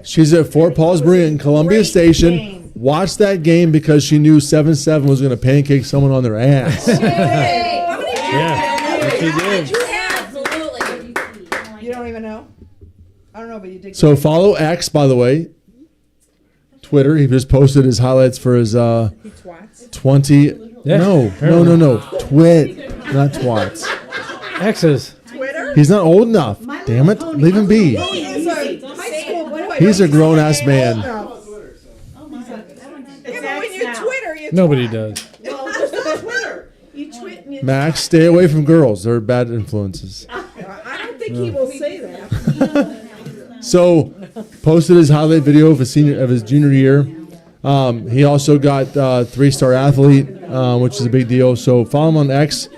She's at Fort Paul's Brewery in Columbia Great Station. game. Watched that game because she knew 7-7 was going to pancake someone on their ass. How many Yeah. She did. You don't even know? I don't know, but you did. So follow X, by the way. Twitter. He just posted his highlights for his He twats. 20. Yeah, No. Twit, not twats. X's. Twitter? He's not old enough. Damn it. Leave him be. He is a high school boy. He's a grown ass man. Yeah, but when you Twitter, you Nobody does. Twitter. You tweet and you Max, stay away from girls. They're bad influences. I don't think he will say that. So, posted his highlight video of his junior year. He also got 3-star athlete, which is a big deal. So follow him on X,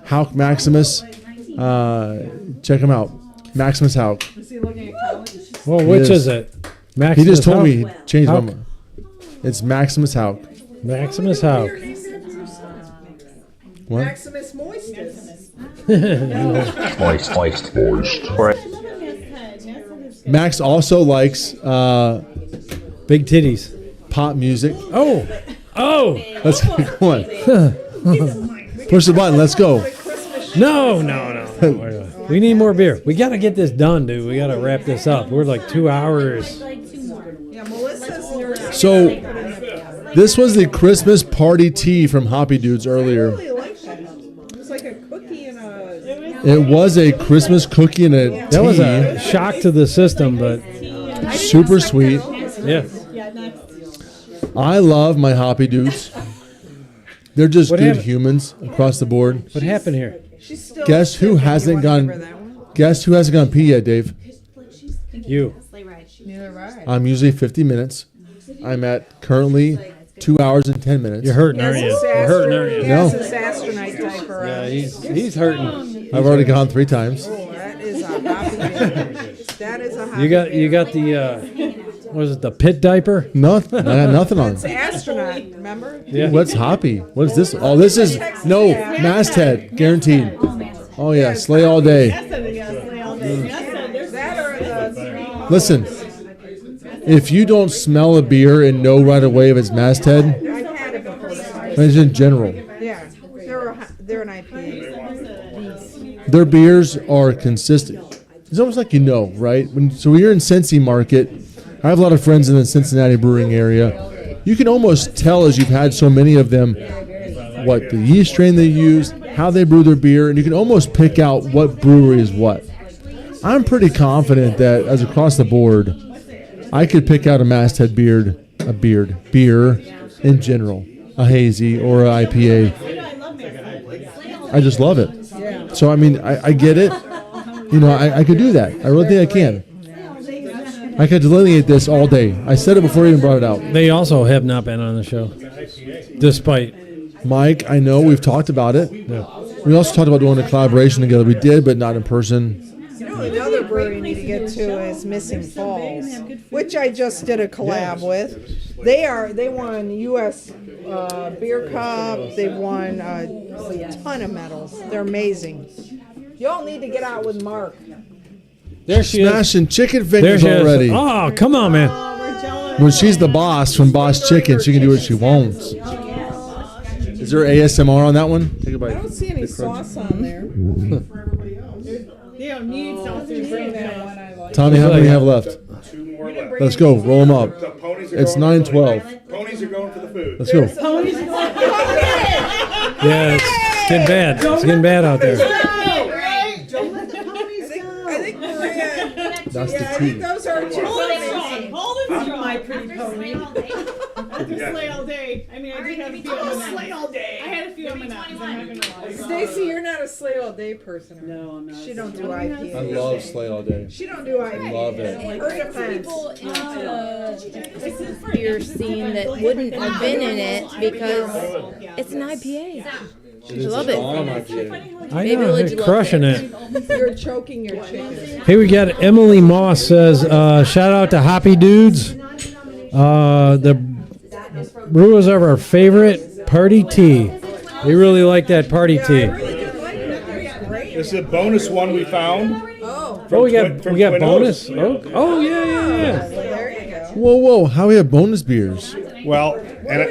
Hauk Maximus. Check him out, Maximus Hauk. Is he looking at college? Well, which is it? Maximus He just told Hauk? me he changed my Hauk? mind. It's Maximus Hauk. Maximus Hauk. What? Maximus Moistus. Moist. Right. Max also likes Big titties. pop music. Oh. Let's keep going. Push the button. Let's go. No. We need more beer. We got to get this done, dude. We got to wrap this up. We're like 2 hours. Yeah, Melissa's. So, this was the Christmas party tea from Hoppy Dudes earlier. I really like that. It was like a cookie and a. It was a Christmas cookie and a tea. That was a shock to the system, but Super sweet. yeah. I love my hoppy dudes. They're just What good happened? humans across the board. What happened here? She's still. Guess who hasn't gone? Guess who hasn't gone pee yet, Dave? You. Neither right. I'm usually 50 minutes. I'm at currently 2 hours and 10 minutes. You're hurting, aren't you? You're hurting, aren't you? He No. has his astronaut diaper on. Yeah, he's hurting. I've already gone 3 times. Oh, that is a hoppy bear. That is a hoppy You got the what is it, the pit diaper? No, I got nothing on. It's astronaut, remember? Yeah. What's hoppy? What is this? Oh, this is no masthead, guaranteed. Oh yeah, sleigh all day. That or the Listen, if you don't smell a beer and know right away if it's masthead, I've had it before. it's in general. Yeah, they're an IPA. Their beers are consistent. It's almost like right? So when you're in Cincy Market, I have a lot of friends in the Cincinnati brewing area. You can almost tell as you've had so many of them what the yeast strain they use, how they brew their beer, and you can almost pick out what brewery is what. I'm pretty confident that as across the board, I could pick out a masthead beer in general, a hazy or an IPA. I just love it. So I mean, I get it. I could do that. I really think I can. I could delineate this all day. I said it before I even brought it out. They also have not been on the show, despite. Mike, I know we've talked about it. Yeah. We also talked about doing a collaboration together. We did, but not in person. Another brewery you need to get to is Missing Falls, which I just did a collab with. They won U.S. Beer Cup. They've won a ton of medals. They're amazing. Y'all need to get out with Mark. There she is. Smashing chicken fingers There she is. already. Oh, come on, man. When she's the boss from Boss Chicken, she can do what she wants. Is there ASMR on that one? Take a bite. I don't see any sauce on there. They don't need sauce to bring that one. I like. Tommy, how many do you have left? 2 more left. Let's go. Roll them up. The ponies are It's going for the 9:12. food. Ponies are going for the food. Let's go. Yeah, it's getting bad. It's getting bad out there. I think Maria. That's Yeah, the I think tea. those are two Hold it ponies. strong. Hold it strong, my pretty pony. I could slay all day. I mean, I did have a few slay all day. I had a few M&Ms. I'm not gonna lie. Stacy, you're not a slay all day person. No, I'm not. She don't do IPA. I love Slay All Day. She don't do IPA. Love it. Her defense. People in the beer scene that wouldn't have been in it because it's an IPA. I love it. I Maybe know, Lidge they're loves crushing it. You're choking your chicken. Hey, we got Emily Moss says, shout out to Hoppy Dudes. The brewers are our favorite party tea. We really like that party tea. This is a bonus one we found. Oh, we got Twin bonus. Oaks. Oh, yeah. There you go. Whoa. How we have bonus beers? Well, and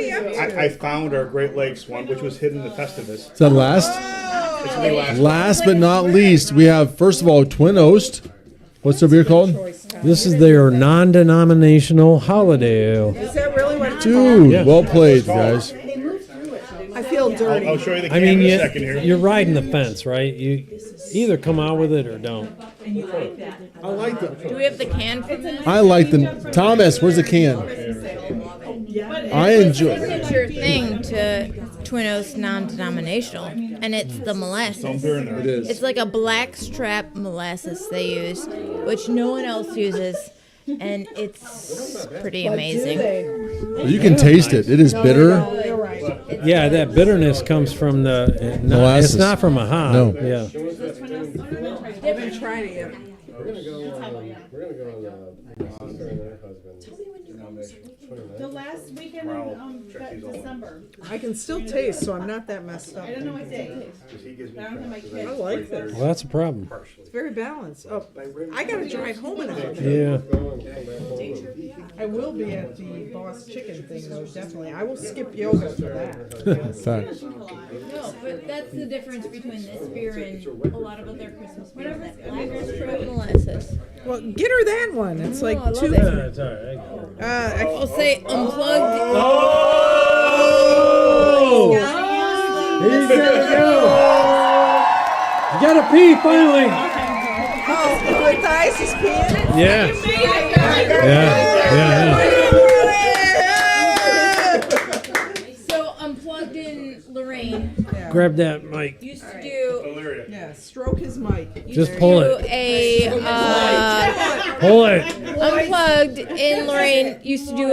I found our Great Lakes one, which was hidden in the Festivus. Is that last? It's the last. Last but not least, we have, first of all, Twin Oast. What's their beer called? This is their non-denominational holiday ale. Is that really what it's Dude, Yeah. well played, guys. called? I feel dirty. I'll show you the I can mean, in a second here. you're riding the fence, right? You either come out with it or don't. I like Do them. we have the can from this? I like them. Thomas, where's the can? I enjoy. Signature thing to Twin Oaks non-denominational, and it's the molasses. Some beer in there. It is. It's like a black strap molasses they use, which no one else uses, and it's pretty amazing. You can taste it. It is bitter. You're right. Yeah, that bitterness comes from the Molasses. It's not from a hop. No. Yeah. Haven't tried it yet. The last weekend in December. I can still taste, so I'm not that messed up. I don't know what day. I don't have my kids. I like this. Well, that's a problem. It's very balanced. Oh, I gotta drive home in a minute. Yeah. I will be at the Boss Chicken thing though, definitely. I will skip yoga for that. Fact. No, but that's the difference between this beer and a lot of other Christmas beers. That black strap molasses. Well, get her that one. It's like I love two. it. It's all right. I'll say unplugged. Oh! Here you go. You gotta pee finally. Oh, with the ice is peeing? Yeah. Yeah. grab that mic. Used to do. Yeah, stroke his mic. Just pull do it. Pull it. Unplugged in Lorraine used to do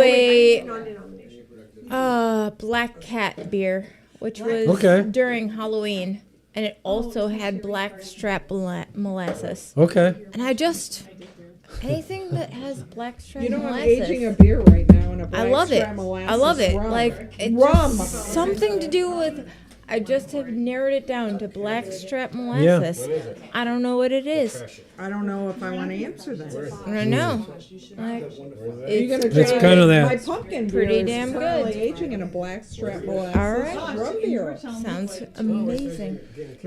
a Black Cat beer, which was during Halloween, and it also had blackstrap molasses. Okay. And I just anything that has blackstrap I'm molasses. aging a beer right now in a I love it. blackstrap molasses I love it. rum. Like it's Rum. just something to do with. I just have narrowed it down to blackstrap molasses. I don't know what it is. I don't know if I want to answer that. I don't know. Like, It's kind of that. My pumpkin beer pretty is damn currently good. aging in a blackstrap molasses All right. rum beer. Sounds amazing.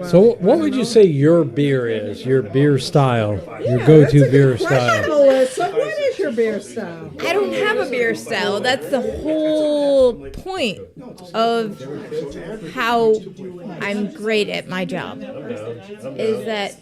So, what would you say your beer is? Your beer style? Your go-to beer style? Melissa, what is your beer style? I don't have a beer style. That's the whole point of how I'm great at my job. Is that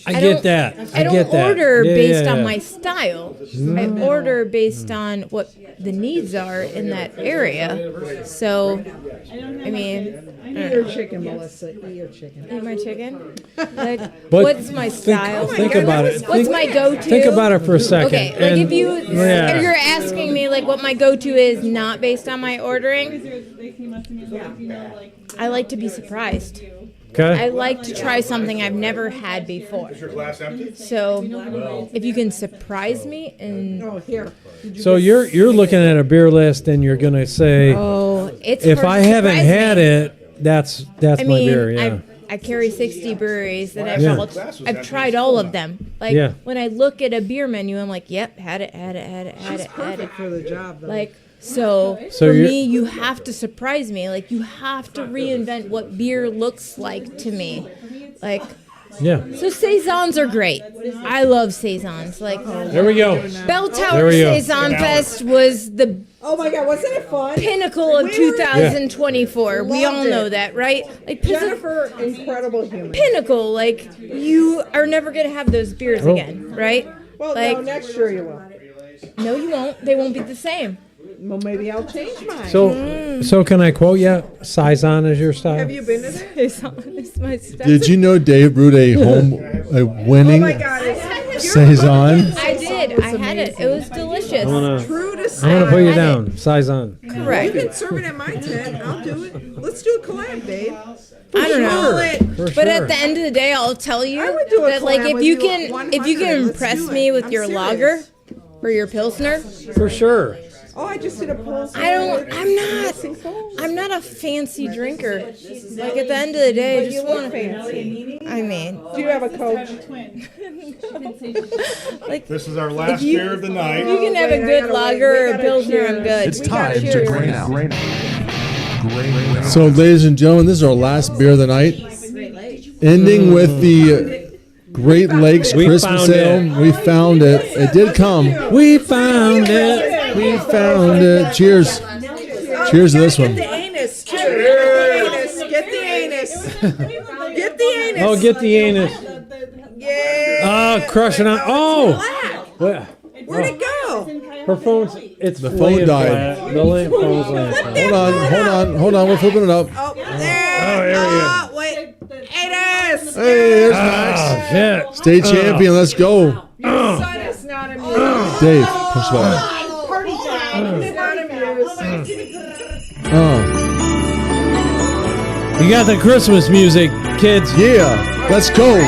I get that. I don't get that. order Yeah, based yeah, on yeah. my style. I order based on what the needs are in that area. So, I mean, Eat your chicken, Melissa. Eat your chicken. eat my chicken. Like, But what's my style? Think about it. What's my go-to? Think about it for a second. Okay, like And- if you're yeah. asking me like what my go-to is, not based on my ordering. I like to be surprised. Okay. I like to try something I've never had before. Is your glass empty? So if you can surprise me and So you're looking at a beer list and you're gonna say, it's if hard I to haven't surprise had me. it, that's I my mean, beer. Yeah. I carry 60 breweries that Yeah. I've tried all of them. Like Yeah. when I look at a beer menu, I'm like, yep, had it. Perfect for the job, though. Like so So for you're- me, you have to surprise me. Like you have to reinvent what beer looks like to me. Like Yeah. so saisons are great. I love saisons. Like There we go. Bell There Tower we go. Saison Fest was the Oh my God, wasn't it fun? pinnacle of 2024. We all Loved know it. that, right? Like Jennifer, incredible human. pinnacle. Like you are never gonna have those beers Oh. again, right? Well, like no, next year you will. no, you won't. They won't be the same. Well, maybe I'll change mine. So can I quote you? Saison is your style. Have you been to that? Saison is my stuff. Did you know Dave brewed a winning Oh my God, saison? I did. I had it. It was delicious. I'm gonna true to put style. you down. Saison. Correct. You can serve it at my tent. I'll do it. Let's do a collab, Dave. I don't know. For But sure. at the end of the day, I'll tell you I would do a that like collab if with you you can at 100. if you can Let's impress do me it. with I'm your serious. lager or your pilsner, For sure. Oh, I just did a poll. I'm not a fancy drinker. Like at the end of the day, I But you just look want fancy. I mean, Do you have a coach? like This is our last beer of the night. you can have a Wait, I good gotta lager wait. We or a gotta pilsner. I'm cheers. good. It's We gotta time to cheers. grain out. So, ladies and gentlemen, this is our last beer of the night. Ending with the Great Lakes We Christmas found Ale. it. We found it. It did come. We found it. We found it. Cheers. Cheers to this one. Get the anus. Get the anus. Get the anus. Oh, get the anus. Yeah. Oh, crushing on. Oh. What? Where'd it go? Her phone's. It's The phone laying died. flat. The phone's laying flat. Hold on. We're flipping it up. Oh, there. there we go. Wait. Anus. Hey, there's Oh, Max. shit. State champion. Let's go. Your son is not amused. Dave, push that. Party time. He's not amused. You got the Christmas music, kids. Yeah. Let's go.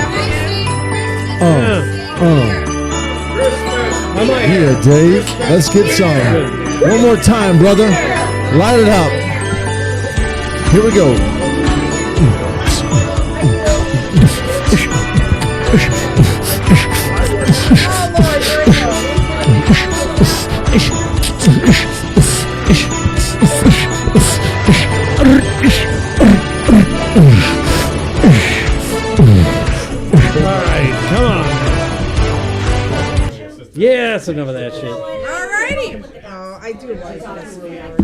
Here, Dave. Let's get some. One more time, brother. Light it up. Here we go. All right, come on. Yeah, that's enough of that shit. Alrighty. Oh, I do like this beer.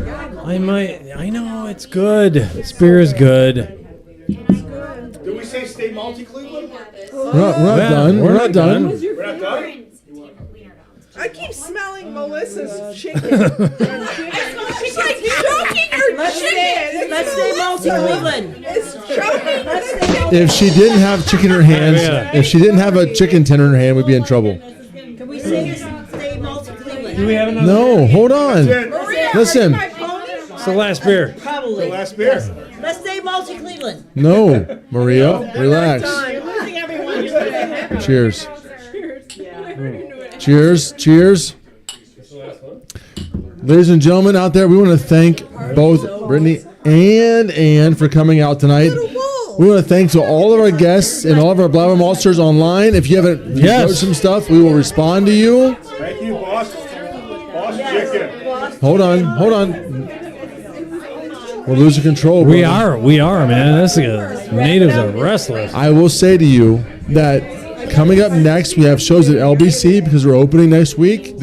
I know it's good. This beer is good. Did we say stay malty, Cleveland? We're not done. We're not done. We're not done? I keep smelling Melissa's chicken. She's like choking her Let's stay multi Cleveland. If she didn't have chicken in her hands, if she didn't have a chicken tender in her hand, we'd be in trouble. Can we stay multi Cleveland? Do we have another? No, hold on. Listen. It's the last beer. Probably. The last beer. Let's stay multi Cleveland. No, Maria, relax. You're losing everyone. You're Cheers. Cheers. Cheers. Ladies and gentlemen out there, we want to thank both Brittany and Ann for coming out tonight. We want to thank to all of our guests and all of our BlabberMaltsters online. If you haven't wrote some stuff, we will respond to you. Thank you, boss. Boss chicken. Hold on. We're losing control. We brother. are, man. This natives are restless. I will say to you that coming up next, we have shows at LBC because we're opening this week.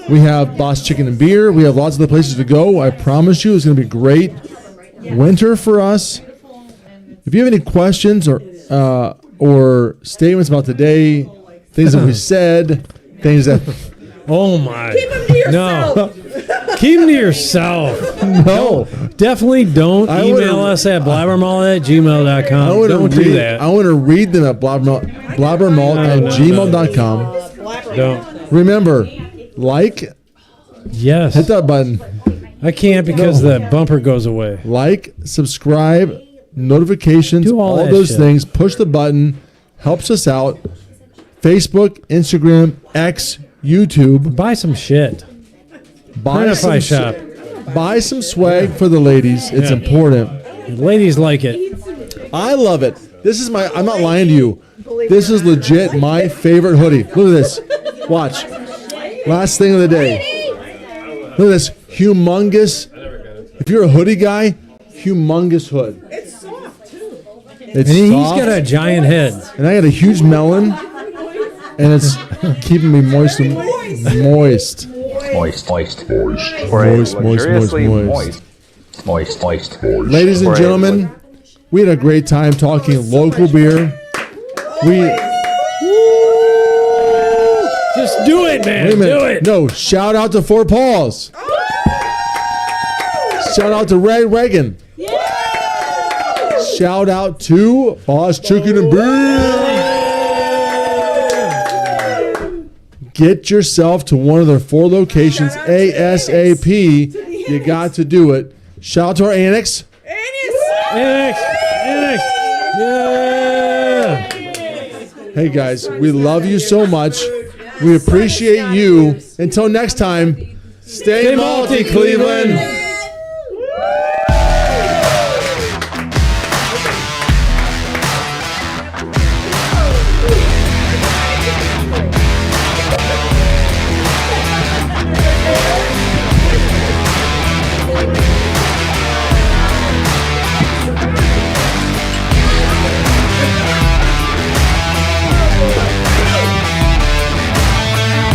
We have Boss Chicken and Beer. We have lots of other places to go. I promise you it's going to be great winter for us. If you have any questions or statements about today, things that we said, things that... Oh, my. Keep them to yourself. No. Keep them to yourself. No. Definitely don't email us at blabbermalt@gmail.com. Don't do that. I want to read them at blabbermalt@gmail.com. Don't. Remember, yes. Hit that button. I can't because the bumper goes away. Like, subscribe, notifications, Do all that those shit. things. Push the button. Helps us out. Facebook, Instagram, X, YouTube. Buy some shit. Buy some shop. Buy some swag for the ladies. It's important. Ladies like it. I love it. This is I'm not lying to you. This is legit my favorite hoodie. Look at this. Watch. Last thing of the day. Look at this humongous. If you're a hoodie guy, humongous hood. It's soft too. It's And he's soft, got a giant head. and I got a huge melon, and it's keeping me moist. Moist. For a luxuriously Moist. moist. Ladies and gentlemen, we had a great time talking local beer. Just do it, man. Wait a minute. Do it. No, shout out to Fort Paws. Shout out to Red Wagon. Shout out to Boss Chicken and Beer. Get yourself to one of their 4 locations ASAP. You got to do it. Shout out to our Annex. Annex. Yeah. Hey guys, we love you so much. We appreciate you. Until next time, stay malty, Cleveland.